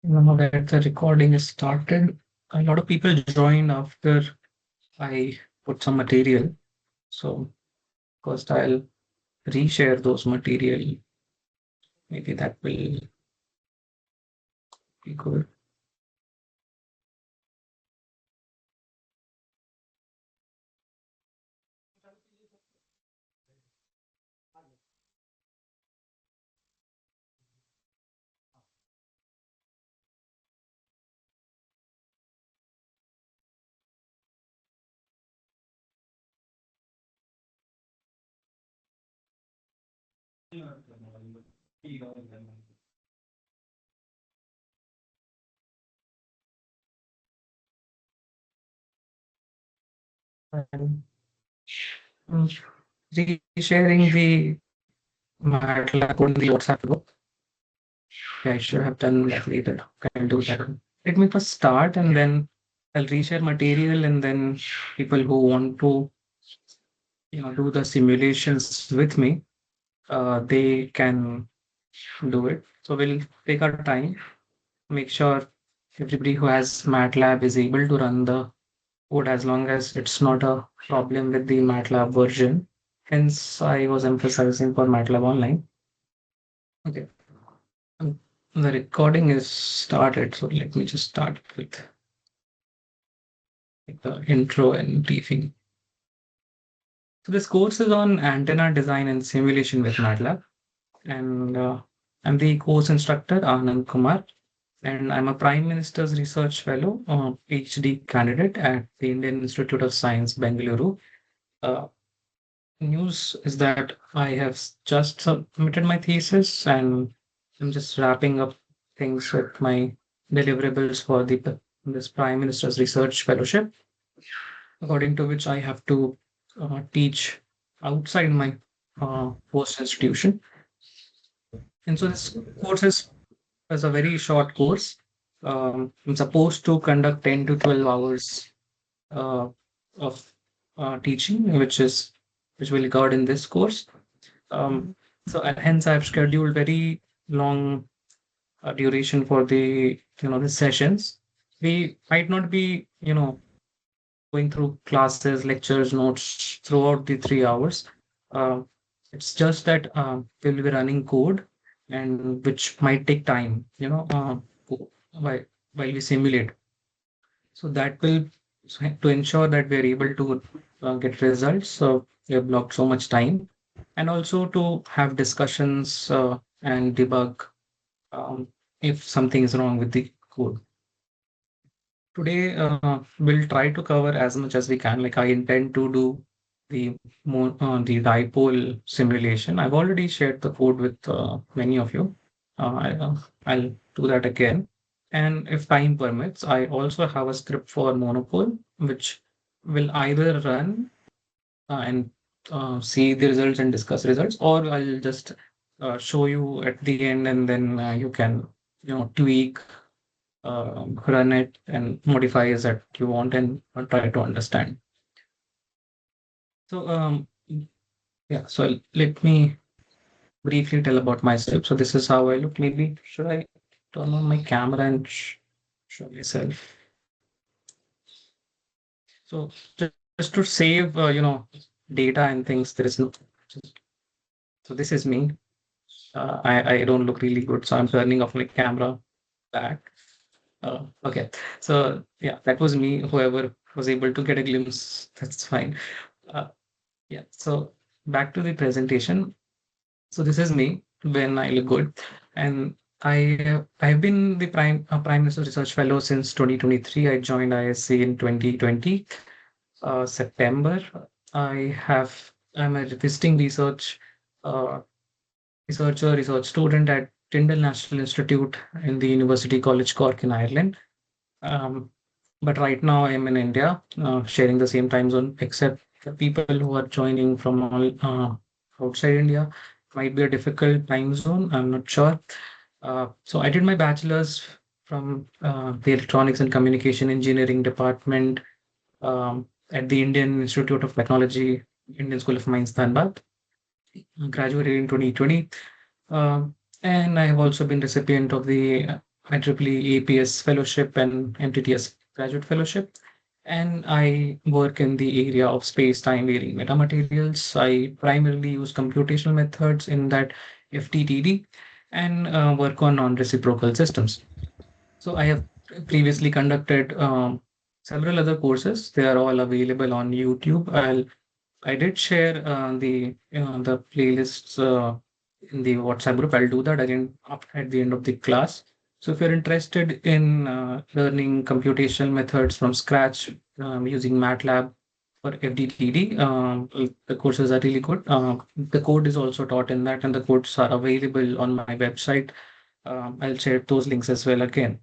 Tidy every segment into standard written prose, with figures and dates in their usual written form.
Now that the recording is started, a lot of people joined after I put some material. So first I'll reshare those material. Maybe that will be good. And resharing the MATLAB code in the WhatsApp group. Yeah, I should have done that later. Can do that. Let me first start and then I'll reshare material and then people who want to do the simulations with me, they can do it. So we'll take our time, make sure everybody who has MATLAB is able to run the code as long as it's not a problem with the MATLAB version. Hence, I was emphasizing for MATLAB Online. Okay. Um, the recording is started, so let me just start with like, the intro and briefing. So this course is on antenna design and simulation with MATLAB, and I'm the course instructor Anand Kumar, and I'm a Prime Minister's Research Fellow, PhD candidate at the Indian Institute of Science, Bengaluru. Uh, News is that I have just submitted my thesis and I'm just wrapping up things with my deliverables for this Prime Minister's Research Fellowship, according to which I have to teach outside my post institution. And so this course is a very short course. I'm supposed to conduct 10 to 12 hours uh, of teaching, which will guard in this course. Um, so hence I've scheduled very long duration for the sessions. We might not be going through classes, lectures, notes throughout the 3 hours. Uh, it's just that we'll be running code, and which might take time. While while we simulate. So that will to ensure that we're able to get results. So we have blocked so much time, and also to have discussions and debug um, if something is wrong with the code. Today, we'll try to cover as much as we can. Like I intend to do the dipole simulation. I've already shared the code with many of you. I'll do that again. And if time permits, I also have a script for monopole, which will either run and see the results and discuss results, or I'll just show you at the end, and then you can tweak, run it, and modify as that you want, and try to understand. So yeah, so let me briefly tell about myself. So this is how I look. Maybe should I turn on my camera and show myself? So just to save data and things, there is no. So this is me. I don't look really good, so I'm turning off my camera back. Okay, so yeah, that was me. Whoever was able to get a glimpse, that's fine. Uh, yeah, so back to the presentation. So this is me when I look good, and I've been the Prime Minister Research Fellow since 2023. I joined ISC in 2020 September. I'm a visiting uh, research student at Tyndall National Institute in the University College Cork in Ireland. Um, but right now I am in India, sharing the same time zone, except the people who are joining from all outside India might be a difficult time zone. I'm not sure. So I did my bachelor's from the Electronics and Communication Engineering Department at the Indian Institute of Technology, Indian School of Mines, Dhanbad. Graduated in 2020. And I have also been recipient of the IEEE APS Fellowship and MTTS Graduate Fellowship. And I work in the area of space-time varying metamaterials. I primarily use computational methods in that FTTD and work on non-reciprocal systems. So I have previously conducted several other courses. They are all available on YouTube. I did share the playlists in the WhatsApp group. I'll do that again at the end of the class. So if you're interested in learning computational methods from scratch using MATLAB or FDTD, the courses are really good. The code is also taught in that, and the codes are available on my website. I'll share those links as well again.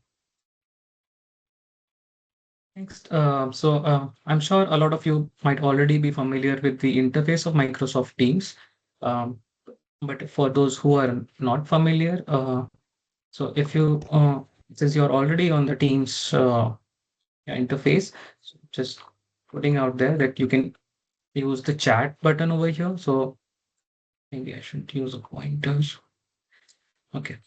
Next, I'm sure a lot of you might already be familiar with the interface of Microsoft Teams. Um, but for those who are not familiar, so if you since you're already on the Teams interface, so just putting out there that you can use the chat button over here. So maybe I should use a pointers. Okay.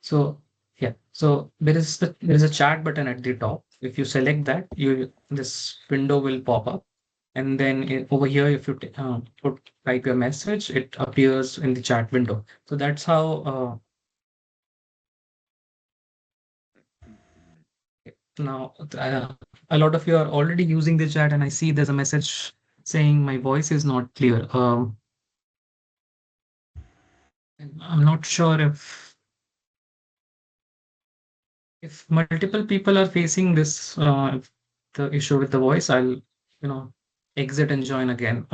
So yeah, so there is a chat button at the top. If you select that, you this window will pop up, and then over here, if you type your message, it appears in the chat window. So that's how. Now a lot of you are already using the chat, and I see there's a message saying my voice is not clear. I'm not sure if multiple people are facing this the issue with the voice. I'll exit and join again.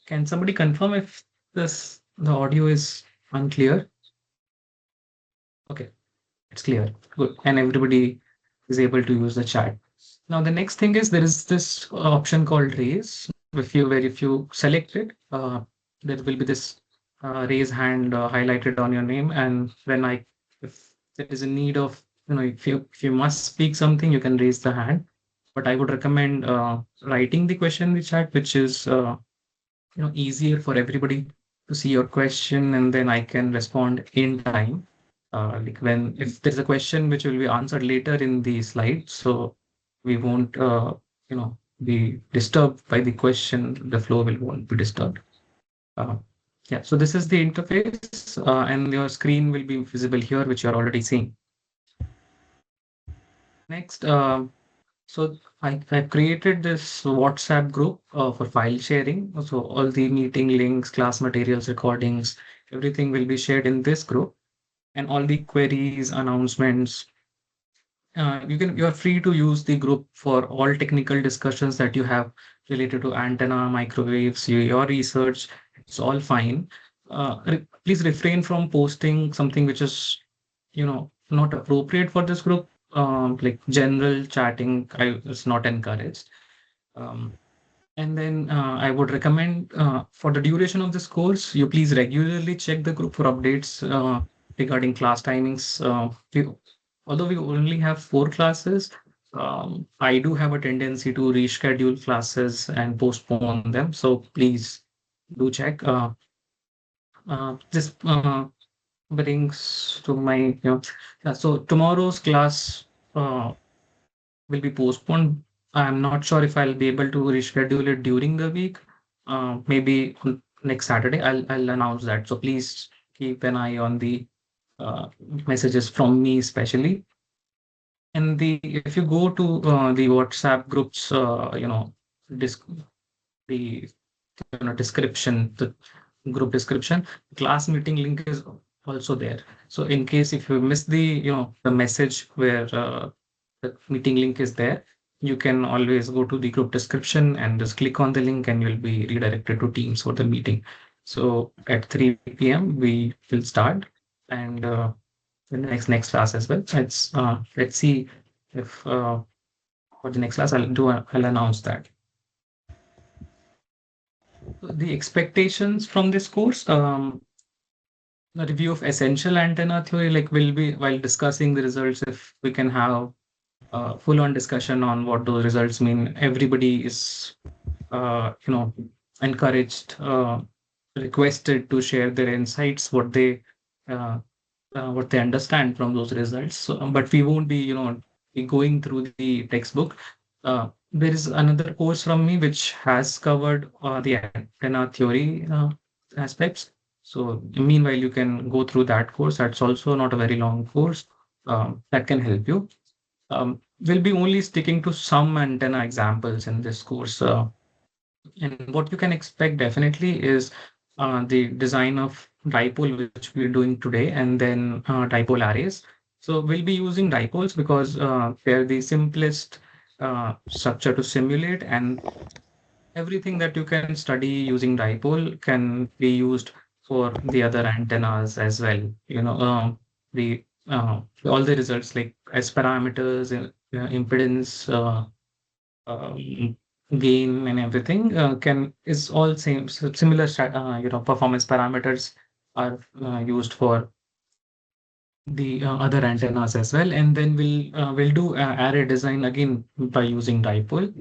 Can somebody confirm if the audio is unclear? Okay, it's clear. Good, and everybody is able to use the chat. Now the next thing is there is this option called raise. If you select it, there will be this raise hand highlighted on your name, and if there is a need of if you must speak something, you can raise the hand. But I would recommend writing the question in the chat, which is easier for everybody to see your question, and then I can respond in time. Like when if there's a question which will be answered later in the slide, so we won't be disturbed by the question. The flow will won't be disturbed. Uh, yeah, so this is the interface, and your screen will be visible here, which you're already seeing. Next, so I've created this WhatsApp group for file sharing. So all the meeting links, class materials, recordings, everything will be shared in this group, and all the queries, announcements. You are free to use the group for all technical discussions that you have related to antenna, microwaves, your research. It's all fine. Please refrain from posting something which is not appropriate for this group. Like general chatting is not encouraged. Um, and then I would recommend for the duration of this course, you please regularly check the group for updates regarding class timings. Although we only have 4 classes, I do have a tendency to reschedule classes and postpone them. So please do check. This brings to my, yeah, so tomorrow's class will be postponed. I'm not sure if I'll be able to reschedule it during the week. Maybe on next Saturday, I'll announce that. So please keep an eye on the uh, messages from me, especially. And the if you go to the WhatsApp groups, disc, the description, the group description, class meeting link is also there. So in case if you miss the message where the meeting link is there, you can always go to the group description and just click on the link, and you'll be redirected to Teams for the meeting. So at 3 p.m. we will start, and the next class as well. Let's see if for the next class I'll announce that. The expectations from this course, a review of essential antenna theory, like will be while discussing the results, if we can have a full-on discussion on what those results mean. Everybody is, encouraged, requested to share their insights, what they what they understand from those results. So, but we won't be, be going through the textbook. There is another course from me which has covered the antenna theory aspects. So, meanwhile, you can go through that course. That's also not a very long course. That can help you. We'll be only sticking to some antenna examples in this course. And what you can expect definitely is the design of dipole, which we're doing today, and then dipole arrays. So we'll be using dipoles because they're the simplest structure to simulate, and everything that you can study using dipole can be used for the other antennas as well. The all the results like S parameters, impedance, um, gain and everything can is all same similar performance parameters are used for the other antennas as well, and then we'll do array design again by using dipole.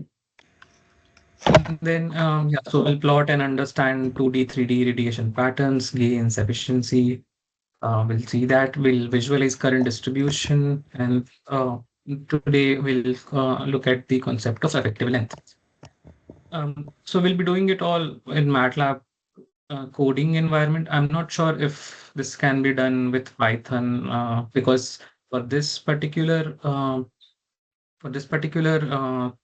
And then yeah, so we'll plot and understand 2D 3D radiation patterns, gains, efficiency. We'll see that. We'll visualize current distribution, and today we'll look at the concept of effective length. So we'll be doing it all in MATLAB coding environment. I'm not sure if this can be done with Python because for this particular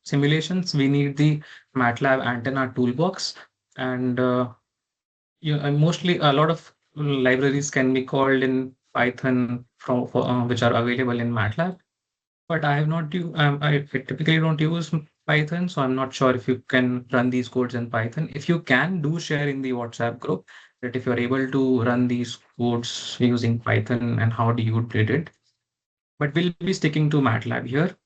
simulations, we need the MATLAB antenna toolbox, and and mostly a lot of libraries can be called in Python from which are available in MATLAB. But I have not I typically don't use Python, so I'm not sure if you can run these codes in Python. If you can, do share in the WhatsApp group that if you're able to run these codes using Python and how do you did it. But we'll be sticking to MATLAB here,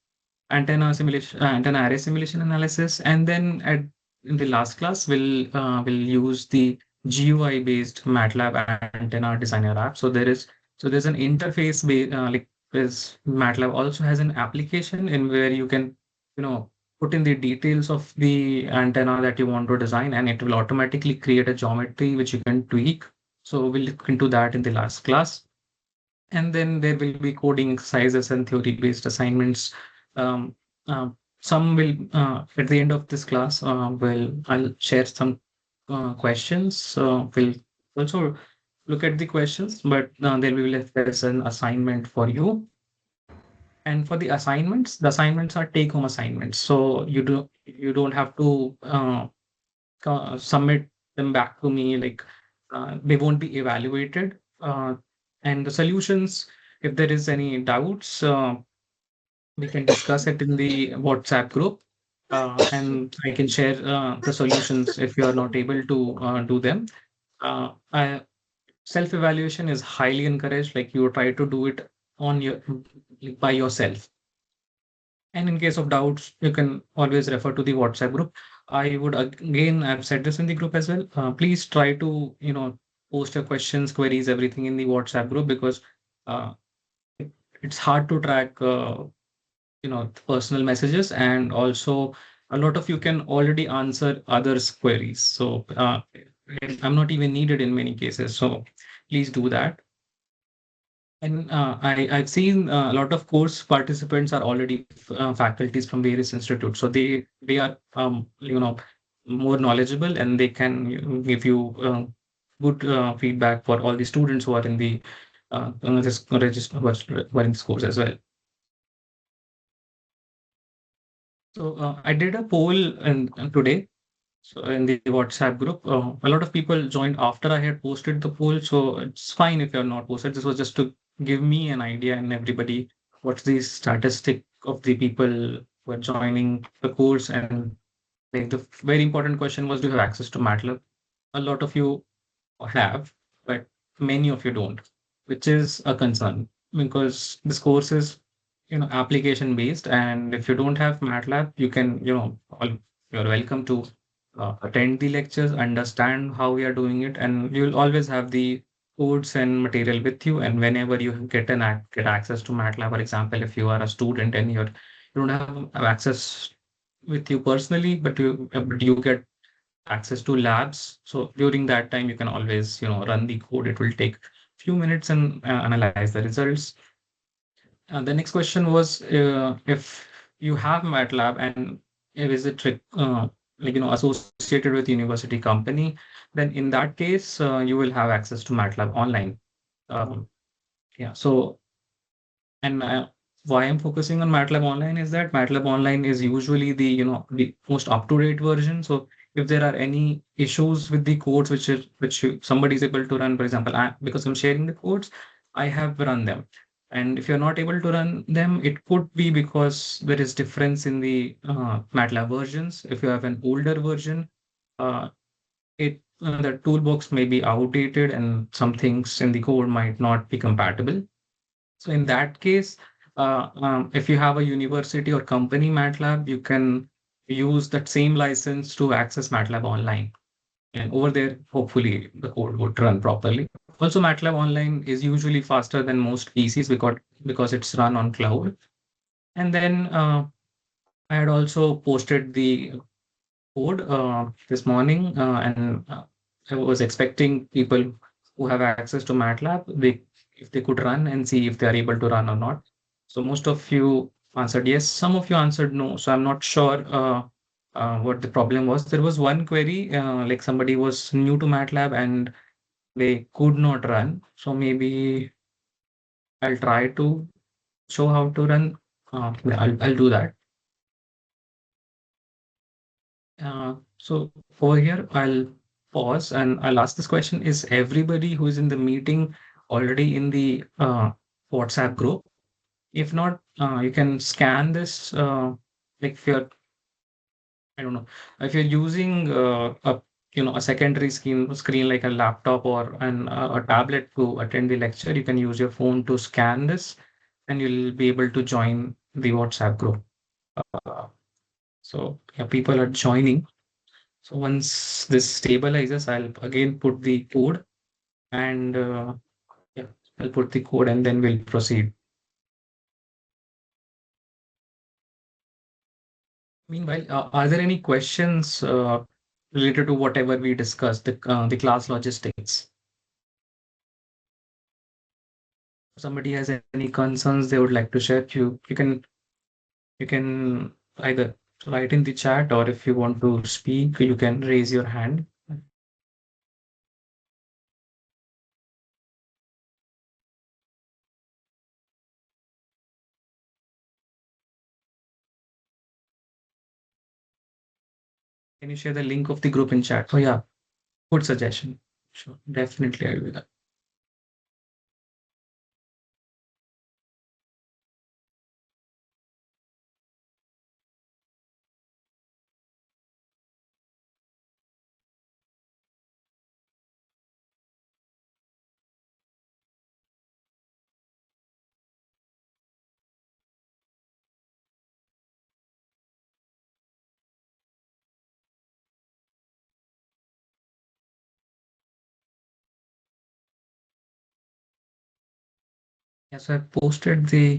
antenna array simulation analysis, and then in the last class we'll use the GUI based MATLAB antenna designer app. There's an interface like this. MATLAB also has an application in where you can put in the details of the antenna that you want to design, and it will automatically create a geometry which you can tweak. So we'll look into that in the last class. And then there will be coding exercises and theory-based assignments. Um, some will, at the end of this class, I'll share some questions. We'll also look at the questions, but there will be there's an assignment for you. And for the assignments are take-home assignments. So you don't have to submit them back to me. Like they won't be evaluated. And the solutions, if there is any doubts, we can discuss it in the WhatsApp group. And I can share the solutions if you are not able to do them. Self-evaluation is highly encouraged. Like you try to do it on your like, by yourself. And in case of doubts, you can always refer to the WhatsApp group. I would again, I've said this in the group as well. Please try to, post your questions, queries, everything in the WhatsApp group because uh, it's hard to track, personal messages, and also a lot of you can already answer others' queries. So I'm not even needed in many cases. So please do that. And I've seen a lot of course participants are already faculties from various institutes, so they are more knowledgeable and they can give you good feedback for all the students who are in the this register who are in this course as well. So I did a poll today. So in the WhatsApp group, a lot of people joined after I had posted the poll. So it's fine if you're not posted. This was just to give me an idea and everybody what's the statistic of the people who are joining the course. And like the very important question was, do you have access to MATLAB? A lot of you have, but many of you don't, which is a concern because this course is, application based. And if you don't have MATLAB, you can, you're welcome to attend the lectures, understand how we are doing it, and you'll always have the codes and material with you. And whenever you get access to MATLAB, for example, if you are a student and you don't have access with you personally, but you get access to labs. So during that time, you can always, run the code. It will take few minutes and analyze the results. The next question was if you have MATLAB and is it like associated with university company, then in that case you will have access to MATLAB online. Yeah, so and why I'm focusing on MATLAB Online is that MATLAB Online is usually the the most up-to-date version. So if there are any issues with the codes somebody is able to run, for example, because I'm sharing the codes, I have run them. And if you're not able to run them, it could be because there is difference in the MATLAB versions. If you have an older version, uh, it the toolbox may be outdated and some things in the code might not be compatible. So in that case, if you have a university or company MATLAB, you can use that same license to access MATLAB online. And over there, hopefully the code would run properly. Also, MATLAB online is usually faster than most PCs because it's run on cloud. And then I had also posted the code this morning, and I was expecting people who have access to MATLAB, if they could run and see if they are able to run or not. So most of you answered yes, some of you answered no. So I'm not sure what the problem was. There was one query, like somebody was new to MATLAB and they could not run. So maybe I'll try to show how to run. Yeah, I'll do that. So over here, I'll pause and I'll ask this question. Is everybody who is in the meeting already in the WhatsApp group? If not, you can scan this. Like if you're, I don't know, if you're using a secondary screen like a laptop or a tablet to attend the lecture, you can use your phone to scan this, and you'll be able to join the WhatsApp group. Uh, so yeah, people are joining. So once this stabilizes, I'll again put the code and yeah, I'll put the code and then we'll proceed. Meanwhile, are there any questions related to whatever we discussed, the class logistics? Somebody has any concerns they would like to share, you can either write in the chat, or if you want to speak, you can raise your hand. Can you share the link of the group in chat? Oh yeah, good suggestion. Sure, definitely I'll do that. Yes, I posted yeah,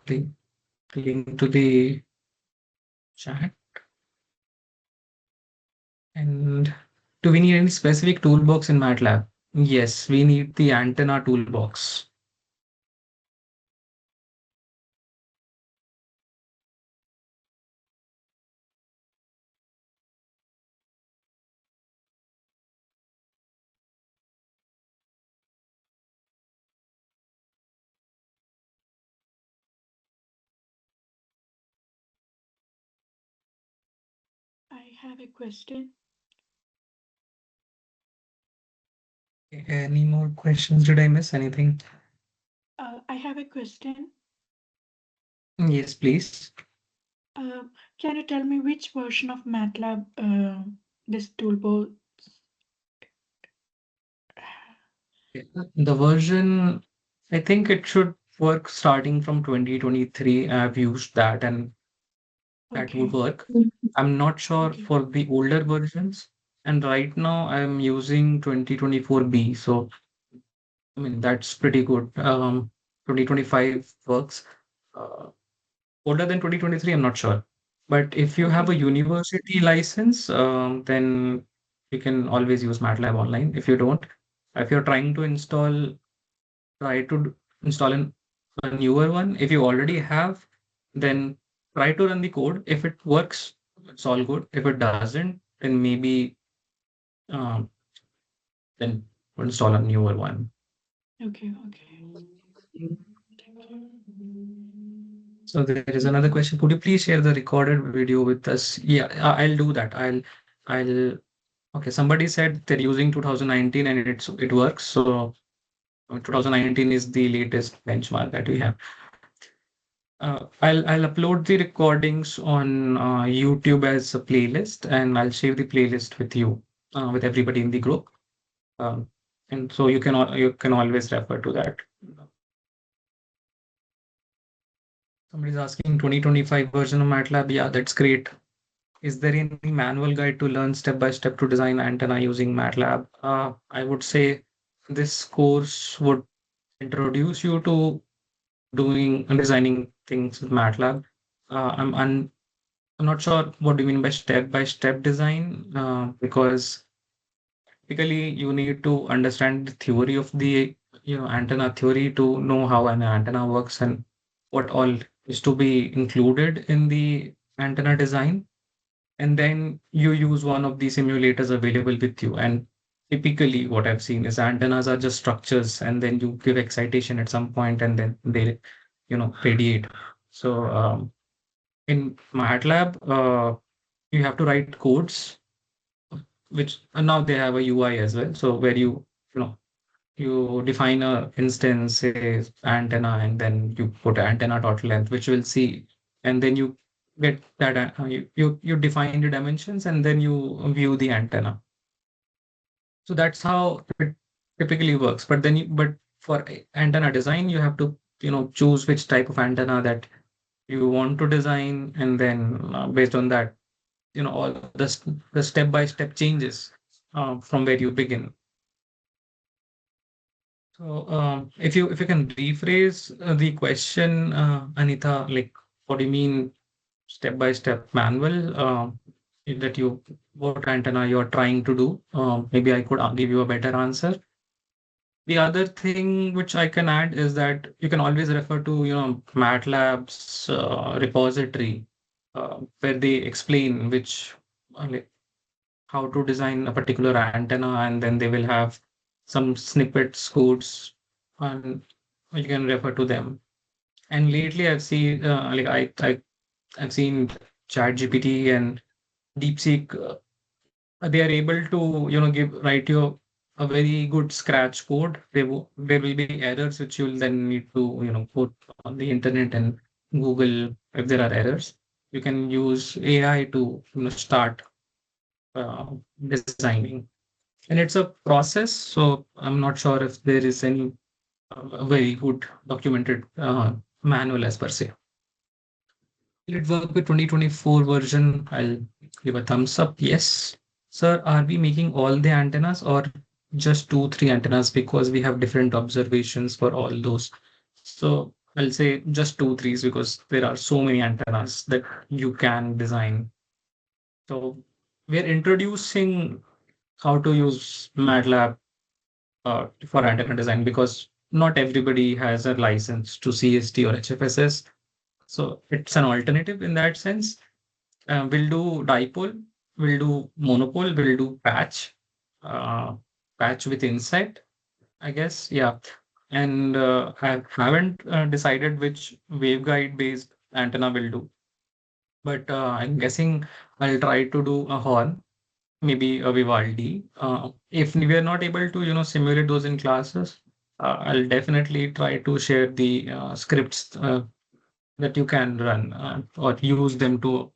the link to the chat. And do we need any specific toolbox in MATLAB? Yes, we need the antenna toolbox. I have a question. Any more questions? Did I miss anything? I have a question. Yes, please. Uh, can you tell me which version of MATLAB this toolbox? The version, I think it should work starting from 2023. I've used that and that would Okay. work. I'm not sure Okay. for the older versions. And right now I'm using 2024B. So, I mean, that's pretty good. 2025 works. Uh, Older than 2023, I'm not sure. But if you have Okay. a university license, then you can always use MATLAB online. If you don't, If you're trying to try to install a newer one. If you already have, then try to run the code. If it works, it's all good. If it doesn't, then maybe um, then install a newer one. Okay, okay. So there is another question. Could you please share the recorded video with us? Yeah, I'll do that. I'll. Okay, somebody said they're using 2019 and it works. So 2019 is the latest benchmark that we have. I'll upload the recordings on YouTube as a playlist, and I'll share the playlist with you, with everybody in the group. Um, and so you can always refer to that. Somebody's asking 2025 version of MATLAB. Yeah, that's great. Is there any manual guide to learn step by step to design antenna using MATLAB? I would say this course would introduce you to doing and designing things with MATLAB. I'm not sure what do you mean by step design, because typically you need to understand the theory of the antenna theory to know how an antenna works and what all is to be included in the antenna design. And then you use one of the simulators available with you. And typically what I've seen is antennas are just structures, and then you give excitation at some point and then they radiate. So in MATLAB, you have to write codes, which and now they have a UI as well. So where you know you define a instance, say antenna, and then you put antenna dot length, which will see, and then you get that you define the dimensions, and then you view the antenna. So that's how it typically works. But for antenna design, you have to choose which type of antenna that you want to design, and then based on that, all the step by step changes from where you begin. So if you can rephrase the question, Anita, like what do you mean step by step manual, that you what antenna you're trying to do? Maybe I could give you a better answer. The other thing which I can add is that you can always refer to MATLAB's repository, where they explain like how to design a particular antenna, and then they will have some snippets, codes, and you can refer to them. And lately, I've seen I've seen ChatGPT and DeepSeek. They are able to give write you a very good scratch code. There will be errors which you'll then need to put on the internet and Google if there are errors. You can use AI to start uh, designing. And it's a process, so I'm not sure if there is any very good documented manual as per se. Will it work with 2024 version? I'll give a thumbs up. Yes. Sir, are we making all the antennas or just two, three antennas? Because we have different observations for all those. So I'll say just two, threes because there are so many antennas that you can design. So we're introducing how to use MATLAB for antenna design because not everybody has a license to CST or HFSS. So it's an alternative in that sense. We'll do dipole, we'll do monopole, we'll do uh, patch with insight, I guess. Yeah. And I haven't decided which waveguide based antenna will do, but I'm guessing I'll try to do a horn, maybe a Vivaldi. If we are not able to, simulate those in classes, I'll definitely try to share the scripts that you can run or use them to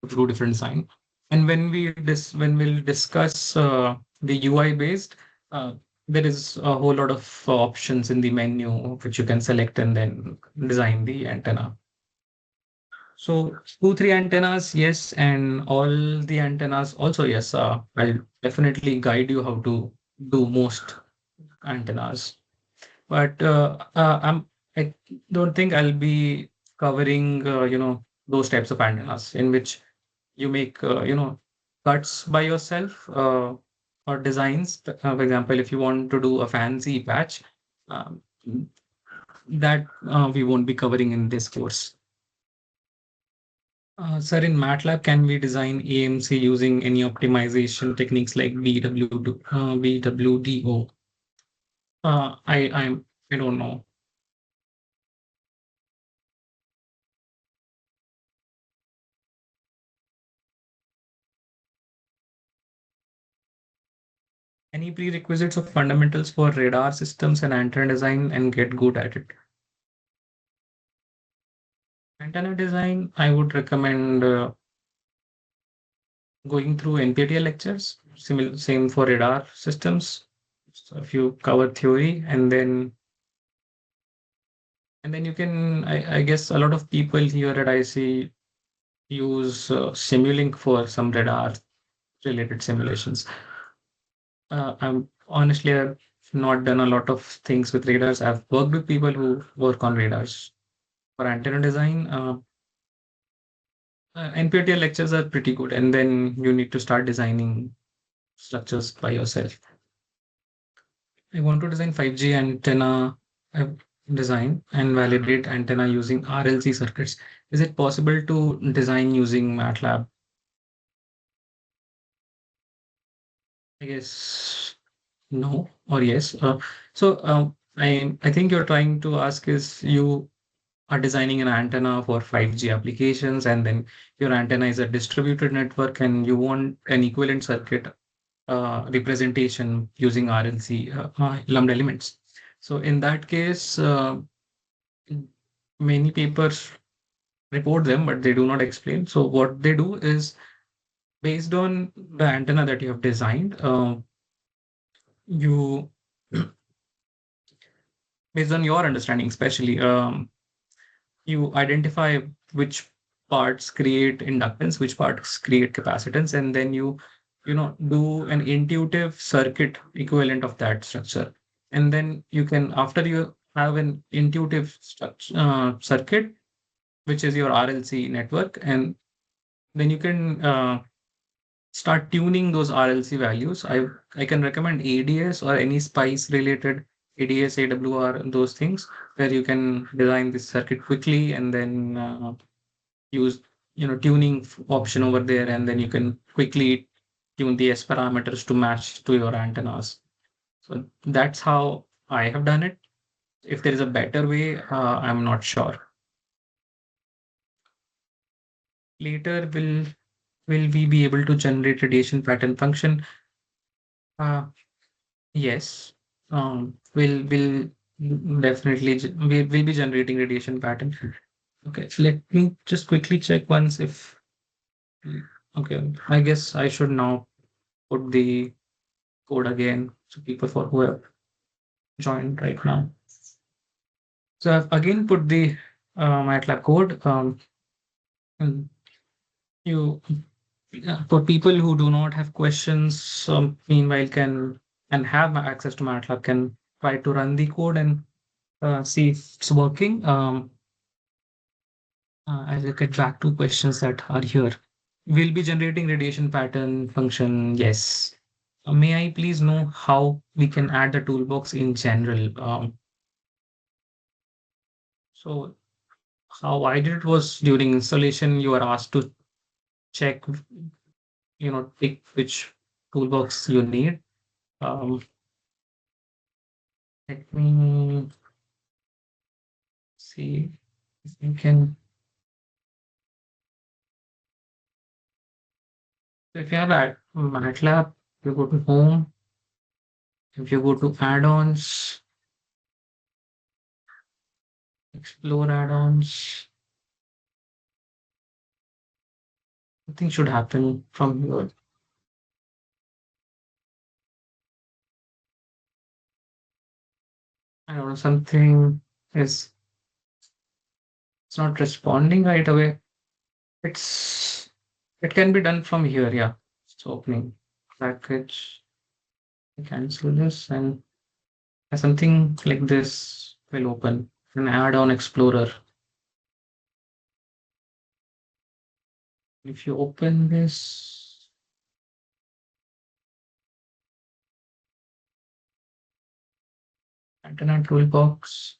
do different sign. And when we'll discuss the UI based, uh, there is a whole lot of options in the menu which you can select and then design the antenna. So two, three antennas, yes, and all the antennas also, yes. I'll definitely guide you how to do most antennas. But I don't think I'll be covering, those types of antennas in which you make, cuts by yourself. or designs. For example, if you want to do a fancy patch, um, that we won't be covering in this course. Sir, in MATLAB, can we design AMC using any optimization techniques like BWDO? I don't know. Any prerequisites of fundamentals for radar systems and antenna design and get good at it? Antenna design, I would recommend going through NPTEL lectures. Same for radar systems. So if you cover theory and then you can, I guess a lot of people here at IC use Simulink for some radar related simulations. I'm honestly, I've not done a lot of things with radars. I've worked with people who work on radars. For antenna design, NPTEL lectures are pretty good, and then you need to start designing structures by yourself. I want to design 5G antenna uh, design and validate antenna using RLC circuits. Is it possible to design using MATLAB? I guess no or yes. I think you're trying to ask is you are designing an antenna for 5G applications, and then your antenna is a distributed network, and you want an equivalent circuit representation using RLC lumped elements. So in that case, many papers report them, but they do not explain. So what they do is based on the antenna that you have designed, you based on your understanding, especially you identify which parts create inductance, which parts create capacitance, and then you do an intuitive circuit equivalent of that structure. And then you can, after you have an intuitive structure, circuit, which is your RLC network, and then you can start tuning those RLC values. I can recommend ADS or any spice related ADS, AWR, those things where you can design this circuit quickly and then use tuning option over there, and then you can quickly tune the S parameters to match to your antennas. So that's how I have done it. If there is a better way, I'm not sure. Later, will we be able to generate radiation pattern function? Uh, yes. Will definitely we'll be generating radiation pattern. Okay, so let me just quickly check once if okay. I guess I should now put the code again so people for who have joined right now. So I've again put the MATLAB code. And you for people who do not have questions, meanwhile can and have access to MATLAB can try to run the code and see if it's working. I'll get back to questions that are here. We'll be generating radiation pattern function. Yes. May I please know how we can add the toolbox in general? So how I did it was during installation, you are asked to check, pick which toolbox you need. Um, Let me see if you can. If you have MATLAB, you go to Home. If you go to Add-ons, Explore Add-ons, nothing should happen from here. I don't know, something is it's not responding right away. It can be done from here, yeah. It's opening package. Cancel this and something like this will open an add-on explorer. If you open this, Antenna toolbox.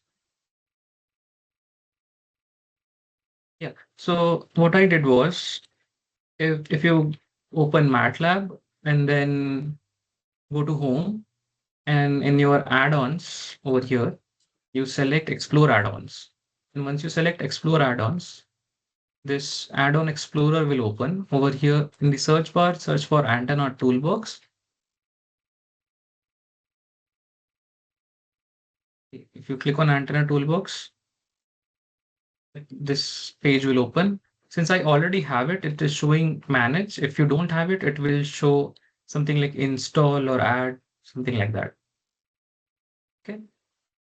Yeah. So what I did was, if you open MATLAB and then go to home, and in your add-ons over here, you select explore add-ons. And once you select explore add-ons, this add-on explorer will open over here in the search bar, search for antenna toolbox. If you click on antenna toolbox, this page will open. Since I already have it, it is showing manage. If you don't have it, it will show something like install or add, something like that. Okay.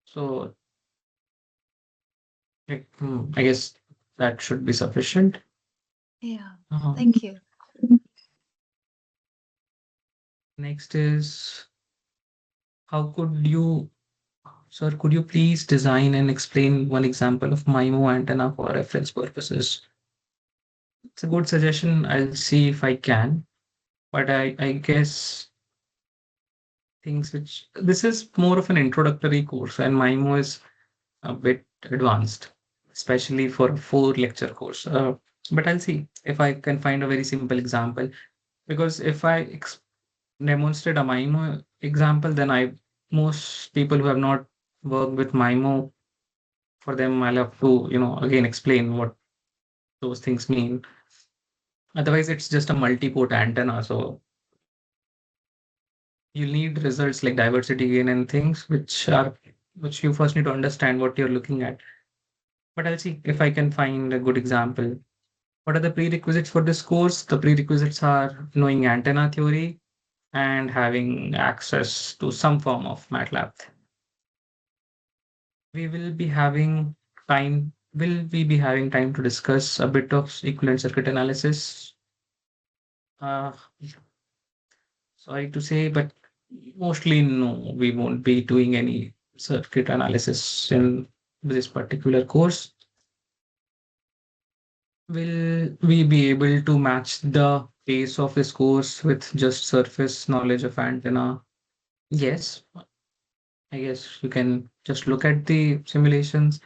So I guess that should be sufficient. Yeah, Uh, thank you. Next is, how could you, sir, could you please design and explain one example of MIMO antenna for reference purposes? It's a good suggestion. I'll see if I can, but I guess things which this is more of an introductory course, and MIMO is a bit advanced, especially for a 4 lecture course. But I'll see if I can find a very simple example, because if I demonstrate a MIMO example, then most people who have not worked with MIMO, for them, I'll have to, again explain what those things mean. Otherwise, it's just a multi-port antenna. So you need results like diversity gain and things which you first need to understand what you're looking at. But I'll see if I can find a good example. What are the prerequisites for this course? The prerequisites are knowing antenna theory and having access to some form of MATLAB. Will we be having time to discuss a bit of equivalent circuit analysis? Uh, Sorry to say, but mostly no, we won't be doing any circuit analysis in this particular course. Will we be able to match the pace of this course with just surface knowledge of antenna? Yes, I guess you can just look at the simulations,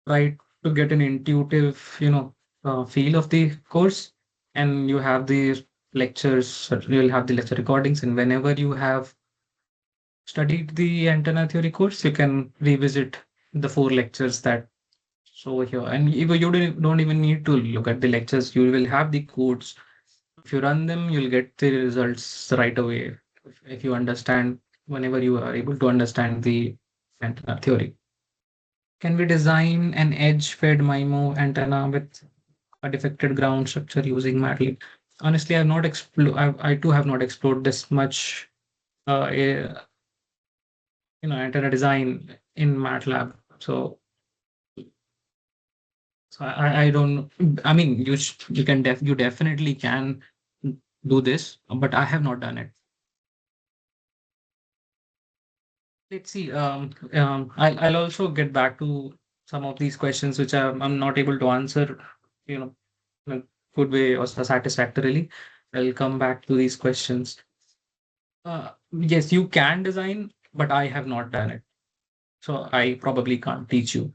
try to get an intuitive, feel of the course, and you have the lectures, you'll have the lecture recordings, and whenever you have studied the antenna theory course, you can revisit the 4 lectures that over here. And even you don't even need to look at the lectures. You will have the codes. If you run them, you'll get the results right away. If you understand, whenever you are able to understand the antenna theory. Can we design an edge-fed MIMO antenna with a defected ground structure using MATLAB? Honestly, I've not explored. I too have not explored this much. Antenna design in MATLAB. So I don't. I mean, you definitely can do this, but I have not done it. Let's see. I'll also get back to some of these questions which I'm not able to answer, you know, in a good way or satisfactorily. I'll come back to these questions. Yes, you can design, but I have not done it. So I probably can't teach you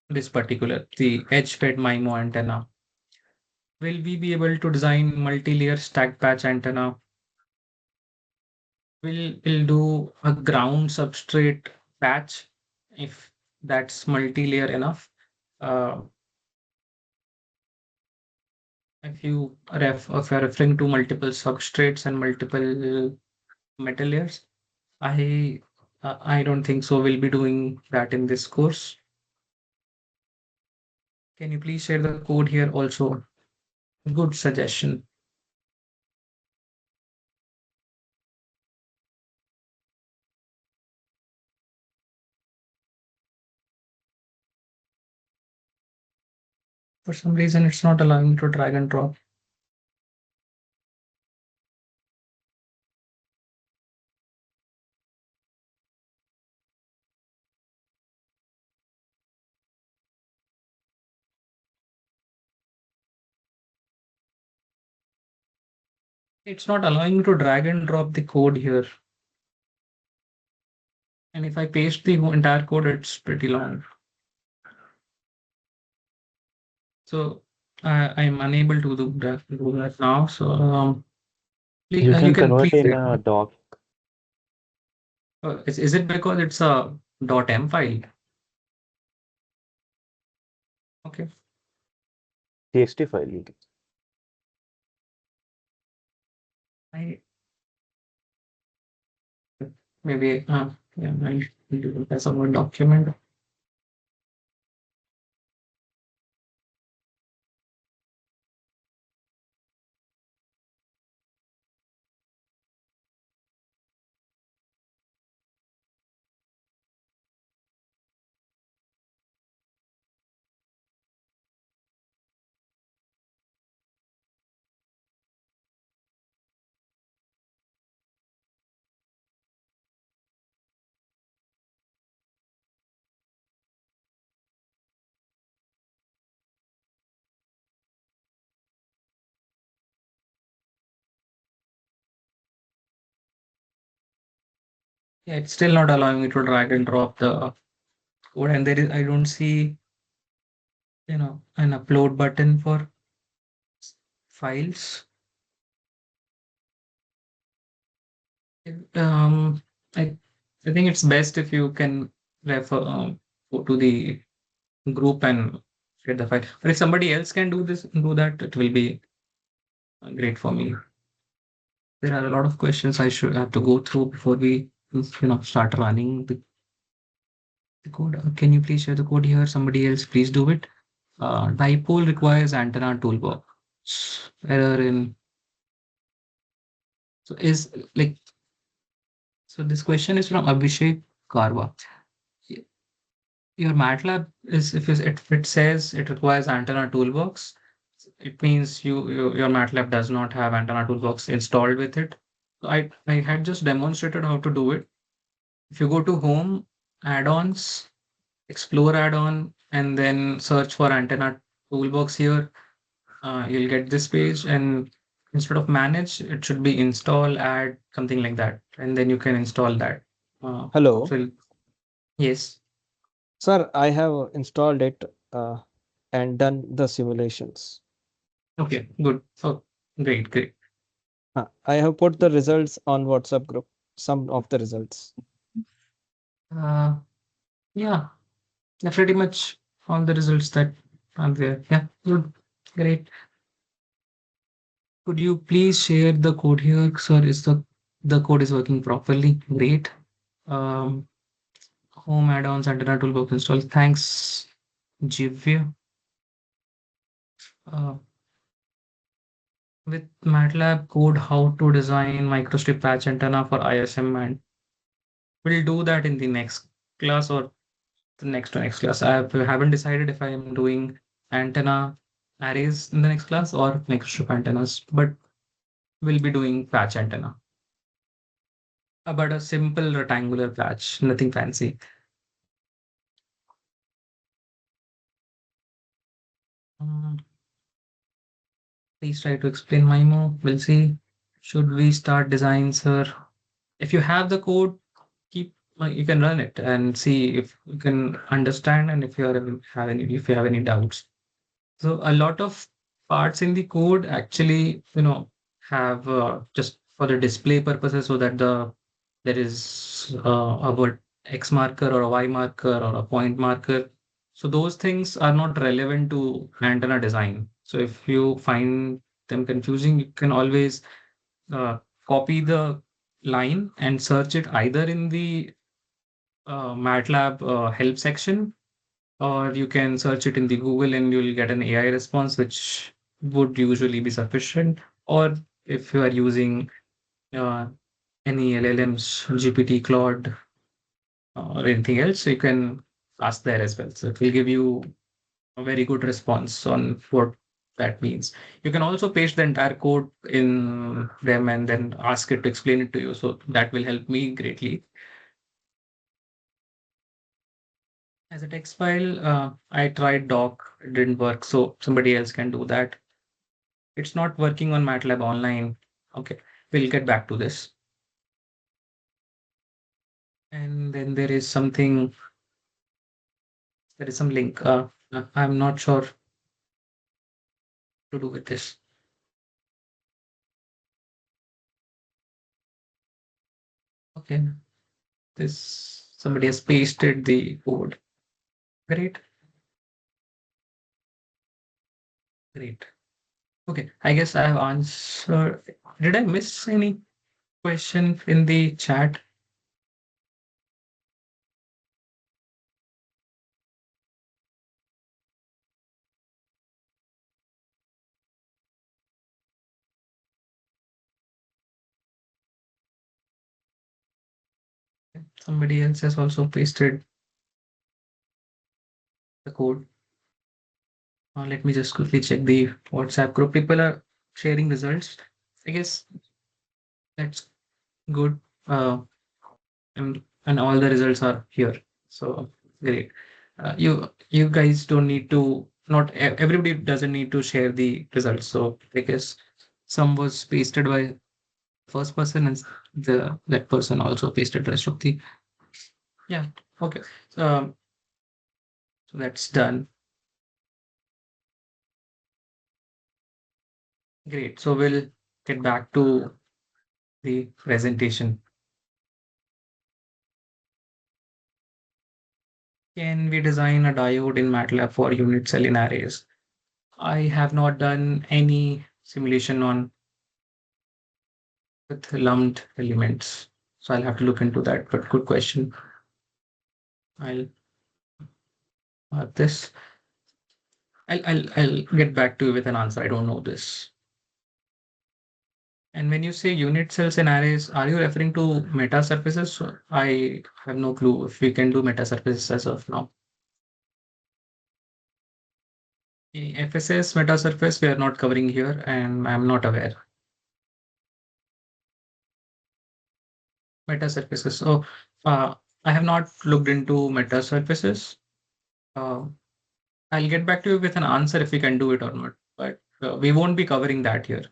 this particular, the edge-fed MIMO antenna. Will we be able to design multi-layer stacked patch antenna? We'll do a ground substrate patch if that's multi-layer enough. Uh, if you're referring to multiple substrates and multiple metal layers, I don't think so. We'll be doing that in this course. Can you please share the code here also? Good suggestion. For some reason, it's not allowing me to drag and drop. It's not allowing me to drag and drop the code here. And if I paste the entire code, it's pretty long. So I'm unable to do that now. So You you can can convert please in a doc. is it because it's a .m file? Okay. TXT file. You can. I maybe yeah, I should do it as a Word document. Yeah, it's still not allowing me to drag and drop the code, and there is I don't see an upload button for files. Um, I I think it's best if you can refer go to the group and share the file. But if somebody else can do that, it will be great for me. There are a lot of questions I should have to go through before we start running the code. Can you please share the code here? Somebody else, please do it. Dipole requires antenna toolbox. Error in so is like so this question is from Abhishek Karwa. Your MATLAB is if it says it requires antenna toolbox, it means your MATLAB does not have antenna toolbox installed with it. So I had just demonstrated how to do it. If you go to Home, Add-ons, Explore add-on, and then search for antenna toolbox here, you'll get this page. And instead of manage, it should be install, add, something like that, and then you can install that. Hello, So yes, sir. I have installed it and done the simulations. okay, good. Oh, great, great. I have put the results on WhatsApp group. Some of the results. Uh, yeah, pretty much all the results that are there. Yeah, good, great. Could you please share the code here, sir? Is the code is working properly? Great. Um, Home add-ons antenna toolbox install. Thanks, Jivya. Uh, with MATLAB code, how to design microstrip patch antenna for ISM, and we'll do that in the next class or the next to next class. Haven't decided if I am doing antenna arrays in the next class or microstrip antennas, but we'll be doing patch antenna. About a simple rectangular patch, nothing fancy. Um, Please try to explain MIMO. We'll see. Should we start design, sir? If you have the code, keep you can run it and see if you can understand and if you have any doubts. So a lot of parts in the code actually, have just for the display purposes so that there is a word X marker or a Y marker or a point marker. So those things are not relevant to antenna design. So if you find them confusing, you can always uh, copy the line and search it either in the MATLAB help section, or you can search it in the Google and you'll get an AI response, which would usually be sufficient. Or if you are using uh, any LLMs, GPT, Claude, or anything else, you can ask there as well. So it will give you a very good response on what that means. You can also paste the entire code in them and then ask it to explain it to you. So that will help me greatly. As a text file, I tried doc, it didn't work. So somebody else can do that. It's not working on MATLAB online. Okay, we'll get back to this. And And then there is some link. I'm not sure to do with this. Okay, somebody has pasted the code. Great. Great. Okay, I guess I have answered. Did I miss any question in the chat? Somebody else has also pasted the code. Let me just quickly check the WhatsApp group. People are sharing results. I guess that's good. And all the results are here. So great. You guys don't need to. Not everybody doesn't need to share the results. So I guess some was pasted by first person and that person also pasted rest of the. Yeah. Okay. So, so that's done. Great. So we'll get back to the presentation. Can we design a diode in MATLAB for unit cell in arrays? I have not done any simulation on with lumped elements, so I'll have to look into that. But good question. I'll this. I'll get back to you with an answer. I don't know this. And when you say unit cells and arrays, are you referring to meta surfaces? I have no clue if we can do meta surfaces as of now. The FSS meta surface we are not covering here, and I'm not aware. Meta surfaces. So I have not looked into meta surfaces. I'll get back to you with an answer if we can do it or not, but we won't be covering that here.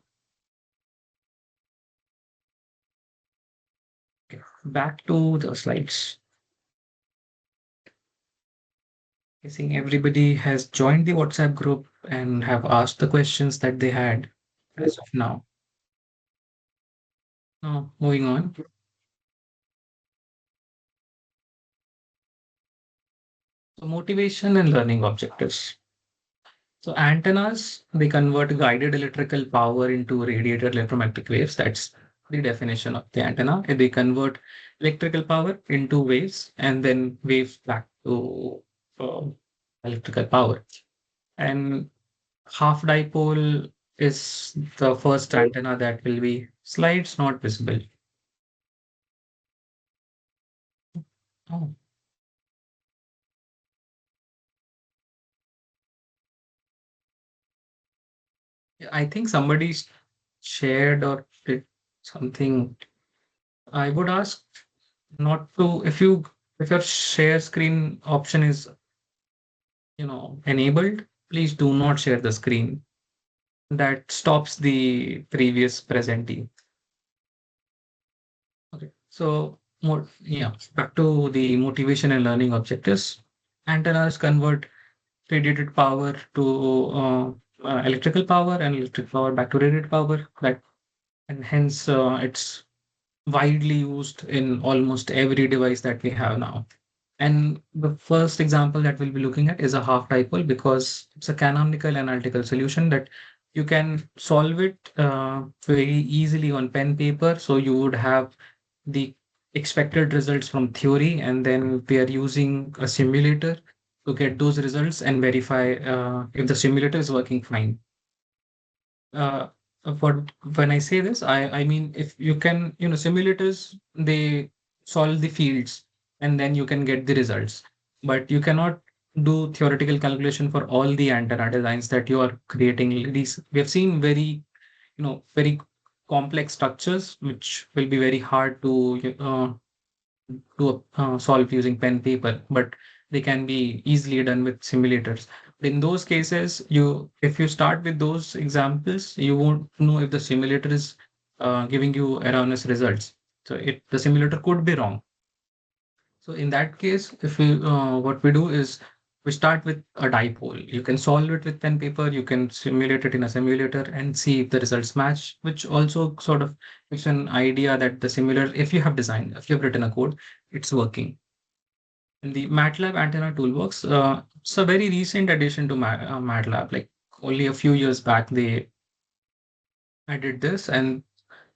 Okay, back to the slides. I think everybody has joined the WhatsApp group and have asked the questions that they had as of now. Now, moving on. So motivation and learning objectives. So antennas, they convert guided electrical power into radiated electromagnetic waves. That's the definition of the antenna. And they convert electrical power into waves and then waves back to uh, electrical power. And half dipole is the first antenna that will be slides not visible. Oh, I think somebody shared or did something. I would ask not to if your share screen option is enabled, please do not share the screen. That stops the previous presentee. Okay, so more back to the motivation and learning objectives. Antennas convert radiated power to electrical power and electric power back to radiated power. And hence it's widely used in almost every device that we have now. And the first example that we'll be looking at is a half dipole because it's a canonical analytical solution that you can solve it very easily on pen paper. So you would have the expected results from theory, and then we are using a simulator to get those results and verify if the simulator is working fine. uh, when I say this, I mean if you can, simulators, they solve the fields and then you can get the results. But you cannot do theoretical calculation for all the antenna designs that you are creating. We have seen very complex structures which will be very hard to solve using pen paper, but they can be easily done with simulators. In those cases, if you start with those examples, you won't know if the simulator is giving you erroneous results. So the simulator could be wrong. So in that case, if we what we do is we start with a dipole. You can solve it with pen paper. You can simulate it in a simulator and see if the results match, which also sort of gives an idea that the similar, if you have designed, if you have written a code, it's working. In the MATLAB antenna toolbox, it's a very recent addition to MATLAB. Like only a few years back, they added this, and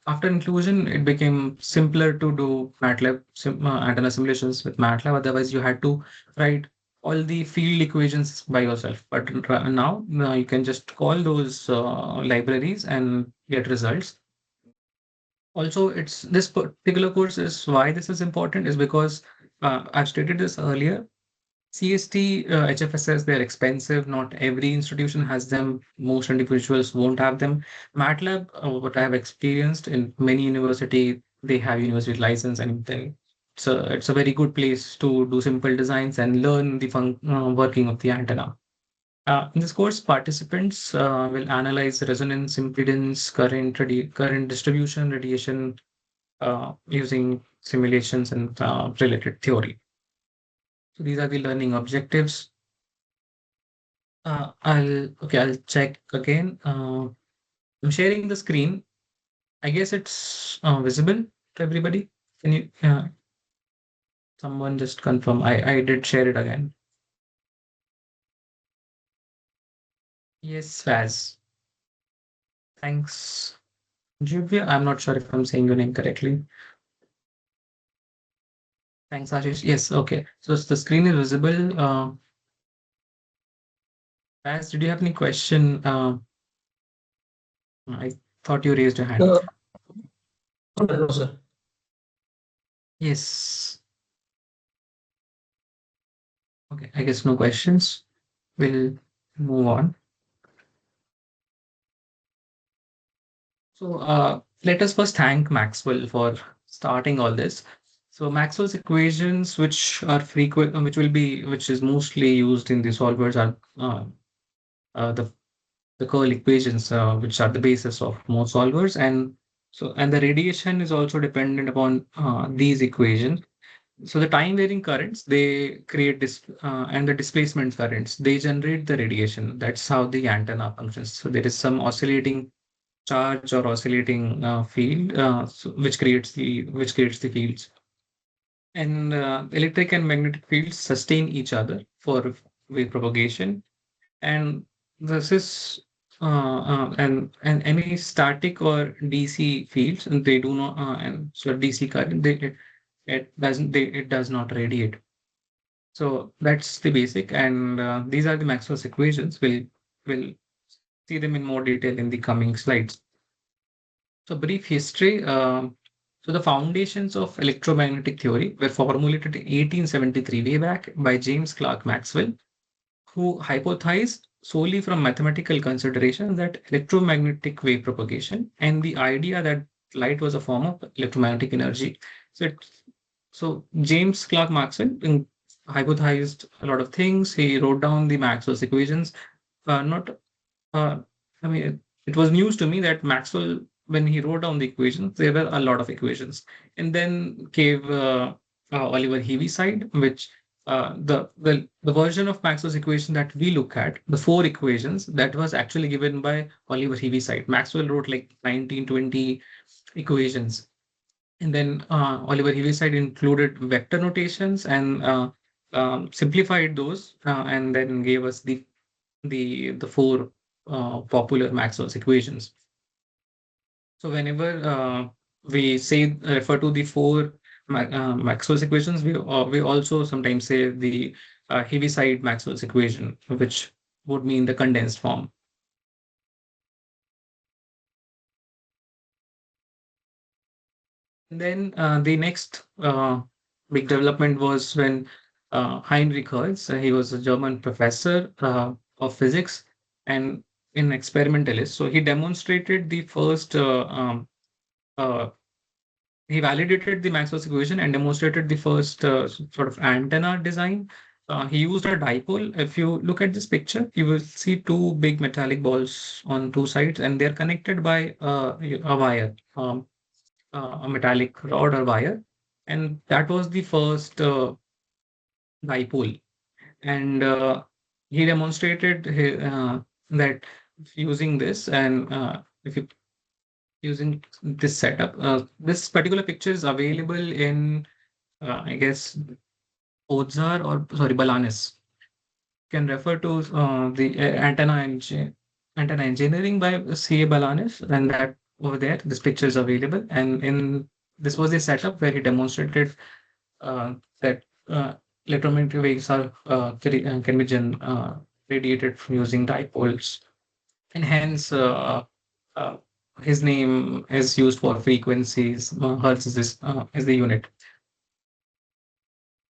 after inclusion, it became simpler to do MATLAB antenna simulations with MATLAB. Otherwise, you had to write all the field equations by yourself. But now you can just call those libraries and get results. Also, it's this particular course is why this is important is because I've stated this earlier. CST, HFSS, they're expensive. Not every institution has them. Most individuals won't have them. MATLAB, what I have experienced in many university, they have university license, and then it's a very good place to do simple designs and learn the working of the antenna. In this course, participants will analyze resonance, impedance, current distribution, radiation, using simulations and related theory. So these are the learning objectives. I'll check again. I'm sharing the screen. I guess it's visible to everybody. Can you someone just confirm? I did share it again. Yes, Faz. Thanks. Juvia, I'm not sure if I'm saying your name correctly. Thanks, Ashish. Yes, okay. So the screen is visible. Faz, did you have any question? I thought you raised your hand. No, sir. Yes. Okay, I guess no questions. We'll move on. So let us first thank Maxwell for starting all this. So Maxwell's equations, which are frequent, which is mostly used in the solvers, are the curl equations, which are the basis of most solvers, and the radiation is also dependent upon these equations. So the time varying currents they create this, and the displacement currents they generate the radiation. That's how the antenna functions. So there is some oscillating charge or oscillating field, which creates the fields. And electric and magnetic fields sustain each other for wave propagation. And this is and any static or DC fields, and they do not, and so DC current it does not radiate. So that's the basic, and these are the Maxwell's equations. We'll see them in more detail in the coming slides. So brief history. So the foundations of electromagnetic theory were formulated in 1873, way back by James Clerk Maxwell, who hypothesized solely from mathematical considerations that electromagnetic wave propagation and the idea that light was a form of electromagnetic energy. So, so James Clerk Maxwell hypothesized a lot of things. He wrote down the Maxwell's equations. Not, I mean, it was news to me that Maxwell, when he wrote down the equations, there were a lot of equations. And then came Oliver Heaviside, which the version of Maxwell's equation that we look at, the four equations, that was actually given by Oliver Heaviside. Maxwell wrote like 1920 equations. And then Oliver Heaviside included vector notations and simplified those, and then gave us the four popular Maxwell's equations. So whenever we say refer to the four Maxwell's equations, we also sometimes say the Heaviside Maxwell's equation, which would mean the condensed form. And then the next big development was when Heinrich Hertz, he was a German professor of physics and an experimentalist. So he demonstrated the first, he validated the Maxwell's equation and demonstrated the first sort of antenna design. He used a dipole. If you look at this picture, you will see two big metallic balls on two sides, and they're connected by a wire. A metallic rod or wire. And that was the first dipole, and he demonstrated that using this and if you using this setup, this particular picture is available in I guess Ozar or sorry Balanis. Can refer to the antenna engineering by C.A. Balanis, and that over there, this picture is available. And in this was the setup where he demonstrated that electromagnetic waves are can be radiated from using dipoles, and hence uh, his name is used for frequencies. Hertz is the unit,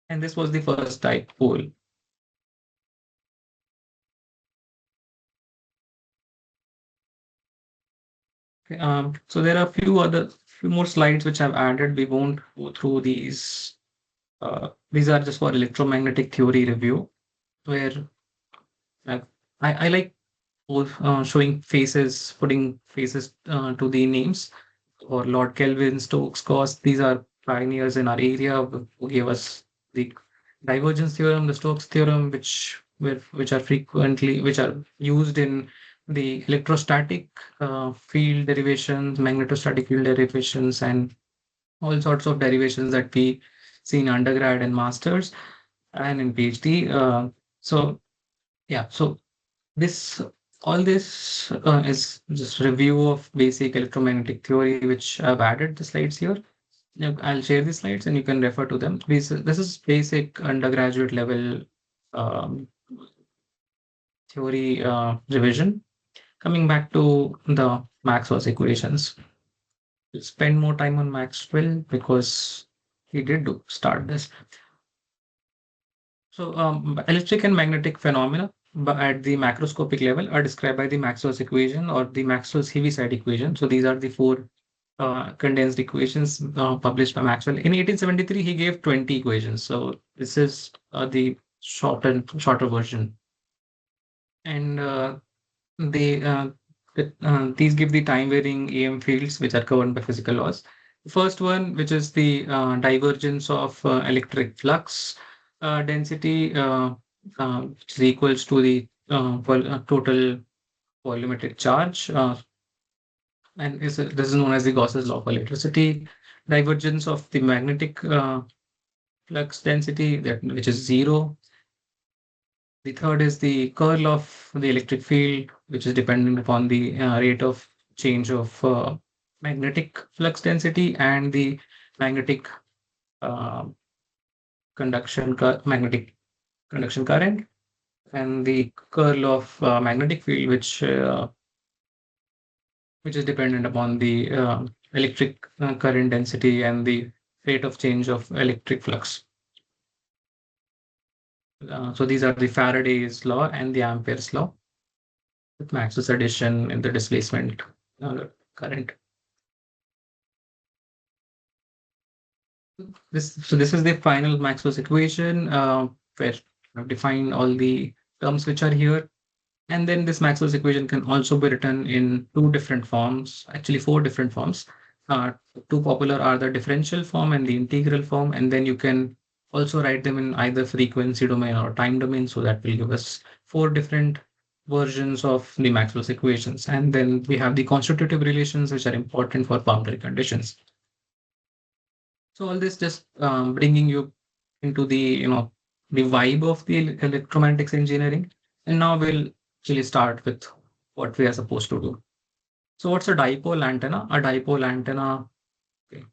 and this was the first dipole. Okay, so there are a few more slides which I've added. We won't go through these. These are just for electromagnetic theory review, where uh, I like showing faces, putting faces to the names, or Lord Kelvin, Stokes, Gauss. These are pioneers in our area who gave us the divergence theorem, the Stokes theorem, which are used in the electrostatic field derivations, magnetostatic field derivations, and all sorts of derivations that we see in undergrad and masters and in PhD. So yeah, so this all this is just review of basic electromagnetic theory, which I've added the slides here. Yeah, I'll share the slides and you can refer to them. This is basic undergraduate level um, theory revision. Coming back to the Maxwell's equations, we'll spend more time on Maxwell because he did start this. So electric and magnetic phenomena but at the macroscopic level are described by the Maxwell's equation or the Maxwell's Heaviside equation. So these are the four condensed equations published by Maxwell. In 1873, he gave 20 equations. So this is the shorter version. And they these give the time varying EM fields which are governed by physical laws. The first one, which is the divergence of electric flux density, which is equals to the total volumetric charge, and this is known as the Gauss's law of electricity. Divergence of the magnetic flux density, which is zero. The third is the curl of the electric field, which is dependent upon the rate of change of magnetic flux density and the magnetic uh, magnetic conduction current, and the curl of magnetic field, which is dependent upon the electric current density and the rate of change of electric flux. So these are the Faraday's law and the Ampere's law with Maxwell's addition in the displacement current. This is the final Maxwell's equation where I've defined all the terms which are here. And then this Maxwell's equation can also be written in two different forms, actually four different forms. Two popular are the differential form and the integral form. And then you can also write them in either frequency domain or time domain. So that will give us four different versions of the Maxwell's equations. And then we have the constitutive relations, which are important for boundary conditions. So all this just bringing you into the the vibe of the electromagnetics engineering. And now we'll actually start with what we are supposed to do. So what's a dipole antenna? A dipole antenna. Okay.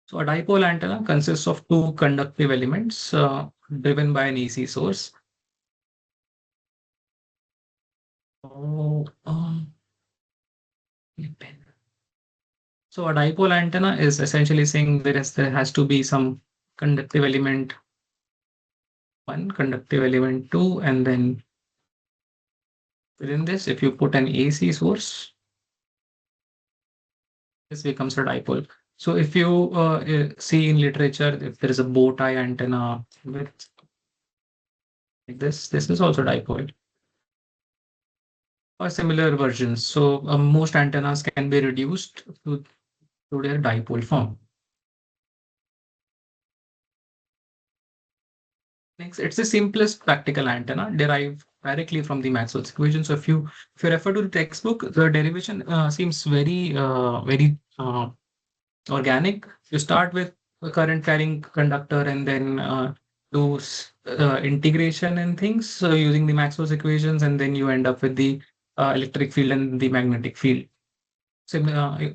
So a dipole antenna consists of two conductive elements driven by an AC source. So a dipole antenna is essentially saying there has to be some conductive element 1, conductive element 2, and then within this, if you put an AC source, this becomes a dipole. So if you see in literature, if there is a bow tie antenna with like this is also dipole or similar versions. So most antennas can be reduced to their dipole form. Next, it's the simplest practical antenna derived directly from the Maxwell's equation. So if you refer to the textbook, the derivation seems very organic. You start with a current carrying conductor and then do integration and things using the Maxwell's equations, and then you end up with the electric field and the magnetic field. So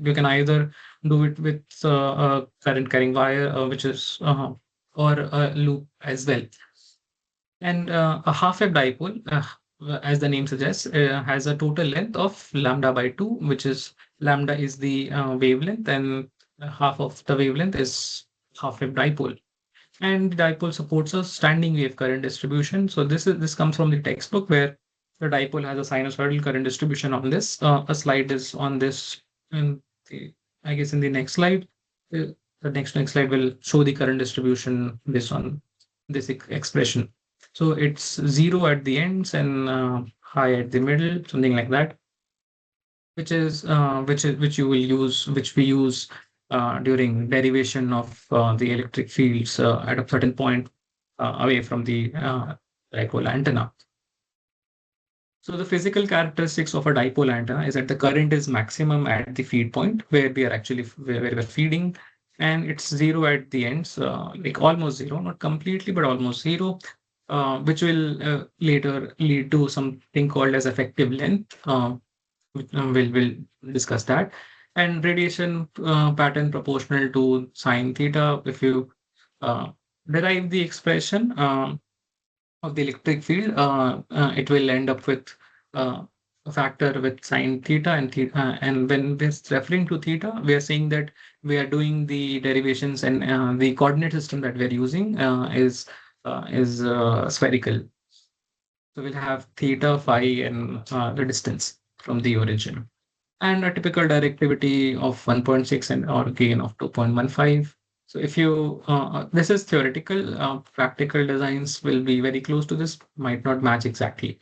you can either do it with a current carrying wire, which is or a loop as well. And a half-wave dipole, as the name suggests, has a total length of lambda by 2, which is lambda is the wavelength, and half of the wavelength is half-wave dipole. And the dipole supports a standing wave current distribution. So this comes from the textbook where the dipole has a sinusoidal current distribution on this. A slide is on this, and I guess in the next slide, the next slide will show the current distribution based on this expression. So it's zero at the ends and high at the middle, something like that, which you will use, which we use during derivation of the electric fields at a certain point away from the dipole antenna. So the physical characteristics of a dipole antenna is that the current is maximum at the feed point where we are actually where we're feeding, and it's zero at the ends, like almost zero, not completely, but almost zero, which will later lead to something called as effective length. We'll discuss that. And radiation pattern proportional to sine theta. If you derive the expression of the electric field, it will end up with a factor with sine theta and theta. And when we're referring to theta, we are saying that we are doing the derivations, and the coordinate system that we're using is spherical. So we'll have theta, phi, and the distance from the origin. And a typical directivity of 1.6 and or gain of 2.15. So if you, this is theoretical, practical designs will be very close to this, might not match exactly.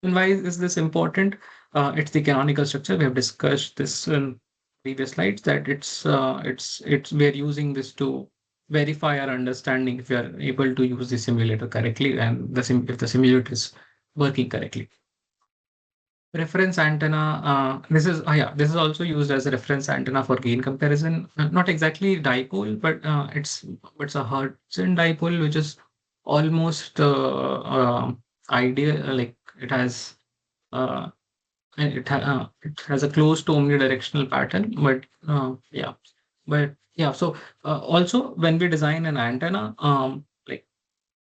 And why is this important? It's the canonical structure. We have discussed this in previous slides, that we're using this to verify our understanding if we are able to use the simulator correctly and if the simulator is working correctly. Reference antenna, this is also used as a reference antenna for gain comparison. Not exactly dipole, but it's a Hertzian dipole, which is almost ideal. Like it has it has a close to omnidirectional pattern, but so also when we design an antenna, like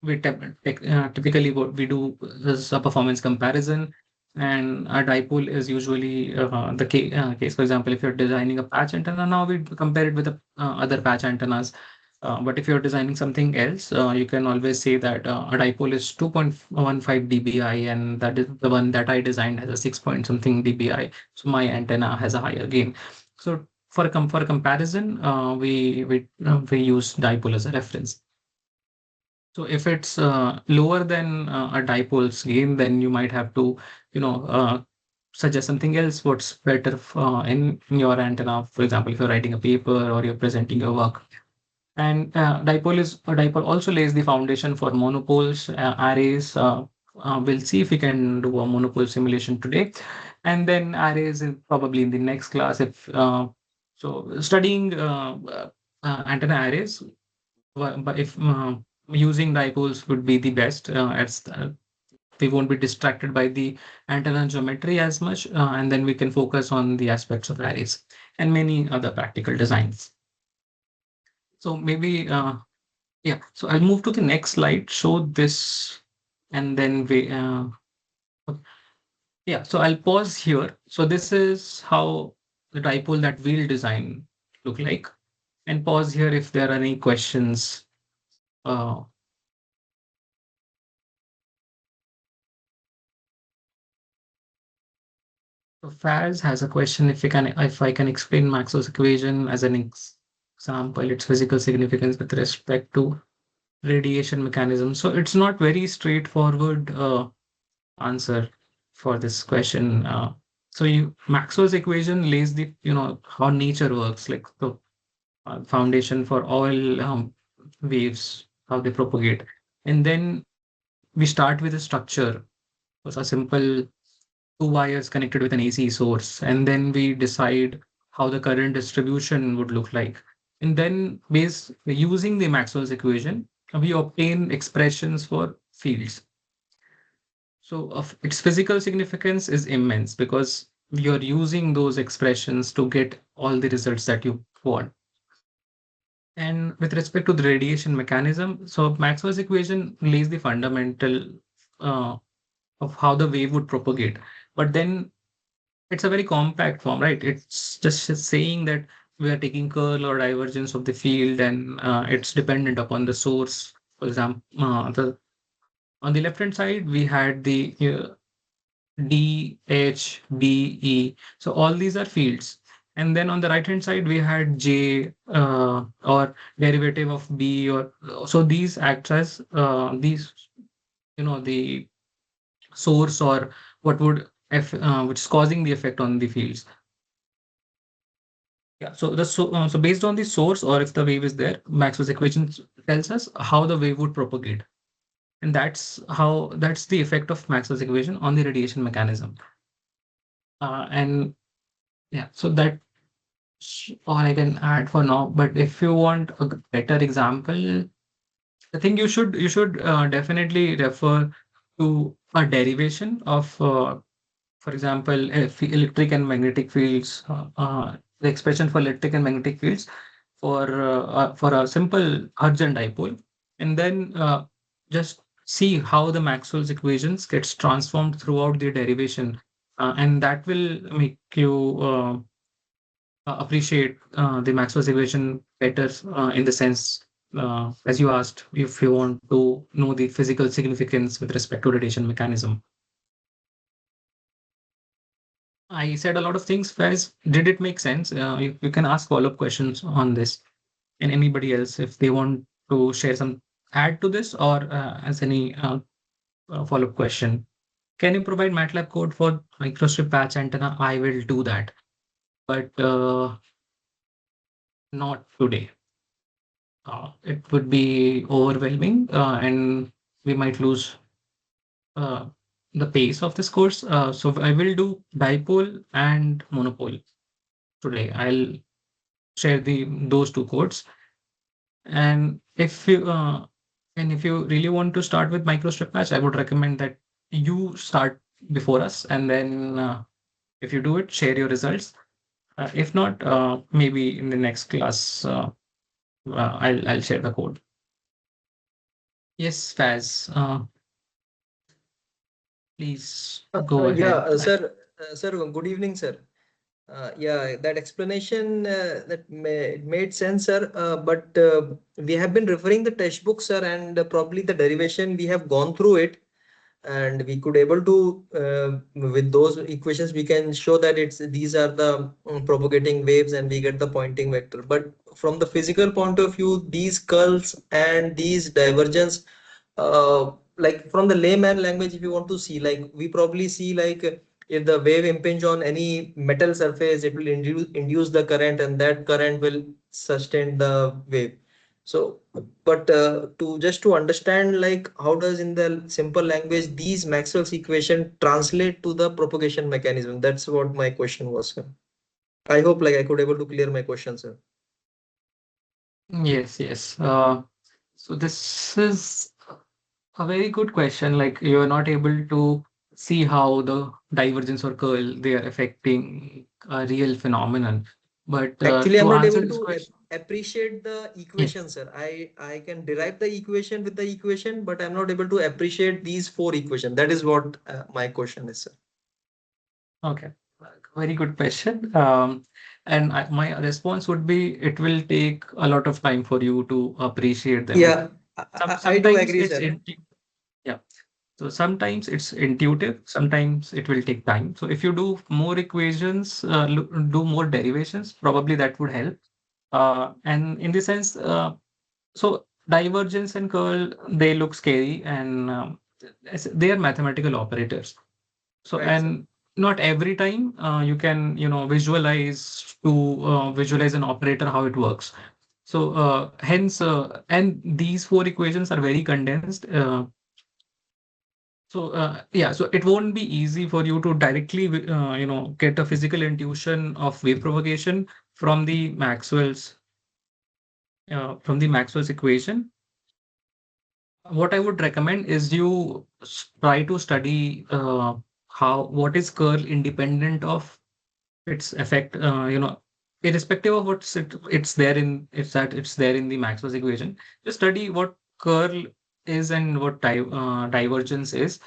we typically what we do is a performance comparison, and a dipole is usually the case. For example, if you're designing a patch antenna, now we compare it with the other patch antennas. But if you're designing something else, you can always say that a dipole is 2.15 dBi, and that is the one that I designed has a 6 point something dBi. So my antenna has a higher gain. So for a comparison, we use dipole as a reference. So if it's lower than a dipole's gain, then you might have to, suggest something else. What's better in your antenna? For example, if you're writing a paper or you're presenting your work. And dipole also lays the foundation for monopoles, arrays. We'll see if we can do a monopole simulation today, and then arrays probably in the next class. If so, studying antenna arrays, but if using dipoles would be the best, as we won't be distracted by the antenna geometry as much, and then we can focus on the aspects of arrays and many other practical designs. So maybe, so I'll move to the next slide, show this, and then so I'll pause here. So this is how the dipole that we'll design look like, and pause here if there are any questions. So Faz has a question, if I can explain Maxwell's equation as an example, its physical significance with respect to radiation mechanism. So it's not very straightforward answer for this question. So Maxwell's equation lays the how nature works, like the foundation for all waves, how they propagate. And then we start with a structure, was a simple two wires connected with an AC source, and then we decide how the current distribution would look like. And then, based using the Maxwell's equation, we obtain expressions for fields. So, of its physical significance is immense because you're using those expressions to get all the results that you want. And with respect to the radiation mechanism, so Maxwell's equation lays the fundamental uh, of how the wave would propagate. But then it's a very compact form, right? It's just saying that we are taking curl or divergence of the field, and it's dependent upon the source. For example, on the left hand side, we had the D, H, B, E. So all these are fields. And then on the right hand side, we had J or derivative of B, or so these act as the source or what would which is causing the effect on the fields. Yeah. So based on the source, or if the wave is there, Maxwell's equation tells us how the wave would propagate, and that's the effect of Maxwell's equation on the radiation mechanism. And yeah, so that's all I can add for now. But if you want a better example, I think you should definitely refer to a derivation of, for example, electric and magnetic fields. The expression for electric and magnetic fields for a simple Hudson dipole, and then just see how the Maxwell's equations gets transformed throughout the derivation, and that will make you appreciate the Maxwell's equation better in the sense, as you asked, if you want to know the physical significance with respect to radiation mechanism. I said a lot of things, guys. Did it make sense? You can ask follow-up questions on this, and anybody else if they want to share some add to this, or as any follow-up question. Can you provide MATLAB code for microstrip patch antenna? I will do that, but not today. It would be overwhelming, and we might lose uh, the pace of this course. So I will do dipole and monopole today. I'll share those two codes. And if you really want to start with microstrip patch, I would recommend that you start before us, and then if you do it, share your results. If not, maybe in the next class, I'll share the code. Yes, Faz, please go ahead. Sir, good evening, sir. Yeah, that explanation that made sense, sir. But we have been referring the textbook, sir, and probably the derivation we have gone through it, and we could able to with those equations we can show that these are the propagating waves, and we get the Poynting vector. But from the physical point of view, these curls and these divergence, like from the layman language, if you want to see, like we probably see like if the wave impinge on any metal surface, it will induce the current, and that current will sustain the wave. So, but to understand like how does in the simple language these Maxwell's equation translate to the propagation mechanism? That's what my question was, sir. I hope like I could able to clear my question, sir. Yes, yes. So this is a very good question. Like, you're not able to see how the divergence or curl they are affecting a real phenomenon. But Actually, I'm to not answer able this to question, appreciate the yes. equation, sir. I can derive the equation with the equation, but I'm not able to appreciate these four equations. That is what my question is, sir. Okay, very good question. And my response would be it will take a lot of time for you to appreciate them. Yeah, I do Sometimes agree, it's sir. yeah. So sometimes it's intuitive, sometimes it will take time. So if you do more equations, do more derivations, probably that would help. And in the sense, so divergence and curl, they look scary, and they are mathematical operators. So, Right, sir. and not every time you can, visualize an operator, how it works. So hence, and these four equations are very condensed. So it won't be easy for you to directly, get a physical intuition of wave propagation from the Maxwell's equation. What I would recommend is you try to study what is curl independent of its effect. Irrespective of it's there in the Maxwell's equation. Just study what curl is and what divergence is,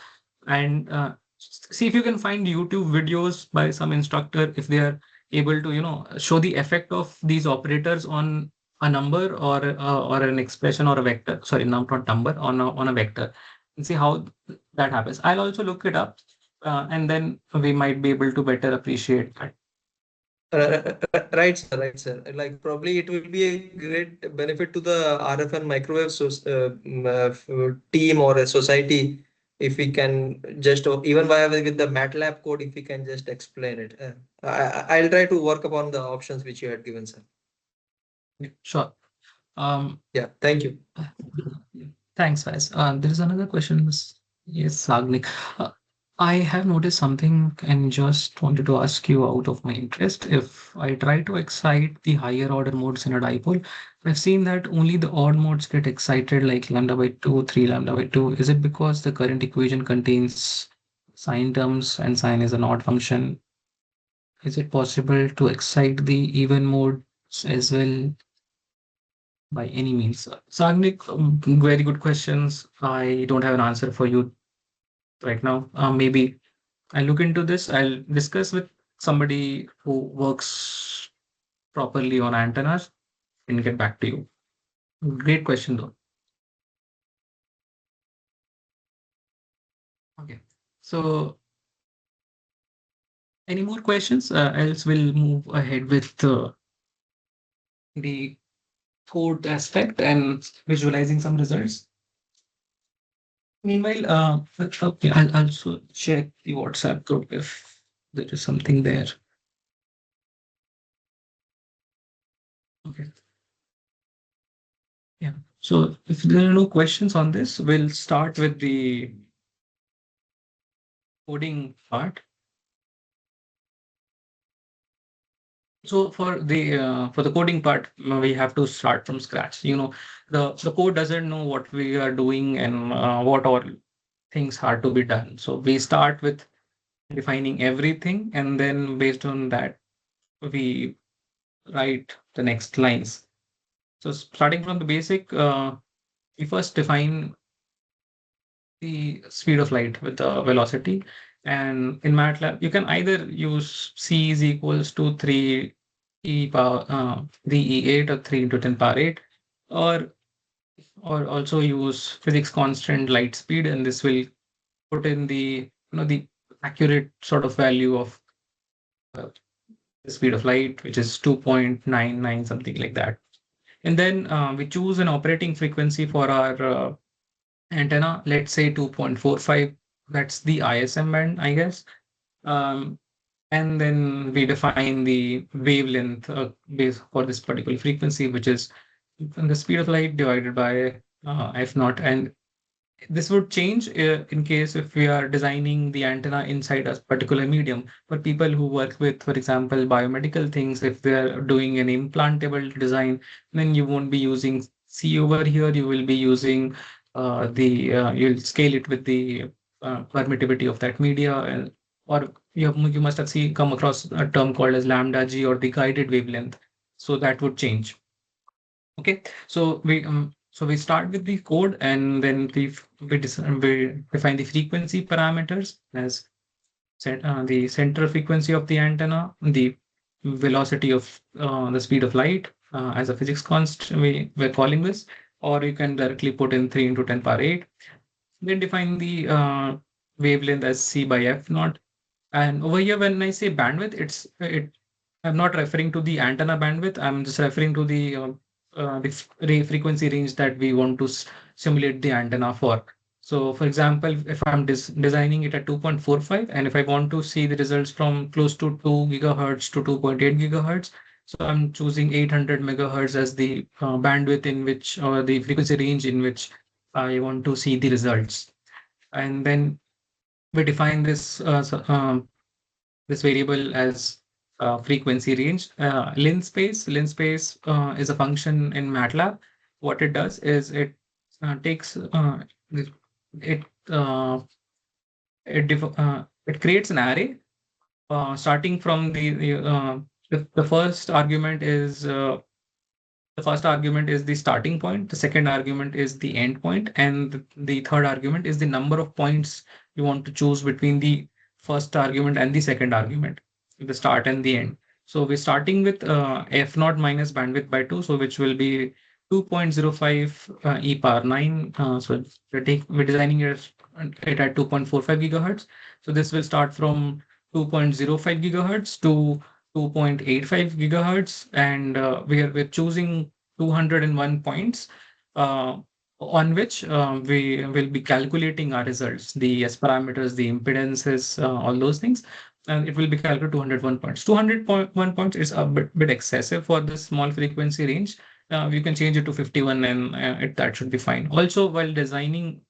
and see if you can find YouTube videos by some instructor if they are able to show the effect of these operators on a number or an expression or a vector. Sorry, not number, on a vector, and see how that happens. I'll also look it up, and then we might be able to better appreciate that. Right, sir. Right, sir. Like probably it will be a great benefit to the RF and microwave team or a society if we can just even via with the MATLAB code if we can just explain it. I'll try to work upon the options which you had given, sir. Yeah, sure. Yeah, thank you. Thanks, Faiz. There is another question. Yes, Sagnik. I have noticed something and just wanted to ask you out of my interest. If I try to excite the higher order modes in a dipole, I've seen that only the odd modes get excited, like lambda by 2, 3 lambda by 2. Is it because the current equation contains sine terms and sine is an odd function? Is it possible to excite the even modes as well by any means? Sagnik, very good questions. I don't have an answer for you right now. Maybe I'll look into this. I'll discuss with somebody who works properly on antennas and get back to you. Great question, though. Okay. So, any more questions? Else we'll move ahead with the code aspect and visualizing some results. Meanwhile, okay, I'll also check the WhatsApp group if there is something there. Okay. Yeah. So if there are no questions on this, we'll start with the coding part. So for the coding part, we have to start from scratch. The code doesn't know what we are doing and what all things are to be done. So we start with defining everything, and then based on that, we write the next lines. So starting from the basic, we first define the speed of light with the velocity. And in MATLAB, you can either use C is equals to 3e8 or 3 into 10 power 8, or also use physics constant light speed, and this will put in the accurate sort of value of uh, the speed of light, which is 2.99, something like that. And then we choose an operating frequency for our antenna, let's say 2.45. That's the ISM band, I guess. And then we define the wavelength base for this particular frequency, which is the speed of light divided by f naught. And this would change in case if we are designing the antenna inside a particular medium. For people who work with, for example, biomedical things, if they're doing an implantable design, then you won't be using C over here. You will be using you'll scale it with the permittivity of that media, or you must have come across a term called as lambda g, or the guided wavelength. So that would change. Okay, so we start with the code, and then we define the frequency parameters as the center frequency of the antenna, the velocity of the speed of light as a physics constant. We're calling this, or you can directly put in 3 into 10 power 8. Then define the wavelength as C by F naught. And over here, when I say bandwidth, I'm not referring to the antenna bandwidth. I'm just referring to the frequency range that we want to simulate the antenna for. So, for example, if I'm designing it at 2.45, and if I want to see the results from close to 2 gigahertz to 2.8 gigahertz, So I'm choosing 800 megahertz as the bandwidth in which, or the frequency range in which I want to see the results. And then we define this variable as frequency range. Linspace is a function in MATLAB. What it does is takes it uh, it creates an array starting from the first argument is the first argument is the starting point, the second argument is the end point, and the third argument is the number of points you want to choose between the first argument and the second argument, the start and the end. So we're starting with f naught minus bandwidth by 2, so which will be 2.05 e power 9. So we're designing it at 2.45 gigahertz. So this will start from 2.05 gigahertz to 2.85 gigahertz, and we're choosing 201 points on which we will be calculating our results, the S parameters, the impedances, all those things, and it will be calculated 201 points. 201 points is a bit excessive for this small frequency range. You can change it to 51, and that should be fine. Also, while designing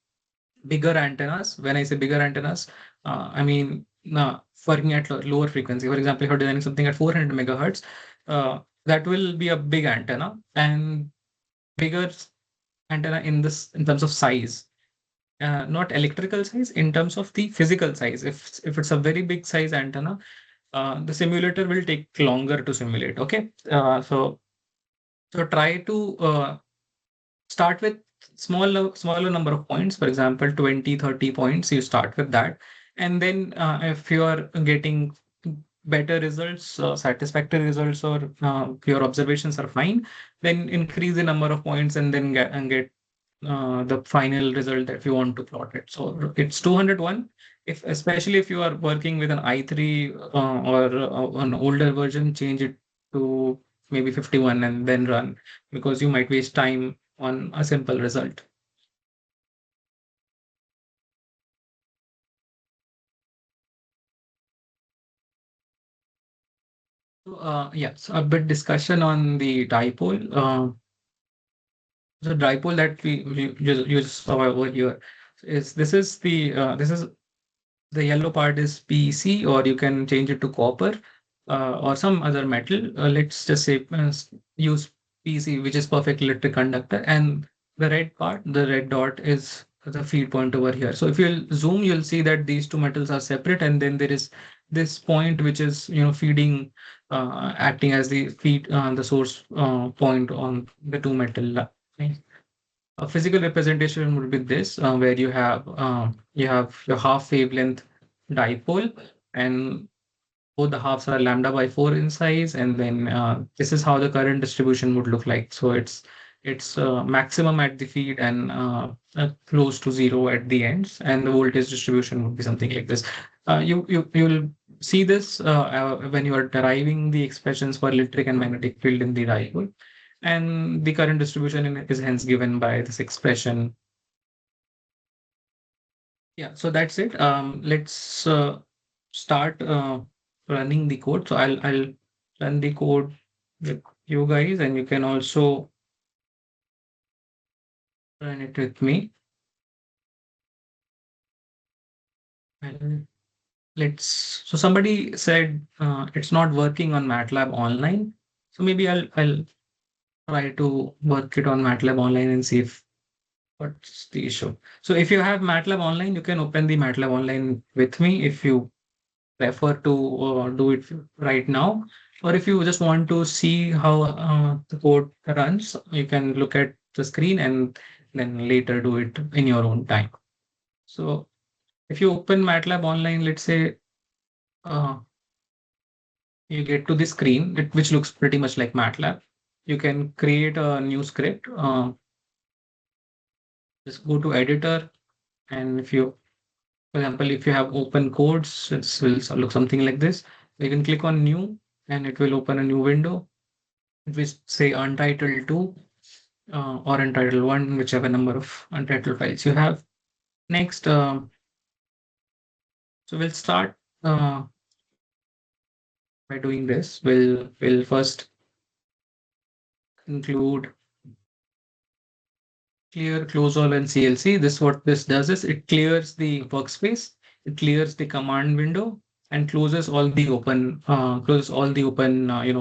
bigger antennas, when I say bigger antennas, I mean working at lower frequency. For example, if you're designing something at 400 megahertz, that will be a big antenna, and bigger antenna in terms of size, not electrical size, in terms of the physical size. If it's a very big size antenna, the simulator will take longer to simulate. Okay, so try to start with smaller number of points. For example, 20, 30 points, you start with that. And then if you are getting better results, satisfactory results, or your observations are fine, then increase the number of points and then get the final result that you want to plot it. So it's 201. Especially if you are working with an i3 or an older version, change it to maybe 51 and then run, because you might waste time on a simple result. So yeah, so a bit discussion on the dipole. So dipole that you just saw over here is this is the yellow part is PEC, or you can change it to copper or some other metal. Let's just say use PEC, which is perfect electric conductor, and the red part, the red dot, is the feed point over here. So if you'll zoom, you'll see that these two metals are separate, and then there is this point which is feeding, acting as the the source point on the two metal. A physical representation would be this, where you have your half wavelength dipole, and both the halves are lambda by 4 in size, and then this is how the current distribution would look like. So it's maximum at the feed and close to zero at the ends, and the voltage distribution would be something like this. You'll see this when you are deriving the expressions for electric and magnetic field in the dipole, and the current distribution is hence given by this expression. Yeah, so that's it. Let's start running the code. So I'll run the code with you guys, and you can also run it with me. And so somebody said it's not working on MATLAB online. So maybe I'll try to work it on MATLAB online and see if what's the issue. So if you have MATLAB online, you can open the MATLAB online with me if you prefer to do it right now. Or if you just want to see how the code runs, you can look at the screen and then later do it in your own time. So if you open MATLAB online, let's say you get to the screen, which looks pretty much like MATLAB. You can create a new script. Just go to editor, and for example, if you have open codes, it will look something like this. You can click on new, and it will open a new window. It will say untitled 2 or untitled 1, whichever number of untitled files you have. Next, so we'll start by doing this. We'll first include clear close all and CLC. What this does is it clears the workspace, it clears the command window, and closes all the open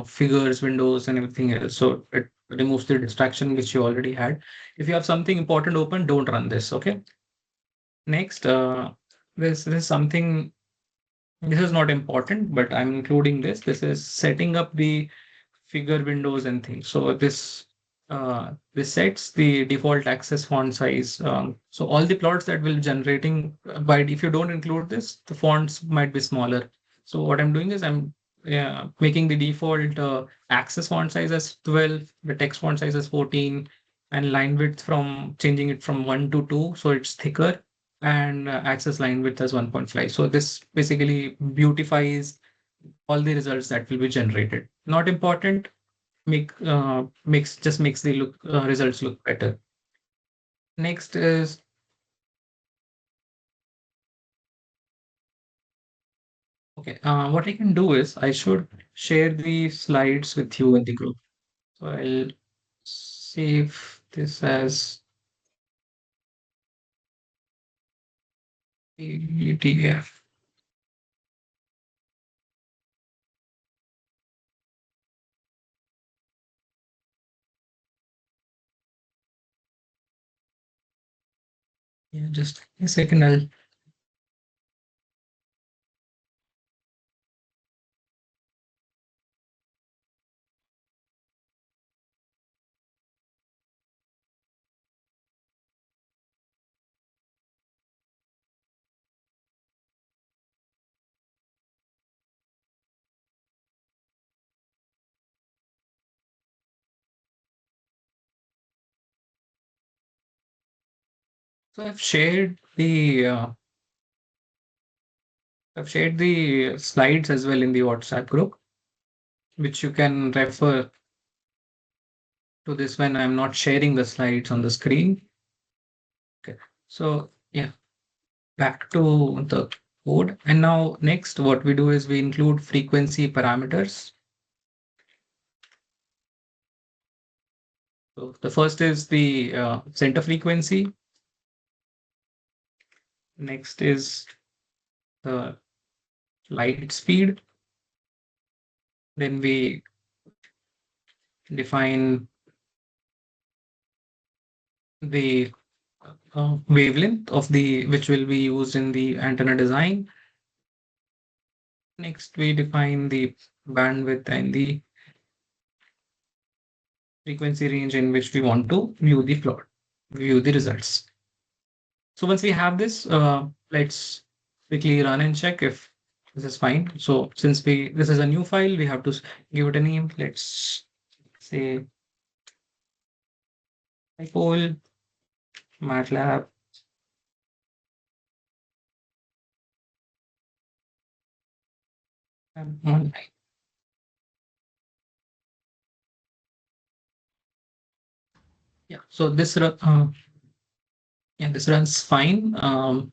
figures, windows, and everything else. So it removes the distraction which you already had. If you have something important open, don't run this. Okay. Next, this is something. This is not important, but I'm including this. This is setting up the figure windows and things. So this sets the default access font size. So all the plots that will generating but if you don't include this, the fonts might be smaller. So what I'm doing is I'm making the default access font size as 12, the text font size as 14, and line width from changing it from 1 to 2, so it's thicker, and access line width as 1.5. So this basically beautifies all the results that will be generated. Not important, makes the results look better. Next is okay. What I can do is I should share the slides with you in the group. So I'll save this as PDF. Yeah, just a second. So I've shared the slides as well in the WhatsApp group, which you can refer to this when I'm not sharing the slides on the screen. Okay. So yeah, back to the code. And now next, what we do is we include frequency parameters. So the first is the center frequency. Next is the light speed. Then we define the wavelength of which will be used in the antenna design. Next, we define the bandwidth and the frequency range in which we want to view the results. So once we have this, let's quickly run and check if this is fine. So since this is a new file, we have to give it a name. Let's say Dipole MATLAB online. Yeah, so this runs fine.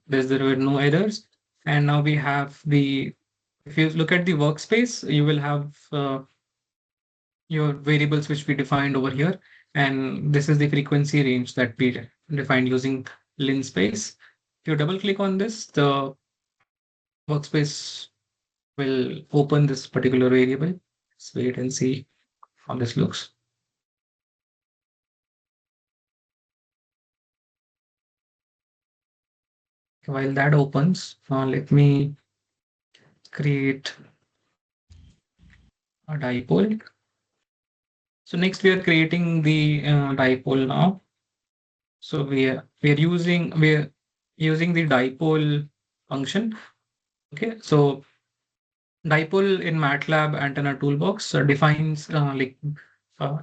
There were no errors, and now we have if you look at the workspace, you will have your variables which we defined over here, and this is the frequency range that we defined using linspace. If you double click on this, the workspace will open this particular variable. Let's wait and see how this looks. While that opens, let me create a dipole. So next we are creating the dipole now. So we're using the dipole function. Okay, so dipole in MATLAB antenna toolbox defines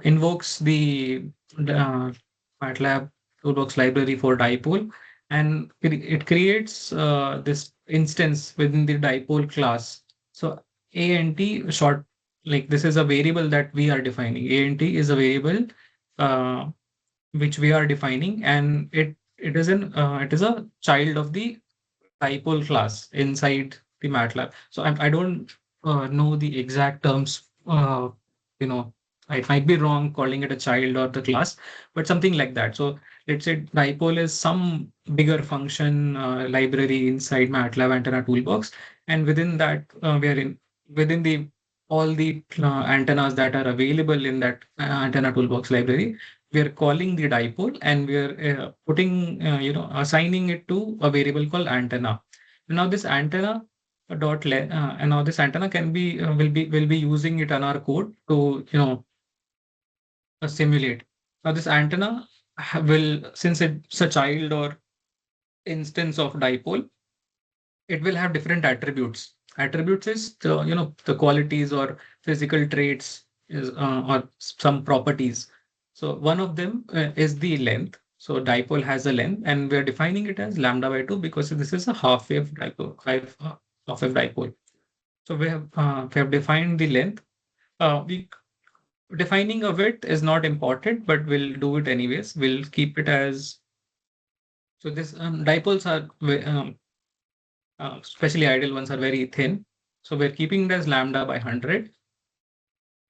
invokes the MATLAB toolbox library for dipole, and it creates this instance within the dipole class. So ANT short, like this is a variable that we are defining. ANT is a variable which we are defining, and it is a child of the dipole class inside the MATLAB. So I don't know the exact terms, I might be wrong calling it a child or the class, but something like that. So let's say dipole is some bigger function library inside MATLAB antenna toolbox, and within that we are in within the all the antennas that are available in that antenna toolbox library. We are calling the dipole, and we are putting assigning it to a variable called antenna. Now this antenna and now this antenna can be will be using it on our code to simulate. Now this antenna will, since it's a child or instance of dipole, it will have different attributes. Attributes is the qualities or physical traits is or some properties. So one of them is the length. So dipole has a length, and we're defining it as lambda by 2 because this is a half wave dipole, half wave dipole. So we have defined the length. We defining a width is not important, but we'll do it anyways. We'll keep it as so. This dipoles are especially ideal ones are very thin. So we're keeping it as lambda by 100.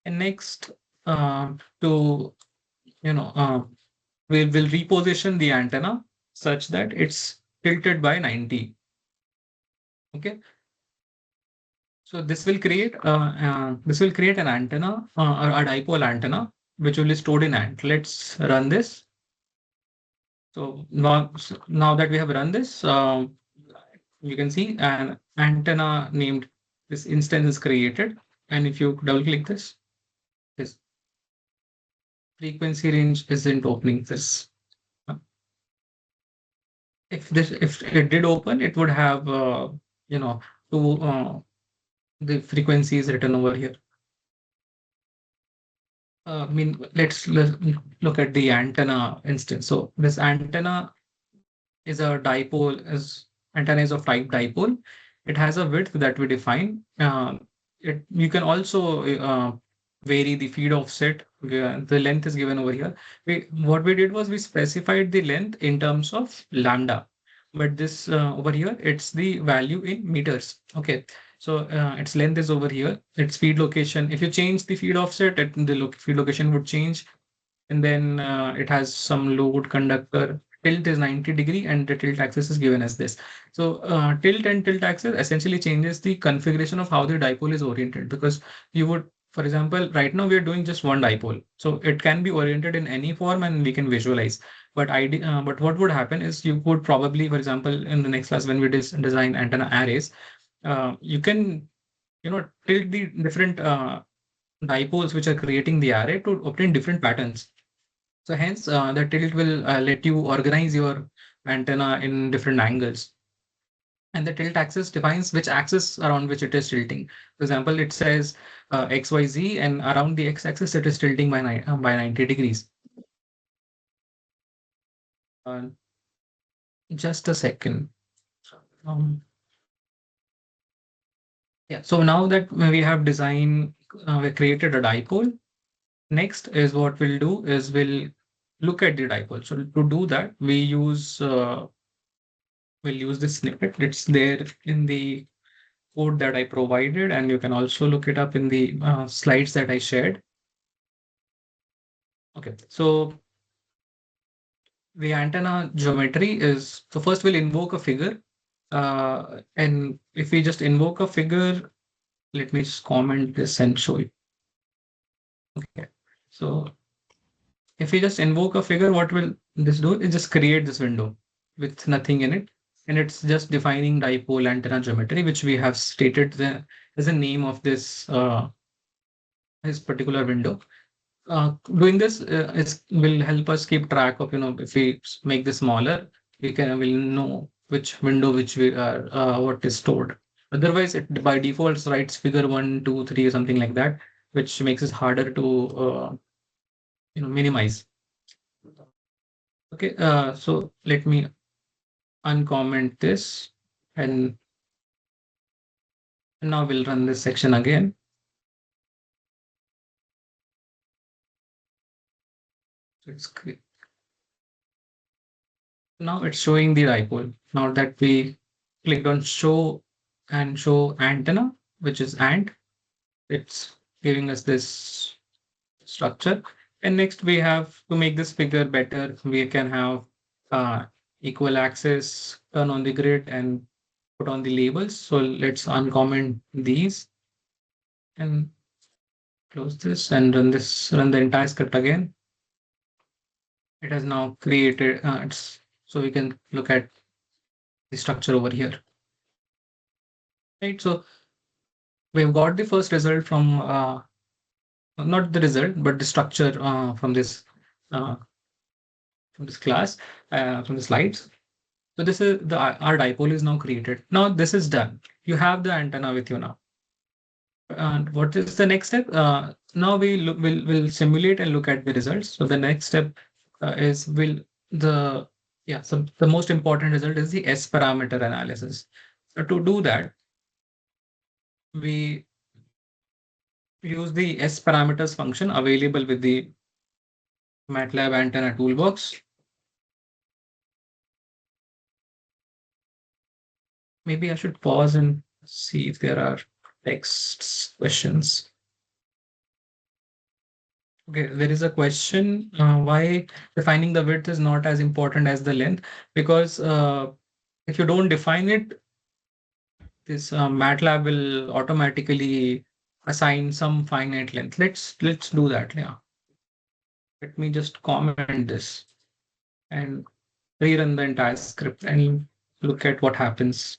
And next, to we'll reposition the antenna such that it's tilted by 90. Okay. So this will create an antenna or a dipole antenna which will be stored in ant. Let's run this. So now that we have run this, you can see an antenna named this instance is created. And if you double click this frequency range isn't opening this. If it did open, it would have two the frequencies written over here. I mean, let's look at the antenna instance. So this antenna is a dipole, antenna is of type dipole. It has a width that we define. You can also vary the feed offset. The length is given over here. What we did was we specified the length in terms of lambda, but this over here, it's the value in meters. Okay. So its length is over here. Its feed location. If you change the feed offset, the feed location would change. And then it has some load conductor. Tilt is 90-degree, and the tilt axis is given as this. So tilt and tilt axis essentially changes the configuration of how the dipole is oriented, because you would, for example, right now we are doing just one dipole. So it can be oriented in any form and we can visualize. But but what would happen is you would probably, for example, in the next class when we design antenna arrays, you can tilt the different dipoles which are creating the array to obtain different patterns. So hence the tilt will let you organize your antenna in different angles. And the tilt axis defines which axis around which it is tilting. For example, it says XYZ, and around the X axis it is tilting by 90 degrees. Just a second. Yeah, so now that we have designed, we created a dipole. Next is what we'll do is we'll look at the dipole. So to do that, we'll use this snippet. It's there in the code that I provided, and you can also look it up in the slides that I shared. Okay, so the antenna geometry is, so first we'll invoke a figure. And if we just invoke a figure, let me just comment this and show you. Okay, so if we just invoke a figure, what will this do? It just create this window with nothing in it. And it's just defining dipole antenna geometry, which we have stated as a name of this particular window. Doing this will help us keep track of, if we make this smaller, will know which window which we are what is stored. Otherwise, it by default writes figure 1, 2, 3 or something like that, which makes it harder to minimize. Okay, so let me uncomment this, and now we'll run this section again. So it's great. Now it's showing the dipole. Now that we clicked on show antenna, which is ant, it's giving us this structure. And next we have to make this figure better. We can have equal axis, turn on the grid and put on the labels. So let's uncomment these and close this and run the entire script again. It has now created so we can look at the structure over here. Right. So we've got the first result from not the result, but the structure uh, from this class, from the slides. So this is our dipole is now created. Now this is done. You have the antenna with you now. And what is the next step? Now we'll simulate and look at the results. So the next step is so the most important result is the S parameter analysis. So to do that, we use the S parameters function available with the MATLAB antenna toolbox. Maybe I should pause and see if there are text questions. Okay, there is a question why defining the width is not as important as the length, because if you don't define it, this MATLAB will automatically assign some finite length. Let's do that. Yeah. Let me just comment this and rerun the entire script and look at what happens.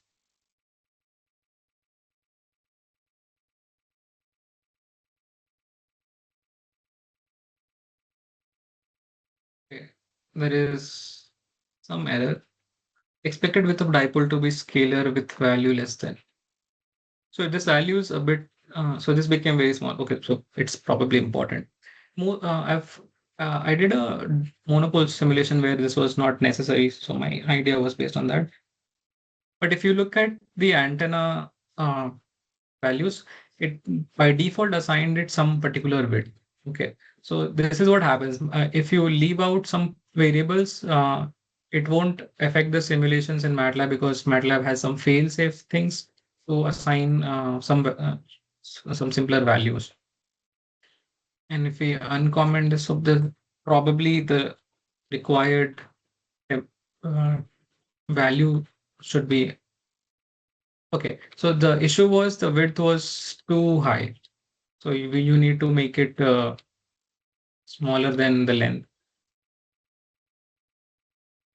Okay. There is some error. Expected width of dipole to be scalar with value less than. So this value is a bit, so this became very small. Okay, so it's probably important. I did a monopole simulation where this was not necessary, so my idea was based on that. But if you look at the antenna values, it by default assigned it some particular width. Okay, so this is what happens. If you leave out some variables, it won't affect the simulations in MATLAB because MATLAB has some fail-safe things to assign some simpler values. And if we uncomment this, so probably the required value should be okay. So the issue was the width was too high. So you need to make it smaller than the length.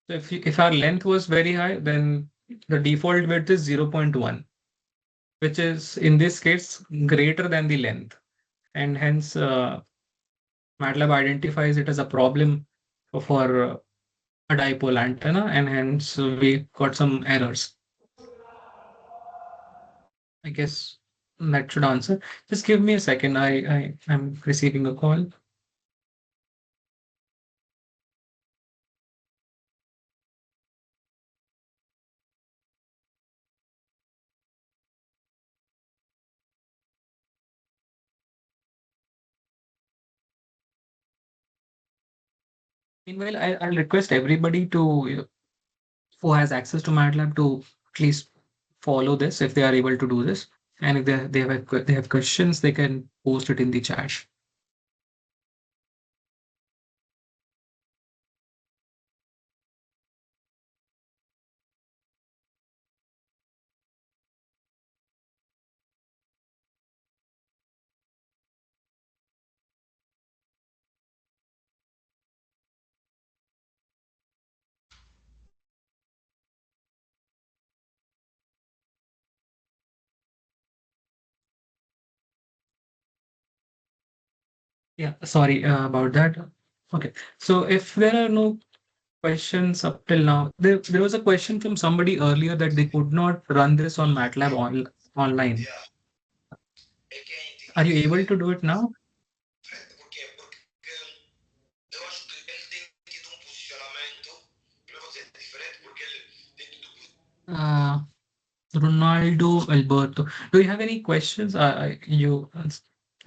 So if our length was very high, then the default width is 0.1, which is in this case greater than the length. And hence MATLAB identifies it as a problem for a dipole antenna, and hence we got some errors. I guess that should answer. Just give me a second. I'm receiving a call. Meanwhile, I'll request everybody to who has access to MATLAB to at least follow this if they are able to do this. And if they have questions, they can post it in the chat. Yeah, sorry about that. Okay, so if there are no questions up till now, there was a question from somebody earlier that they could not run this on MATLAB online. Are you able to do it now? Uh, Ronaldo Alberto, do you have any questions? I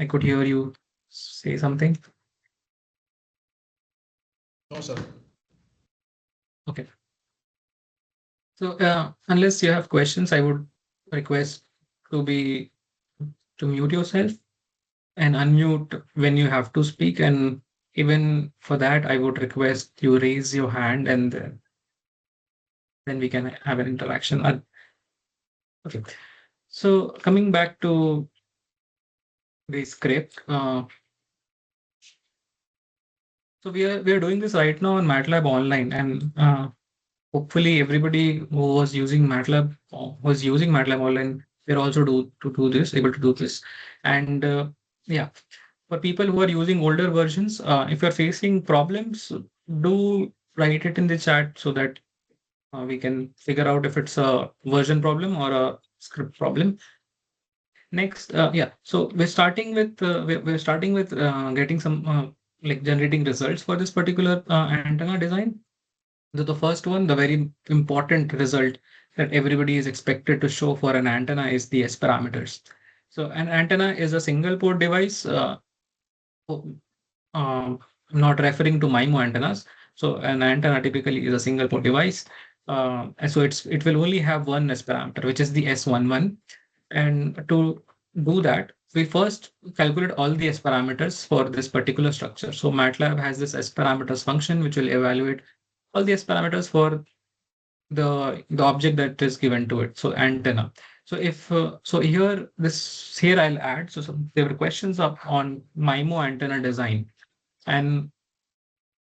could hear you say something. No, sir. Okay. So unless you have questions, I would request to mute yourself. and unmute when you have to speak. And even for that, I would request you raise your hand, and then we can have an interaction. Okay. So coming back to the script, so we are doing this right now on MATLAB online, and hopefully everybody who was using MATLAB online, they're also able to do this. And yeah, for people who are using older versions, if you're facing problems, do write it in the chat so that we can figure out if it's a version problem or a script problem. Next, yeah. So we're starting with getting some like generating results for this particular antenna design. So the first one, the very important result that everybody is expected to show for an antenna is the S parameters. So an antenna is a single port device. Oh, I'm not referring to MIMO antennas. So an antenna typically is a single port device. And so it will only have one S parameter, which is the S11. And to do that, we first calculate all the S parameters for this particular structure. So MATLAB has this S parameters function, which will evaluate all the S parameters for the object that is given to it. So antenna. So if here I'll add. So there were questions on MIMO antenna design. And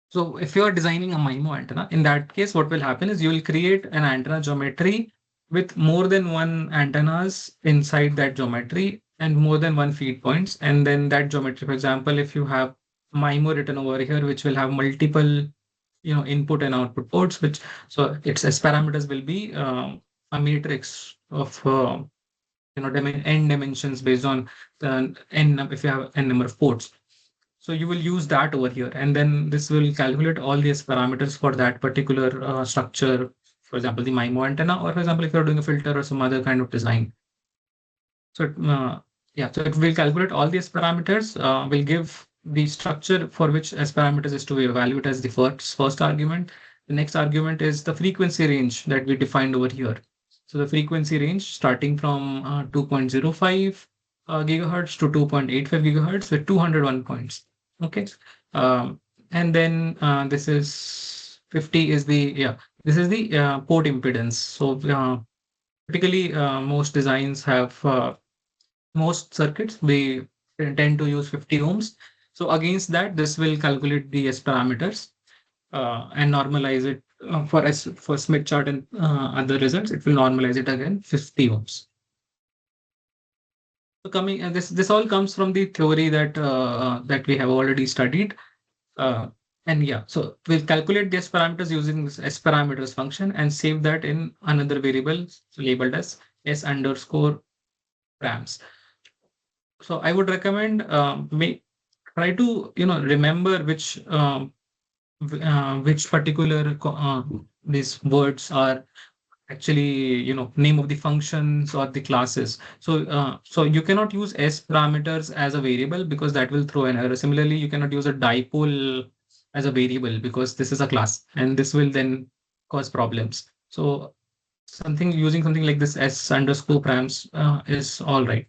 so if you are designing a MIMO antenna, in that case, what will happen is you will create an antenna geometry with more than one antennas inside that geometry and more than one feed points. And then that geometry, for example, if you have MIMO written over here, which will have multiple, input and output ports, so its S parameters will be a matrix of n dimensions based on the if you have n number of ports. So you will use that over here, and then this will calculate all these parameters for that particular structure. For example, the MIMO antenna, or for example, if you're doing a filter or some other kind of design. So yeah, so it will calculate all these parameters. Will give the structure for which S parameters is to be evaluated as the first argument. The next argument is the frequency range that we defined over here. So the frequency range starting from 2.05 gigahertz to 2.85 gigahertz with 201 points. Okay. And then this is 50 is this is the port impedance. So typically most designs have most circuits, we tend to use 50 ohms. So against that, this will calculate the S parameters and normalize it for Smith chart and other results. It will normalize it again 50 ohms. So coming, and this all comes from the theory that we have already studied. And yeah, so we'll calculate the S parameters using this S parameters function and save that in another variable labeled as S underscore params. So I would recommend try to remember which particular these words are actually name of the functions or the classes. So you cannot use S parameters as a variable because that will throw an error. Similarly, you cannot use a dipole as a variable because this is a class, and this will then cause problems. So using something like this S underscore params is all right.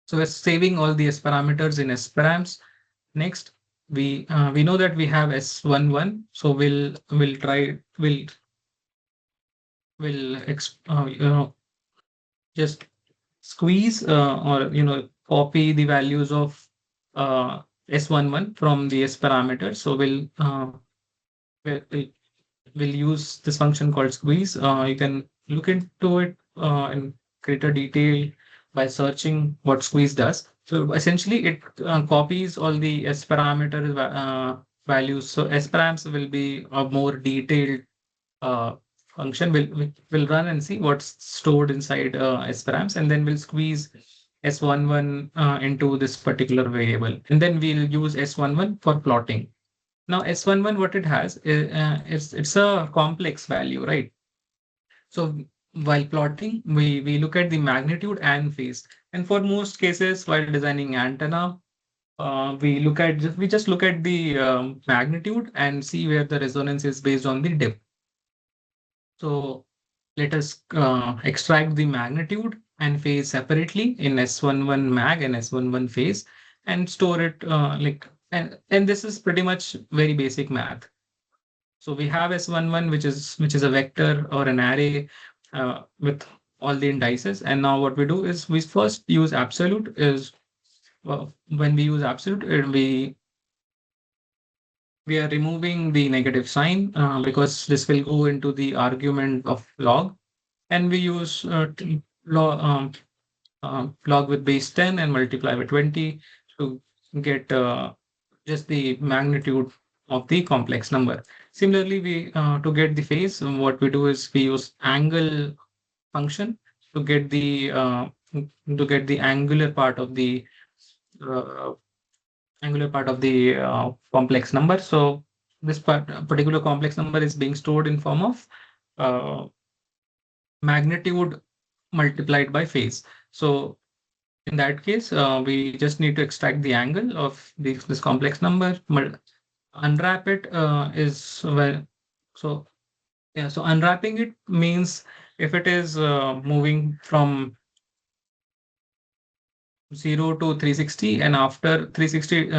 So we're saving all the S parameters in S params. Next, we know that we have S11. So we'll just squeeze or copy the values of S11 from the S parameters. So we'll use this function called squeeze. You can look into it in greater detail by searching what squeeze does. So essentially, it copies all the S parameter values. So S params will be a more detailed function. We'll run and see what's stored inside S params, and then we'll squeeze S11 into this particular variable, and then we'll use S11 for plotting. Now S11, what it has is it's a complex value, right? So while plotting, we look at the magnitude and phase. And for most cases, while designing antenna, we just look at the magnitude and see where the resonance is based on the depth. So let us extract the magnitude and phase separately in S11 mag and S11 phase. and store it and this is pretty much very basic math. So we have S11, which is a vector or an array with all the indices. And now what we do is we first use absolute is when we use absolute, we are removing the negative sign because this will go into the argument of log, and we use log with base 10 and multiply with 20 to get just the magnitude of the complex number. Similarly, we to get the phase, what we do is we use angle function to get the uh, angular part of the complex number. So this particular complex number is being stored in form of uh, magnitude multiplied by phase. So in that case, we just need to extract the angle of this complex number, unwrap it is well. So yeah, so unwrapping it means if it is moving from 0 to 360 and after 360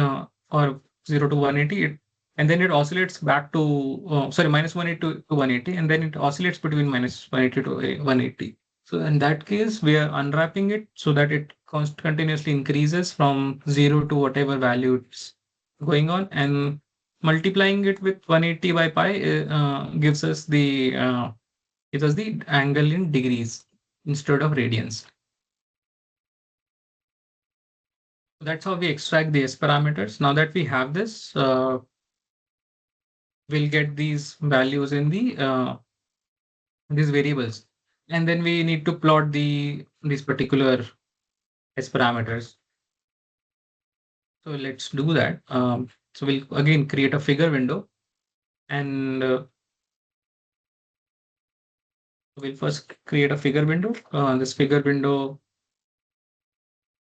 or 0 to 180 and then it oscillates back to sorry minus 180 to 180 and then it oscillates between minus 180 to 180. So in that case we are unwrapping it so that it continuously increases from 0 to whatever value it's going on, and multiplying it with 180 by pi gives us the angle in degrees instead of radians. That's how we extract the S parameters. Now that we have this, we'll get these values in these variables, and then we need to plot these particular S parameters. So let's do that. So we'll again create a figure window, and we'll first create a figure window. This figure window,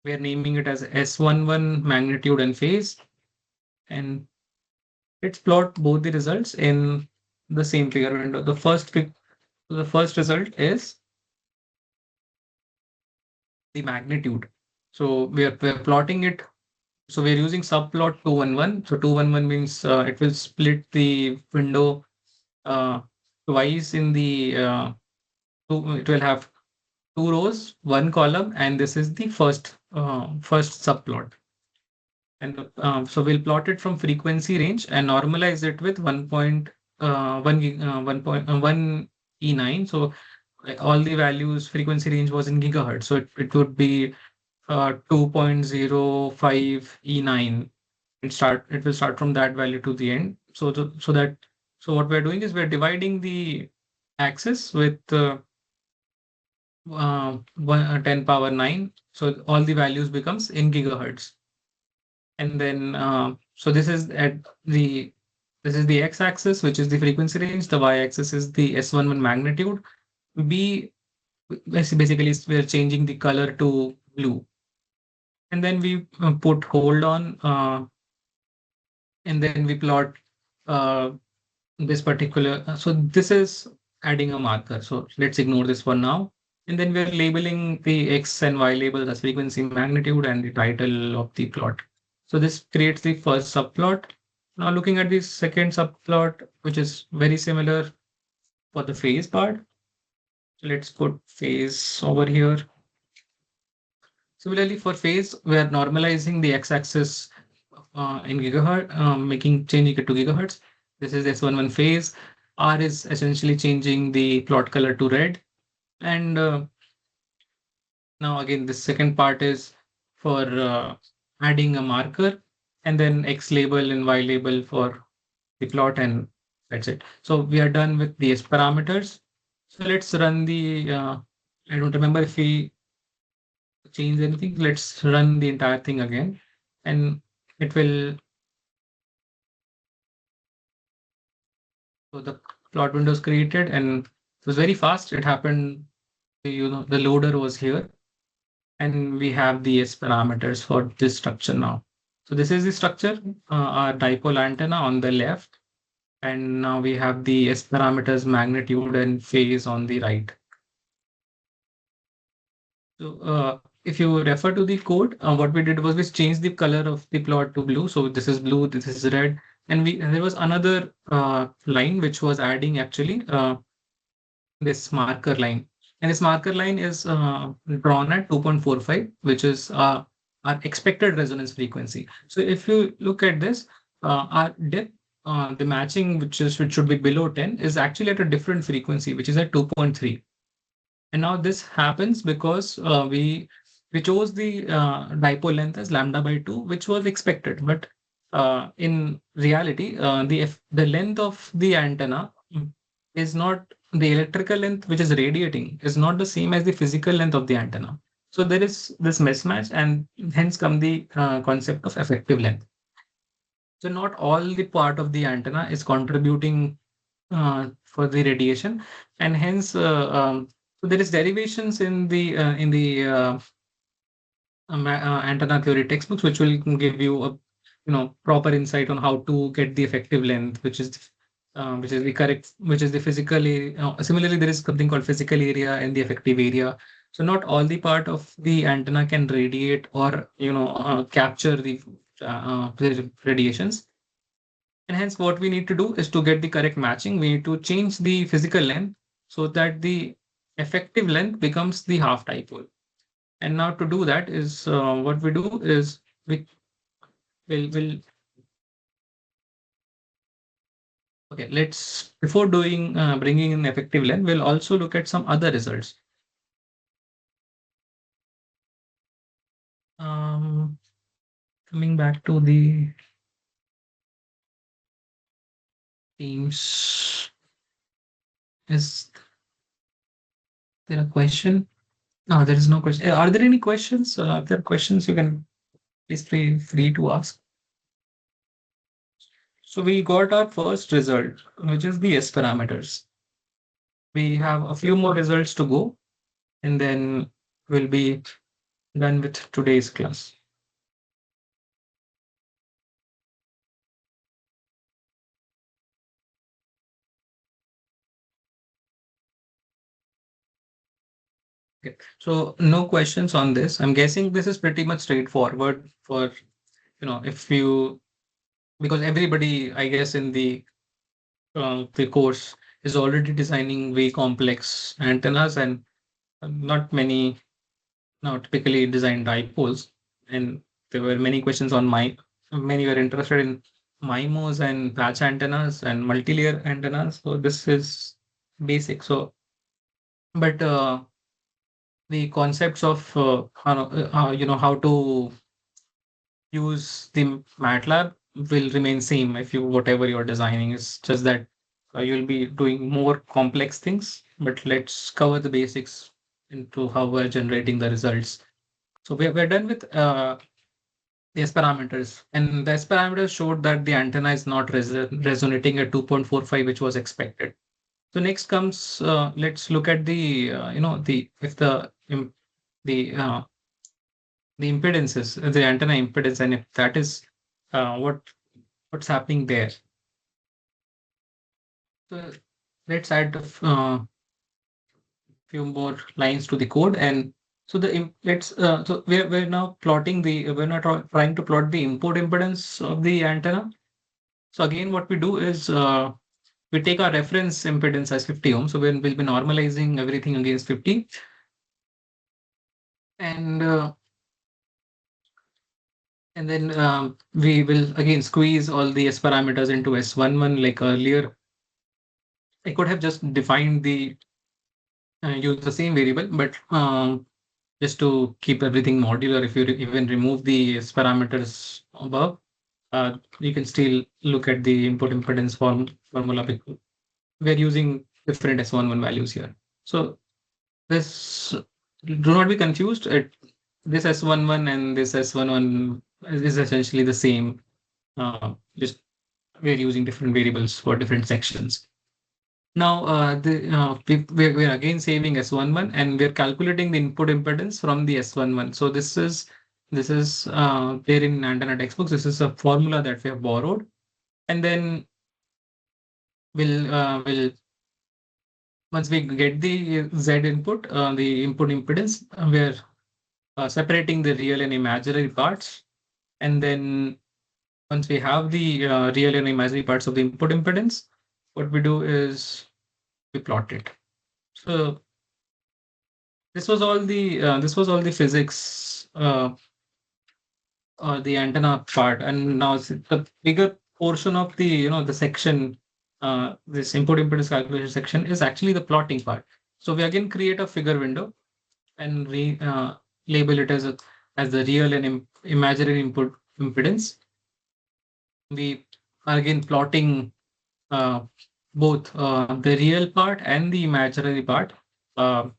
we are naming it as S11 magnitude and phase, and let's plot both the results in the same figure window. The first result is the magnitude. So we're plotting it. So we're using subplot 211. So 211 means it will split the window twice in the it will have two rows, one column, and this is the first subplot. And so we'll plot it from frequency range and normalize it with 1.1 E9. So all the values frequency range was in gigahertz. So it would be 2.05 E9. It will start from that value to the end. So what we're doing is we're dividing the axis with 10 power 9. So all the values becomes in gigahertz. And then so this is the x-axis, which is the frequency range. The y-axis is the S11 magnitude. Basically we're changing the color to blue. And then we put hold on, and then we plot this particular. So this is adding a marker. So let's ignore this for now. And then we're labeling the x and y labels as frequency, magnitude, and the title of the plot. So this creates the first subplot. Now looking at the second subplot, which is very similar for the phase part. So let's put phase over here. Similarly, for phase, we are normalizing the x-axis in gigahertz, changing it to gigahertz. This is S11 phase. R is essentially changing the plot color to red. And now again, the second part is for adding a marker, and then X label and Y label for the plot, and that's it. So we are done with the S parameters. So let's run the, I don't remember if we change anything. Let's run the entire thing again, and it will. So the plot window is created, and it was very fast. It happened, the loader was here, and we have the S parameters for this structure now. So this is the structure, our dipole antenna on the left, and now we have the S parameters, magnitude and phase on the right. So if you refer to the code, what we did was we changed the color of the plot to blue. So this is blue, this is red, and there was another line which was adding actually this marker line. And this marker line is drawn at 2.45, which is our expected resonance frequency. So if you look at this, our dip, the matching which should be below 10 is actually at a different frequency, which is at 2.3. And now this happens because we chose the dipole length as lambda by 2, which was expected. But in reality, the length of the antenna is not the electrical length which is radiating is not the same as the physical length of the antenna. So there is this mismatch, and hence come the concept of effective length. So not all the part of the antenna is contributing for the radiation, and hence so there is derivations in the antenna theory textbooks which will give you a proper insight on how to get the effective length, which is the correct, which is the physically. Similarly, there is something called physical area and the effective area. So not all the part of the antenna can radiate or capture the radiations. And hence, what we need to do is to get the correct matching. We need to change the physical length so that the effective length becomes the half dipole. And now to do that is what we do is we will okay. Let's before doing bringing in effective length, we'll also look at some other results. Coming back to the Teams, is there a question? No, there is no question. Are there any questions? If there are questions, you can please feel free to ask. So we got our first result, which is the S parameters. We have a few more results to go, and then we'll be done with today's class. Okay, so no questions on this. I'm guessing this is pretty much straightforward for, if you, because everybody, I guess, in the course is already designing very complex antennas, and not many now typically designed dipoles. And there were many questions on many were interested in MIMOs and patch antennas and multi-layer antennas. So this is basic. So, but the concepts of how to use the MATLAB will remain same if you whatever you're designing. It's just that you'll be doing more complex things. But let's cover the basics into how we're generating the results. So we're done with the S parameters, and the S parameters showed that the antenna is not resonating at 2.45, which was expected. So next comes let's look at the the impedances, the antenna impedance, and if that is what's happening there. So let's add a few more lines to the code, and so so we're now plotting we're not trying to plot the input impedance of the antenna. So again, what we do is we take our reference impedance as 50 ohms. So we'll be normalizing everything against 50, and then we will again squeeze all the S parameters into S11 like earlier. I could have just defined use the same variable, but just to keep everything modular, if you even remove the S parameters above, you can still look at the input impedance formula. We're using different S11 values here. So this, do not be confused. This S11 and this S11 is essentially the same. Just we're using different variables for different sections. Now, we're again saving S11, and we're calculating the input impedance from the S11. So this is there in antenna textbooks. This is a formula that we have borrowed, and then we'll once we get the Z input, the input impedance, we're separating the real and imaginary parts. And then once we have the real and imaginary parts of the input impedance, what we do is we plot it. So this was all the physics or the antenna part, and now the bigger portion of the the section, this input impedance calculation section is actually the plotting part. So we again create a figure window and label it as the real and imaginary input impedance. We are again plotting uh, both the real part and the imaginary part. Uh,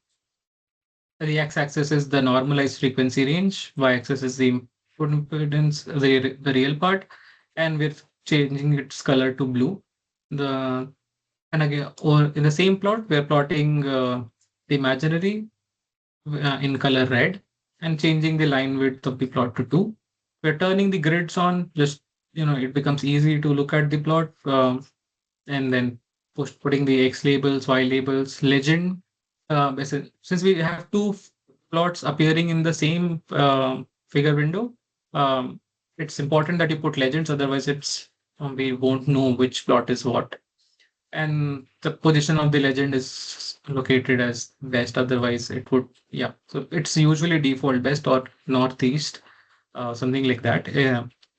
the x-axis is the normalized frequency range, y-axis is the input impedance, the real part, and we're changing its color to blue. And again, or in the same plot, we're plotting the imaginary in color red and changing the line width of the plot to 2. We're turning the grids on, just it becomes easy to look at the plot, and then putting the X labels, Y labels, legend. Since we have two plots appearing in the same figure window, um, it's important that you put legends, otherwise we won't know which plot is what. And the position of the legend is located as west, otherwise it would, yeah. So it's usually default west or northeast, something like that,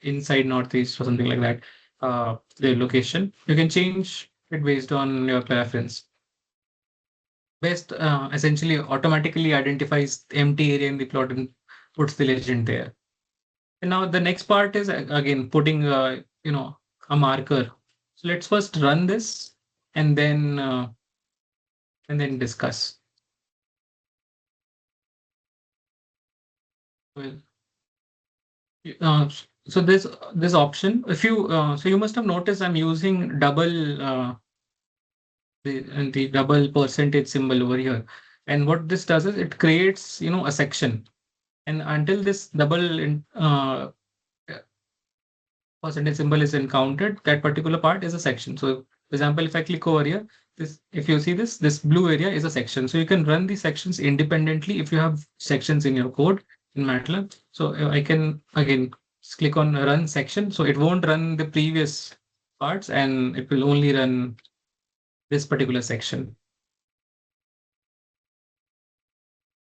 inside northeast or something like that, the location. You can change it based on your preference. Best essentially automatically identifies the empty area in the plot and puts the legend there. And now the next part is again putting a marker. So let's first run this and then discuss. Well, so this option, if you so you must have noticed I'm using the double percentage symbol over here, and what this does is it creates a section, and until this double percentage symbol is encountered, that particular part is a section. So for example, if I click over here, if you see this blue area is a section. So you can run these sections independently if you have sections in your code in MATLAB. So I can again click on run section. So it won't run the previous parts and it will only run this particular section.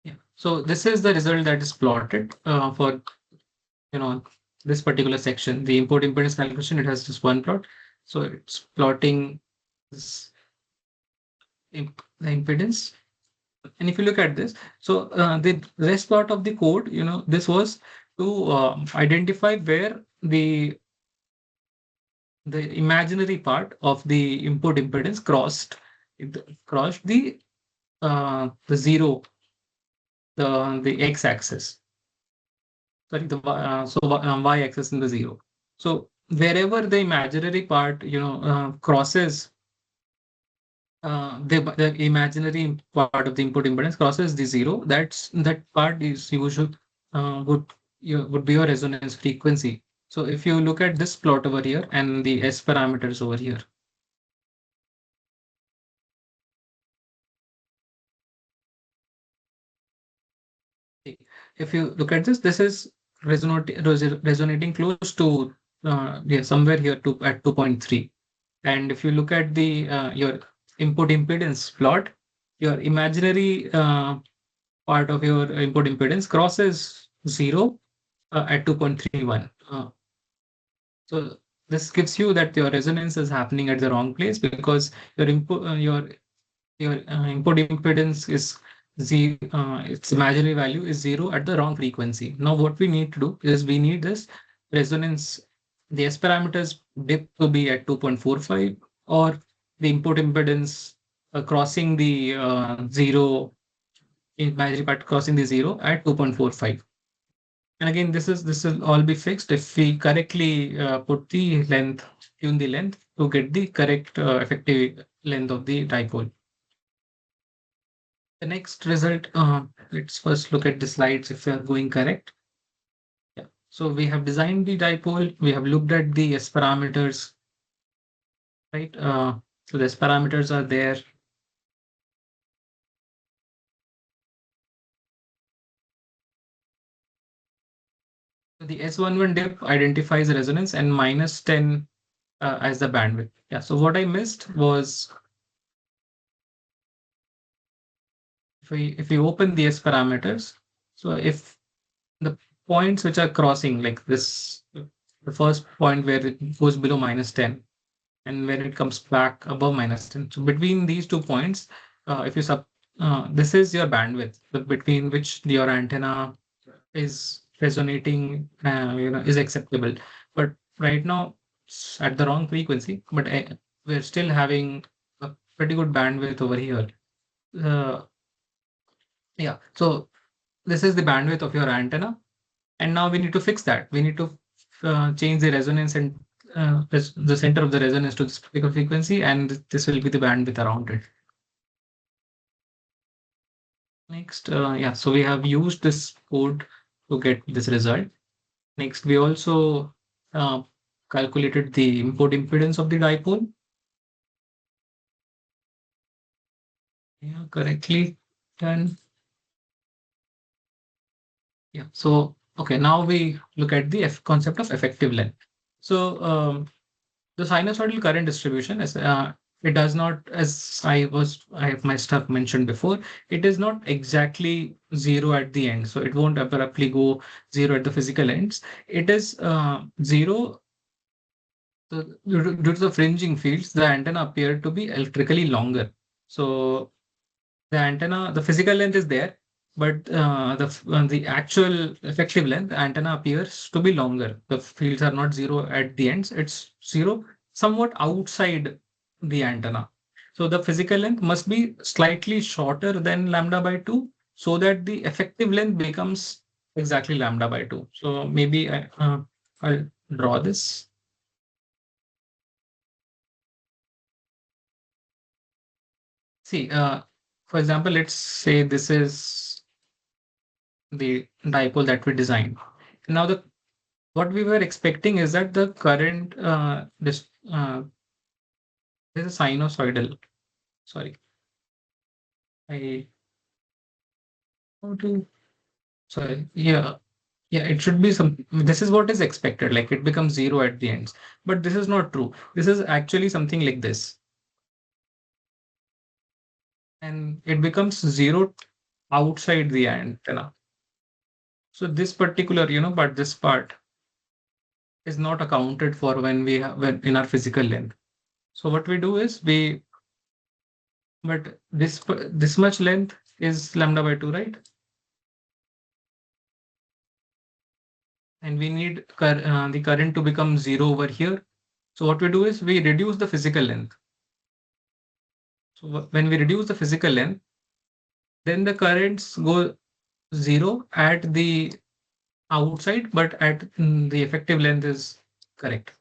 Yeah. So this is the result that is plotted for this particular section. The input impedance calculation, it has just one plot. So it's plotting this the impedance. And if you look at this, so the rest part of the code, this was to identify where the imaginary part of the input impedance crossed the zero, the x-axis. Sorry, y-axis in the zero. So wherever the imaginary part crosses the imaginary part of the input impedance crosses the zero, that part is usual would be your resonance frequency. So if you look at this plot over here and the S parameters over here, if you look at this is resonating close to somewhere here at 2.3. And if you look at the your input impedance plot, your imaginary part of your input impedance crosses zero at 2.31. So this gives you that your resonance is happening at the wrong place because your input impedance is its imaginary value is zero at the wrong frequency. Now what we need to do is we need this resonance, the S parameters dip to be at 2.45 or the input impedance crossing the zero, imaginary part crossing the zero at 2.45. And again, this will all be fixed if we correctly put the length, tune the length to get the correct effective length of the dipole. The next result, let's first look at the slides if they are going correct. Yeah. So we have designed the dipole. We have looked at the S parameters, right? So the S parameters are there. the S11 dip identifies resonance and -10 as the bandwidth. Yeah, so what I missed was if we open the S parameters, so if the points which are crossing like this, the first point where it goes below -10 and when it comes back above -10. So between these 2 points, if you this is your bandwidth between which your antenna is resonating, is acceptable. But right now it's at the wrong frequency, but we're still having a pretty good bandwidth over here. Yeah, so this is the bandwidth of your antenna. And now we need to fix that. We need to change the resonance and the center of the resonance to this particular frequency, and this will be the bandwidth around it. Next, yeah, so we have used this code to get this result. Next, we also calculated the input impedance of the dipole. Yeah, correctly done. Yeah, so okay, now we look at the concept of effective length. So the sinusoidal current distribution is it does not, as I must have mentioned before, it is not exactly zero at the end. So it won't abruptly go zero at the physical ends. It is zero. So due to the fringing fields, the antenna appeared to be electrically longer. So the physical length is there, but the actual effective length, the antenna appears to be longer. The fields are not zero at the ends; it's zero somewhat outside the antenna. So the physical length must be slightly shorter than lambda by 2, so that the effective length becomes exactly lambda by 2. So maybe I'll draw this. See, for example, let's say this is the dipole that we designed. Now, what we were expecting is that the current this is sinusoidal. Sorry, I how to sorry. Yeah, it should be some. This is what is expected. Like it becomes zero at the ends, but this is not true. This is actually something like this, and it becomes zero outside the antenna. So this particular, but this part is not accounted for when we have when in our physical length. So what we do is but this much length is lambda by 2, right? And we need the current to become zero over here. So what we do is we reduce the physical length. So when we reduce the physical length, then the currents go zero at the outside, but at the effective length is correct.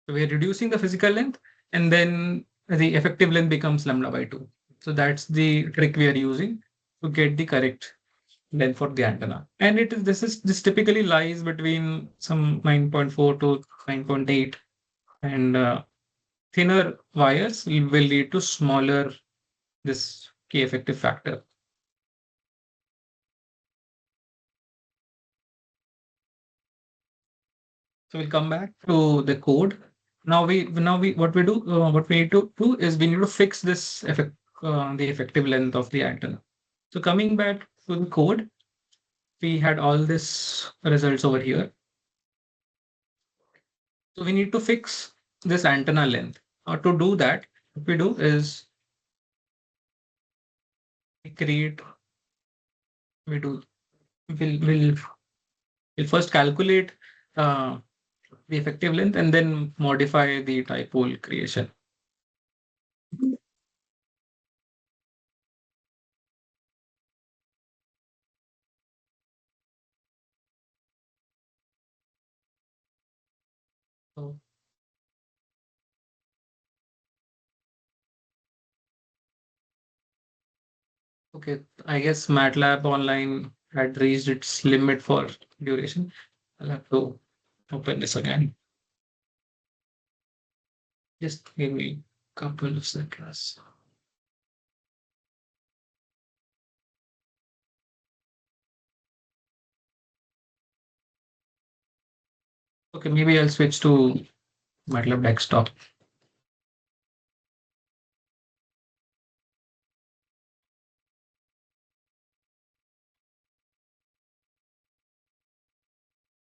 So we are reducing the physical length, and then the effective length becomes lambda by 2. So that's the trick we are using to get the correct length for the antenna. And this typically lies between some 9.4 to 9.8, and thinner wires will lead to smaller this key effective factor. So we'll come back to the code. Now we what we do what we need to do is we need to fix this the effective length of the antenna. So coming back to the code, we had all this results over here. So we need to fix this antenna length. To do that, what we do is we create we do we'll first calculate uh, the effective length and then modify the dipole creation. So okay, I guess MATLAB online had reached its limit for duration. I'll have to open this again. Just give me a couple of seconds. Okay, maybe I'll switch to MATLAB desktop.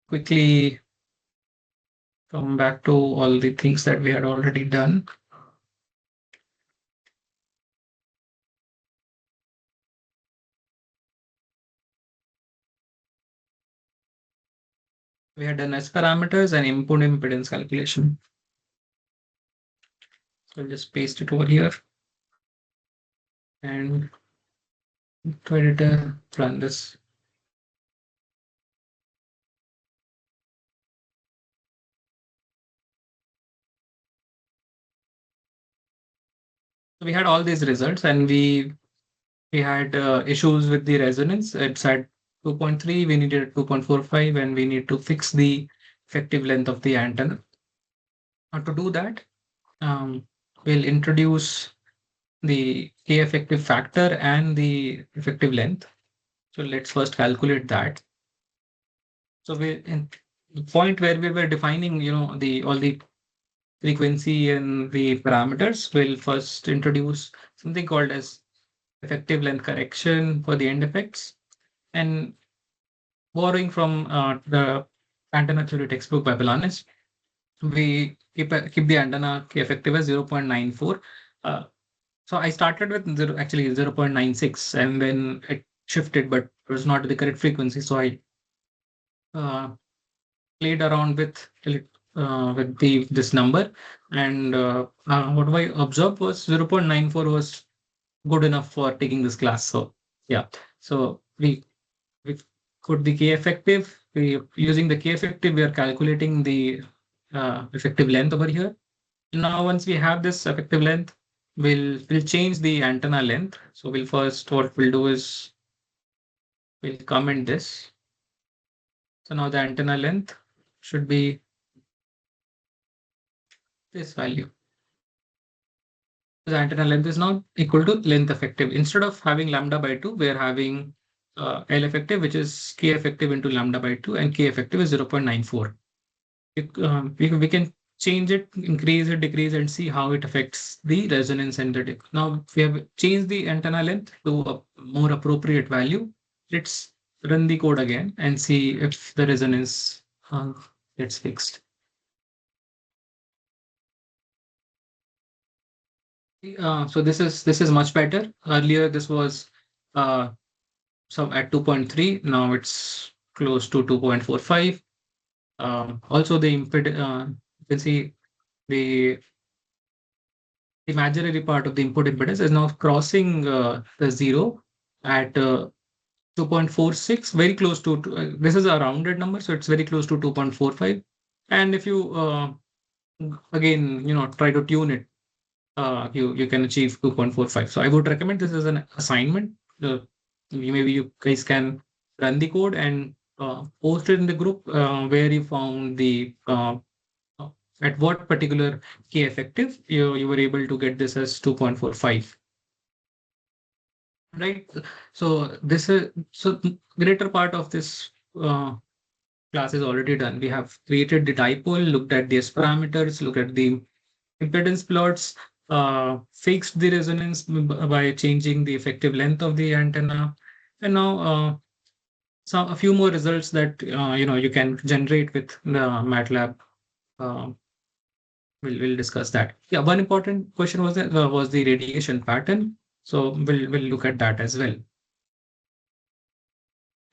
Quickly come back to all the things that we had already done. We had done S parameters and input impedance calculation. So I'll just paste it over here and to editor, run this. So we had all these results and we had issues with the resonance. It's at 2.3, we needed 2.45, and we need to fix the effective length of the antenna. Now to do that, we'll introduce the K effective factor and the effective length. So let's first calculate that. So we in the point where we were defining, the all the frequency and the parameters, we'll first introduce something called as effective length correction for the end effects. And borrowing from the antenna theory textbook by Balanis, we keep the antenna K effective as 0.94. So I started with actually 0.96, and then it shifted, but it was not the correct frequency. So I played around with this number, and what I observed was 0.94 was good enough for taking this class. So yeah, so we put the K effective. We using the K effective, we are calculating the effective length over here. Now, once we have this effective length, we'll change the antenna length. So what we'll do is we'll comment this. So now the antenna length should be this value. The antenna length is now equal to length effective. Instead of having lambda by 2, we're having L effective, which is K effective into lambda by 2, and K effective is 0.94. We can change it, increase it, decrease, and see how it affects the resonance and the dip. Now we have changed the antenna length to a more appropriate value. Let's run the code again and see if the resonance gets fixed. So this is much better. Earlier this was at 2.3. Now it's close to 2.45. Also the you can see the imaginary part of the input impedance is now crossing the zero at 2.46, very close to, this is a rounded number, so it's very close to 2.45. And if you again, try to tune it, you can achieve 2.45. So I would recommend this as an assignment. Maybe you guys can run the code and post it in the group where you found the at what particular K effective you were able to get this as 2.45. Right. So greater part of this class is already done. We have created the dipole, looked at the S parameters, looked at the impedance plots, fixed the resonance by changing the effective length of the antenna, and now a few more results that you can generate with the MATLAB. We'll discuss that. Yeah, one important question was the radiation pattern. So we'll look at that as well.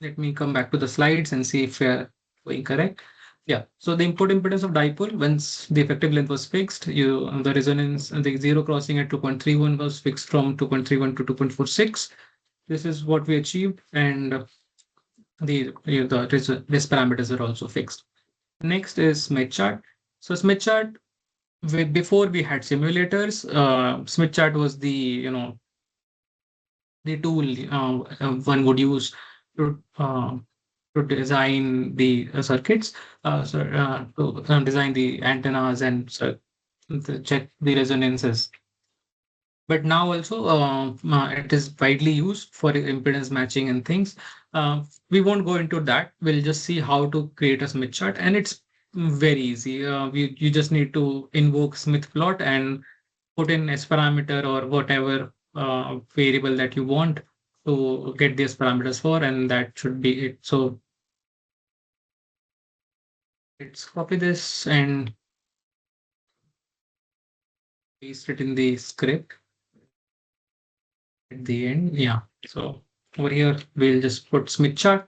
Let me come back to the slides and see if we're going correct. Yeah, so the input impedance of dipole, once the effective length was fixed, the resonance and the zero crossing at 2.31 was fixed from 2.31 to 2.46. This is what we achieved, and this parameters are also fixed. Next is Smith chart. So Smith chart, before we had simulators, Smith chart was the tool one would use to design the circuits, to design the antennas and to check the resonances. But now also it is widely used for impedance matching and things. We won't go into that. We'll just see how to create a Smith chart, and it's very easy. You just need to invoke Smith plot and put in S parameter or whatever variable that you want to get these parameters for, and that should be it. So let's copy this and paste it in the script at the end. Yeah. So over here, we'll just put Smith chart,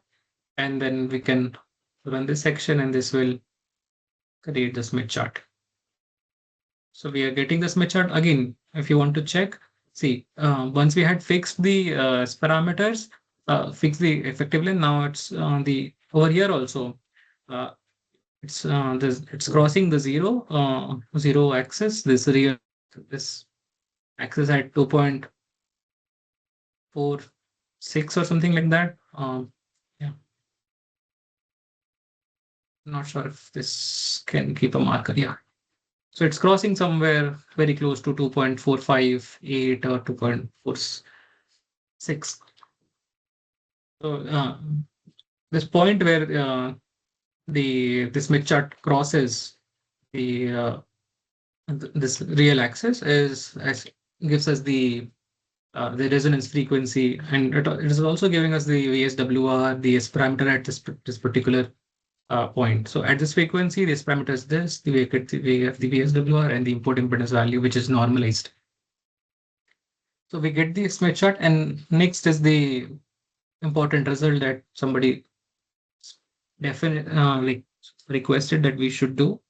and then we can run this section, and this will create the Smith chart. So we are getting the Smith chart again. If you want to check, see, once we had fixed the parameters, fix the effective length. Now it's on the over here also. It's crossing the zero axis. This real this axis at 2.46 or something like that. Yeah, not sure if this can keep a marker. Yeah. So it's crossing somewhere very close to 2.458 or 2.46. So this point where the Smith chart crosses the this real axis gives us the resonance frequency, and it is also giving us the VSWR, the S parameter at this particular point. So at this frequency, this parameter is this, we have the VSWR and the input impedance value, which is normalized. So we get the Smith chart, and next is the important result that somebody definitely requested that we should do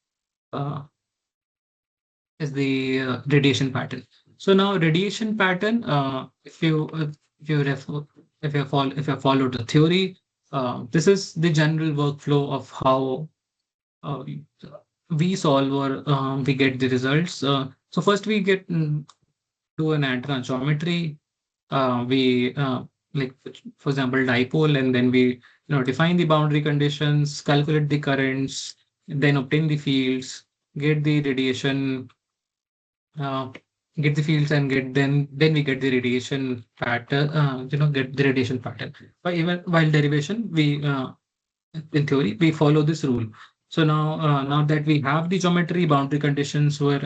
is the radiation pattern. So now radiation pattern, if you follow the theory, this is the general workflow of how we solve or we get the results. So first we get do an antenna geometry. We like for example dipole, and then we define the boundary conditions, calculate the currents, then obtain the fields, get the radiation, get the fields, and then we get the radiation pattern. Get the radiation pattern. But even while derivation, we in theory we follow this rule. So now that we have the geometry, boundary conditions were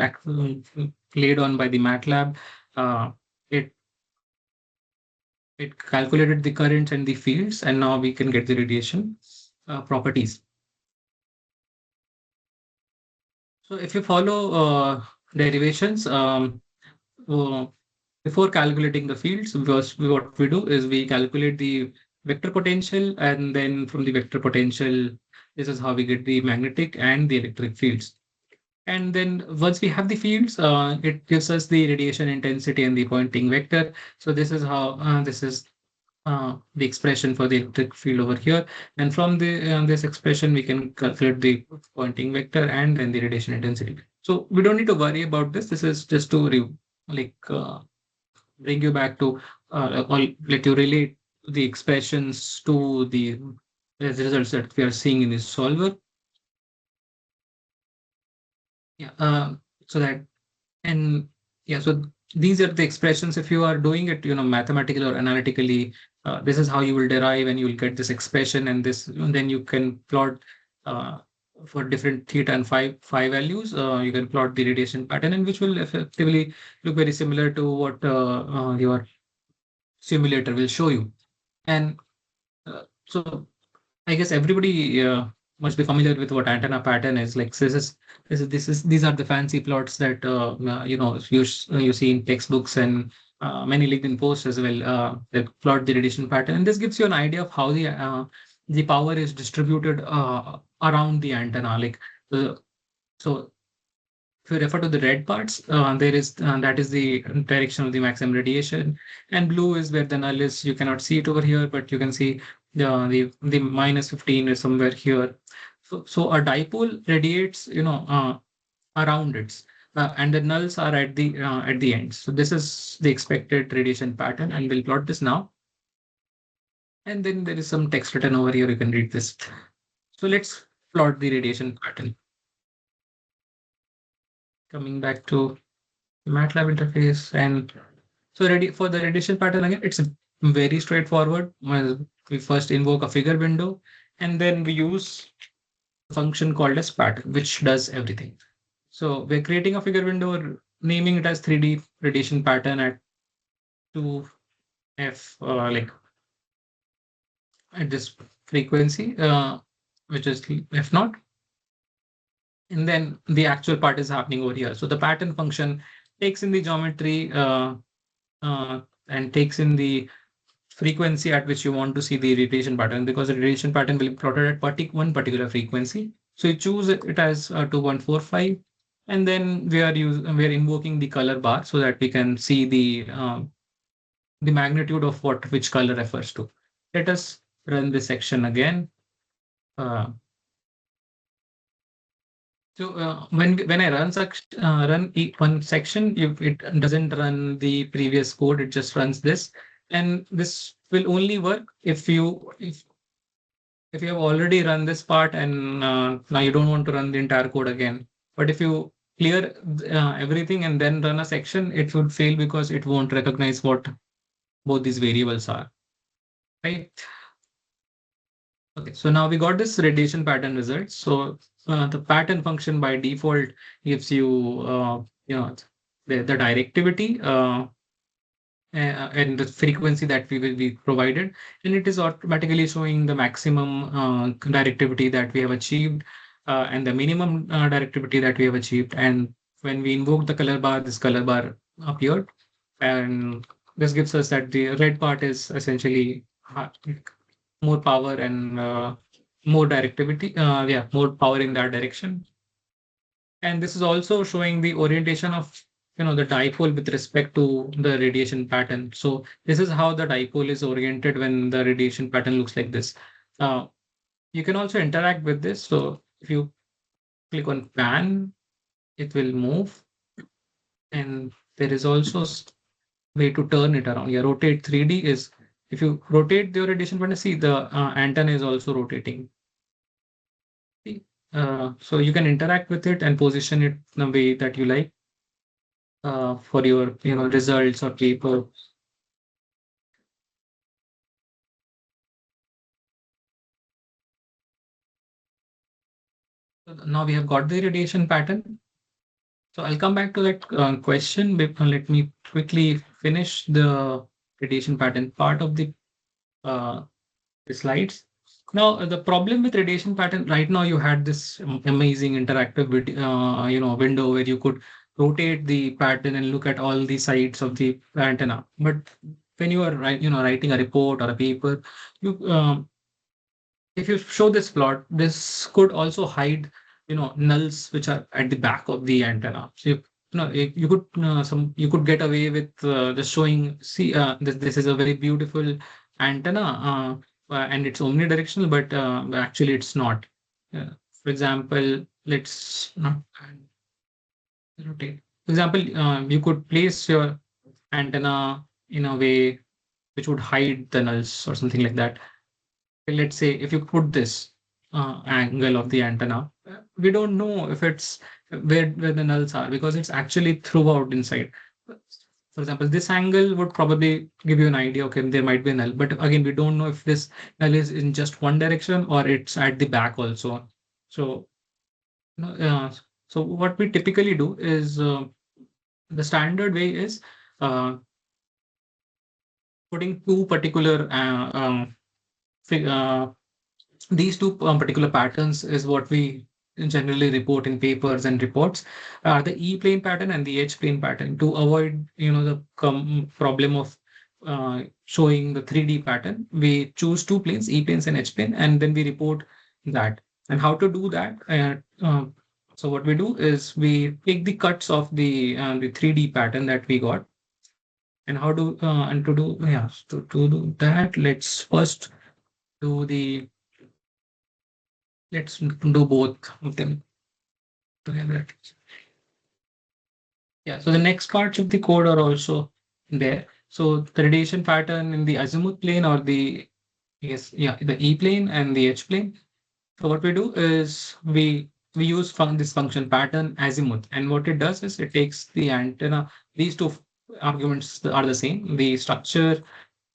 laid on by the MATLAB. It calculated the currents and the fields, and now we can get the radiation properties. So if you follow derivations, before calculating the fields, what we do is we calculate the vector potential, and then from the vector potential, this is how we get the magnetic and the electric fields. And then once we have the fields, it gives us the radiation intensity and the Poynting vector. So this is how this is the expression for the electric field over here. And from this expression, we can calculate the Poynting vector and then the radiation intensity. So we don't need to worry about this. This is just to bring you back to or let you relate the expressions to the results that we are seeing in this solver. Yeah. So that and yeah. So these are the expressions. If you are doing it, mathematically or analytically, this is how you will derive, and you will get this expression, and then you can plot for different theta and phi values. You can plot the radiation pattern, and which will effectively look very similar to what your simulator will show you. And so I guess everybody must be familiar with what antenna pattern is. Like these are the fancy plots that you see in textbooks and many LinkedIn posts as well. That plot the radiation pattern, and this gives you an idea of how the power is distributed around the antenna. Like so, if you refer to the red parts, there is that is the direction of the maximum radiation, and blue is where the null is. You cannot see it over here, but you can see the minus 15 is somewhere here. So a dipole radiates, around it, and the nulls are at the end. So this is the expected radiation pattern, and we'll plot this now. And then there is some text written over here. You can read this. So let's plot the radiation pattern. Coming back to the MATLAB interface, and so ready for the radiation pattern again, it's very straightforward. Well, we first invoke a figure window, and then we use function called as pattern, which does everything. So we're creating a figure window, naming it as 3D radiation pattern at 2f, like at this frequency, which is f naught. And then the actual part is happening over here. So the pattern function takes in the geometry and takes in the frequency at which you want to see the radiation pattern, because the radiation pattern will be plotted at one particular frequency. So you choose it as 2145, and then we are invoking the color bar so that we can see the magnitude of which color refers to. Let us run this section again. So when I run one section, if it doesn't run the previous code, it just runs this, and this will only work if you have already run this part and now you don't want to run the entire code again. But if you clear everything and then run a section, it would fail because it won't recognize what both these variables are. Right. Okay, so now we got this radiation pattern result. So the pattern function by default gives you, the directivity and the frequency that we will be provided, and it is automatically showing the maximum directivity that we have achieved and the minimum directivity that we have achieved. And when we invoke the color bar, this color bar appeared, and this gives us that the red part is essentially more power and more directivity, more power in that direction. And this is also showing the orientation of the dipole with respect to the radiation pattern. So this is how the dipole is oriented when the radiation pattern looks like this. You can also interact with this. So if you click on pan, it will move, and there is also way to turn it around. Yeah, rotate 3D is, if you rotate the radiation pattern, see the antenna is also rotating. So you can interact with it and position it in a way that you like for your results or paper. So now we have got the radiation pattern. So I'll come back to that question. Let me quickly finish the radiation pattern part of the slides. Now, the problem with radiation pattern right now, you had this amazing interactive window where you could rotate the pattern and look at all the sides of the antenna. But when you are writing a report or a paper, you if you show this plot, this could also hide nulls which are at the back of the antenna. So you could you could get away with just showing, see, this is a very beautiful antenna and it's omnidirectional, but actually it's not. For example, let's not rotate. For example, you could place your antenna in a way which would hide the nulls or something like that. Let's say if you put this angle of the antenna, we don't know if it's where the nulls are, because it's actually throughout inside. For example, this angle would probably give you an idea, okay, there might be a null, but again, we don't know if this null is in just one direction or it's at the back also. So, so what we typically do is the standard way is putting two particular these two particular patterns is what we generally report in papers and reports, the E-plane pattern and the H-plane pattern, to avoid the problem of showing the 3D pattern. We choose two planes, E-planes and H-plane, and then we report that. And how to do that? So what we do is we take the cuts of the 3D pattern that we got, and how do and to do to do that, let's first do the let's do both of them together. Yeah, so the next parts of the code are also there. So the radiation pattern in the azimuth plane, or the the E plane and the H plane. So what we do is we use this function pattern azimuth, and what it does is it takes the antenna. These two arguments are the same: the structure,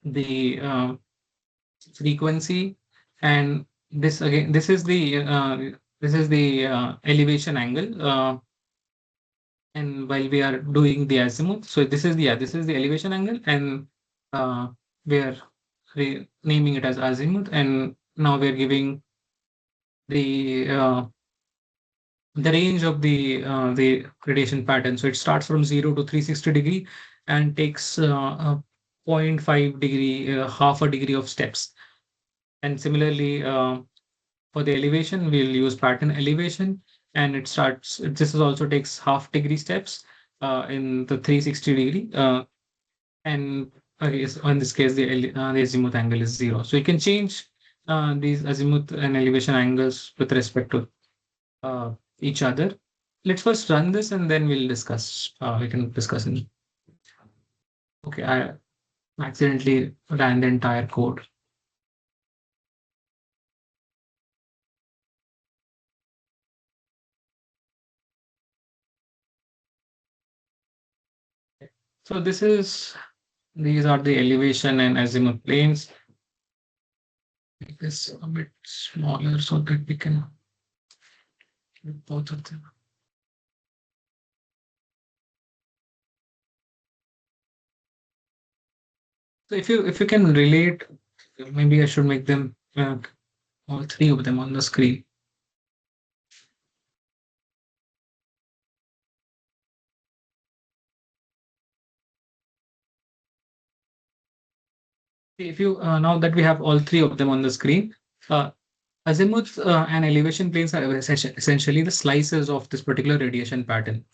the frequency, and this again. This is the this is the elevation angle. And while we are doing the azimuth, so this is the elevation angle, and we are naming it as azimuth, and now we're giving the range of the gradation pattern. So it starts from 0 to 360 degree and takes a 0.5 degree, half a degree of steps. And similarly, for the elevation, we'll use pattern elevation, and this is also takes half degree steps in the 360 degree. And in this case, the azimuth angle is 0. So you can change these azimuth and elevation angles with respect to each other. Let's first run this and then we'll discuss. We can discuss in. Okay, I accidentally ran the entire code. So these are the elevation and azimuth planes. Make this a bit smaller so that we can get both of them. So if you can relate, maybe I should make them all three of them on the screen. If you now that we have all three of them on the screen, azimuth and elevation planes are essentially the slices of this particular radiation pattern.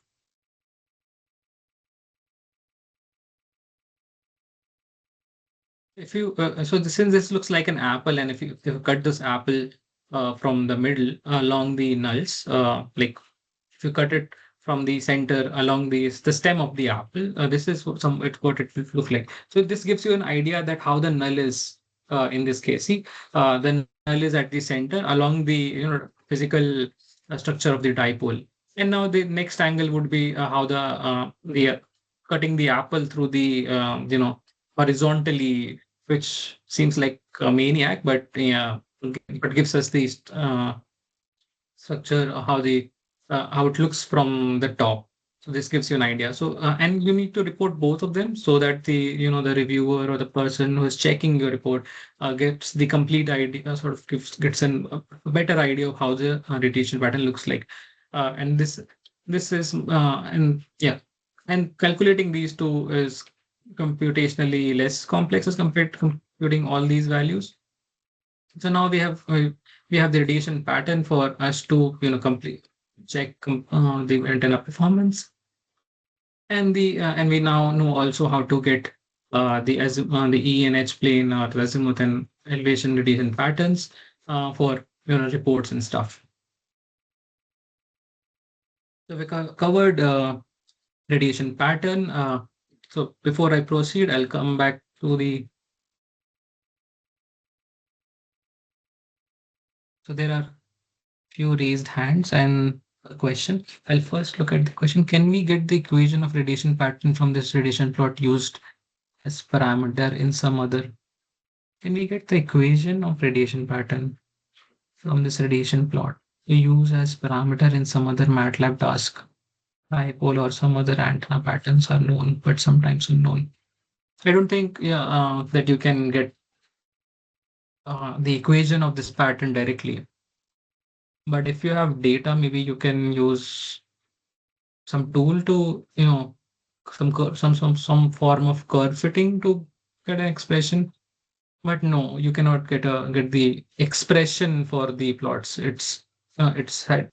If you since this looks like an apple, and if you cut this apple from the middle along the nulls, like if you cut it from the center along the stem of the apple, this is what it will look like. So this gives you an idea that how the null is in this case. See, the null is at the center along the physical structure of the dipole. And now the next angle would be how the cutting the apple through the horizontally, which seems like a maniac, but yeah, but gives us the structure, how it looks from the top. So this gives you an idea. So and you need to report both of them so that the reviewer or the person who is checking your report gets the complete idea, sort of gets a better idea of how the radiation pattern looks like. And this is and yeah, and calculating these two is computationally less complex as compared to computing all these values. So now we have the radiation pattern for us to complete check the antenna performance, and we now know also how to get the E and H plane or the azimuth and elevation radiation patterns for reports and stuff. So we covered radiation pattern. So before I proceed, I'll come back to the. So there are few raised hands and a question. I'll first look at the question. Can we get the equation of radiation pattern from this radiation plot used as parameter in some other? Can we get the equation of radiation pattern from this radiation plot to use as parameter in some other MATLAB task? Dipole or some other antenna patterns are known, but sometimes unknown. I don't think that you can get the equation of this pattern directly. But if you have data, maybe you can use some tool to some form of curve fitting to get an expression. But no, you cannot get the expression for the plots. It's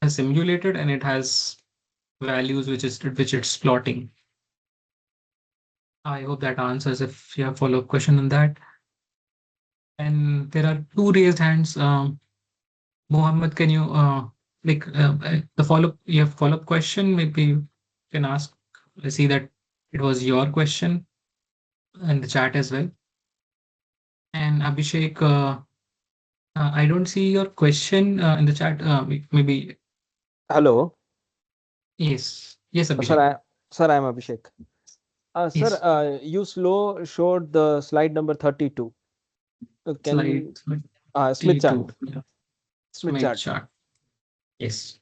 simulated and it has values which it's plotting. I hope that answers. If you have follow-up question on that. And there are two raised hands. Mohammed, can you the follow-up? You have follow-up question? Maybe you can ask. I see that it was your question in the chat as well. And Abhishek, I don't see your question in the chat. Maybe. Hello. Yes. Yes, Sir, Abhishek. I'm Abhishek. Yes. Sir, you showed the slide number 32. Can you Slide Smith chart? 32. Yeah. Smith Smith chart. chart. Yes.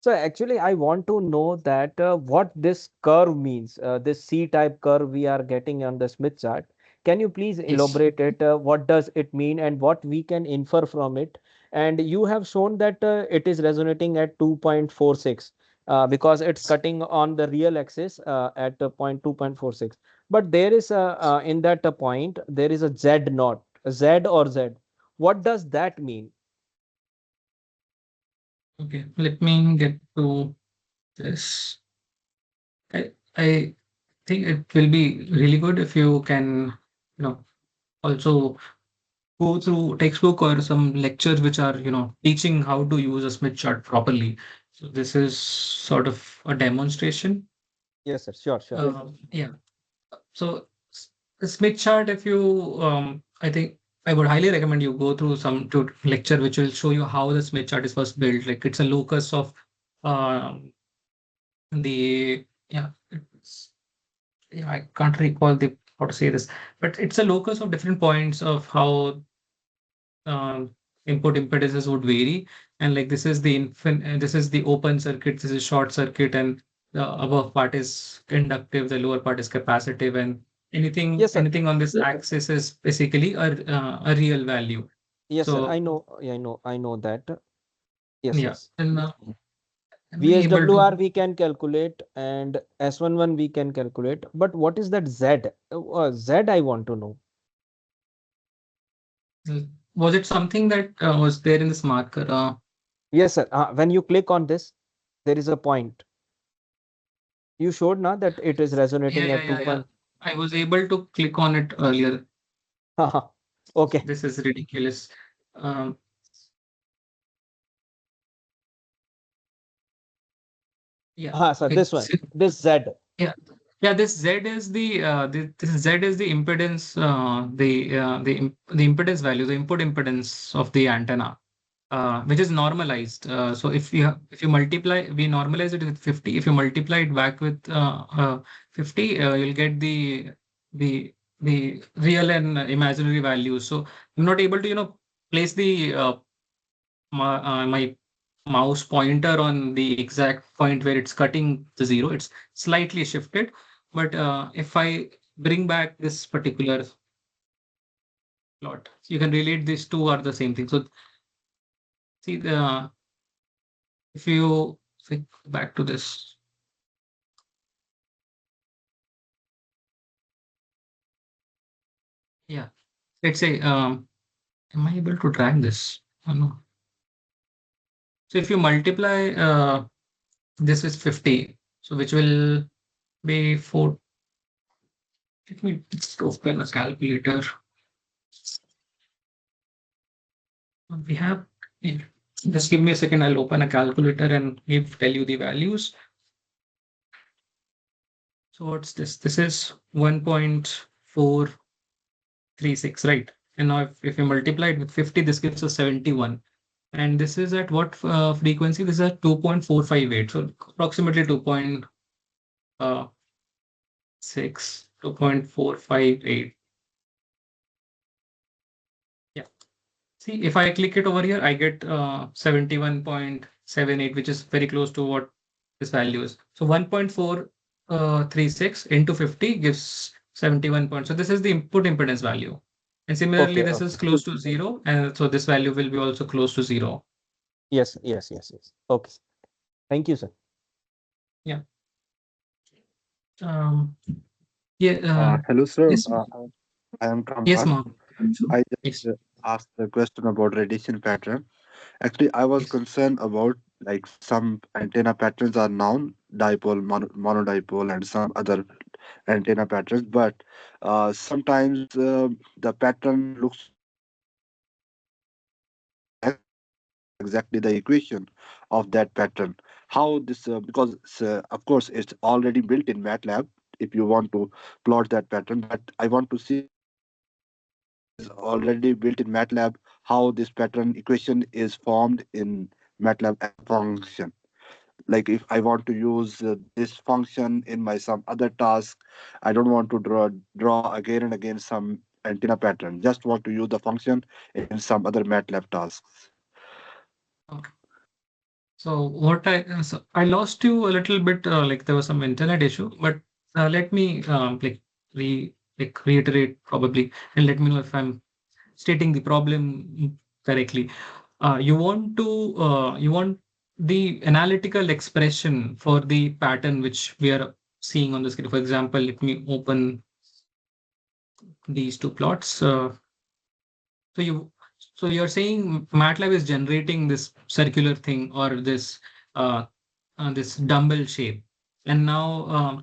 So actually, I want to know that what this curve means, this C-type curve we are getting on the Smith chart. Can you please Yes. elaborate it? What does it mean and what we can infer from it? And you have shown that it is resonating at 2.46 because it's cutting on the real axis at point 2.46. But there is in that point, there is a Z naught, a Z or Z. What does that mean? Okay. Let me get to this. I think it will be really good if you can, also go through textbook or some lectures which are, teaching how to use a Smith chart properly. So this is sort of a demonstration. Yes, sir. Sure, sure. Yeah. So the Smith chart, if you, I think I would highly recommend you go through some lecture which will show you how the Smith chart is first built. Like it's a locus of um, the yeah, I can't recall the how to say this, but it's a locus of different points of how input impedances would vary. And like this is the open circuit, this is short circuit, and the above part is inductive, the lower part is capacitive, and anything Yes, sir. anything on this axis is basically a real value. Yes, sir. I So know. Yeah, I know that. Yes, yeah, yes. and am I able to? VSWR we can calculate and S11 we can calculate. But what is that Z? Z I want to know. Was it something that was there in this marker? Yes, sir. When you click on this, there is a point. You showed now that it is Yeah, resonating yeah, at 2 yeah, yeah. point. I was able to click on it earlier. Okay. This is ridiculous. Um, yeah, Sir, okay. this one. This Z. Yeah, yeah. This Z is the impedance, the impedance value, the input impedance of the antenna, which is normalized. So if you multiply, we normalize it with 50. If you multiply it back with 50, you'll get the the real and imaginary values. So I'm not able to place my mouse pointer on the exact point where it's cutting the zero. It's slightly shifted, but if I bring back this particular plot, you can relate these two are the same thing. So see the if you think back to this, yeah, let's say am I able to drag this? Oh, no. So if you multiply this with 50, so which will be 4. Let me just open a calculator. We have, yeah. Just give me a second. I'll open a calculator and tell you the values. So what's this? This is 1.436, right? And now if you multiply it with 50, this gives us 71. And this is at what frequency? This is at 2.458. So approximately 2.458. Yeah. See, if I click it over here, I get 71.78, which is very close to what this value is. So 1.436 into 50 gives 71 points. So this is the input impedance value. And similarly, Okay, this is okay. close to zero. And so this value will be also close to zero. Yes, yes, yes, yes. Okay. Thank you, sir. Yeah. Um, yeah. Hello, sir. Yes. I am Yes, Kamal. ma'am. I Yes. just asked the question about radiation pattern. Actually, I was Yes. concerned about like some antenna patterns are known, dipole, monodipole, and some other antenna patterns. But sometimes the pattern looks exactly the equation of that pattern. How this because of course it's already built in MATLAB if you want to plot that pattern. But I want to see if it is already built in MATLAB, how this pattern equation is formed in MATLAB as a function. Like if I want to use this function in my some other task, I don't want to draw again and again some antenna pattern. Just want to use the function in some other MATLAB tasks. Okay. So I lost you a little bit, like there was some internet issue, but let me reiterate probably, and let me know if I'm stating the problem correctly. You want the analytical expression for the pattern which we are seeing on the screen. For example, let me open these two plots. So you so you're saying MATLAB is generating this circular thing or uh, this dumbbell shape. And now,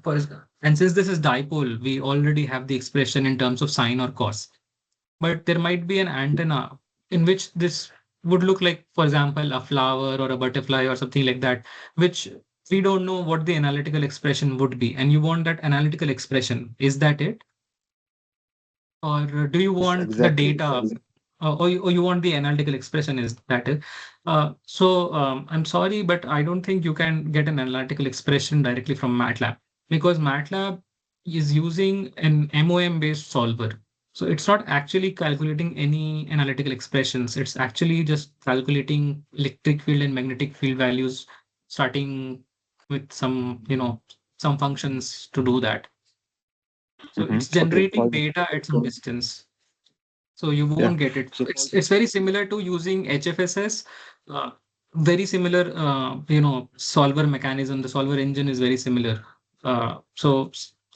and since this is dipole, we already have the expression in terms of sine or cos. But there might be an antenna in which this would look like, for example, a flower or a butterfly or something like that, which we don't know what the analytical expression would be. And you want that analytical expression. Is that it? Or do you Yes, want the exactly. data, or you want the analytical expression? Is that it? I'm sorry, but I don't think you can get an analytical expression directly from MATLAB, because MATLAB is using an MOM-based solver. So it's not actually calculating any analytical expressions. It's actually just calculating electric field and magnetic field values, starting with some functions to do that. So it's Okay. generating data at some distance. So you Yeah. won't get it. So It's very similar to using HFSS. Uh, Very similar, solver mechanism. The solver engine is very similar.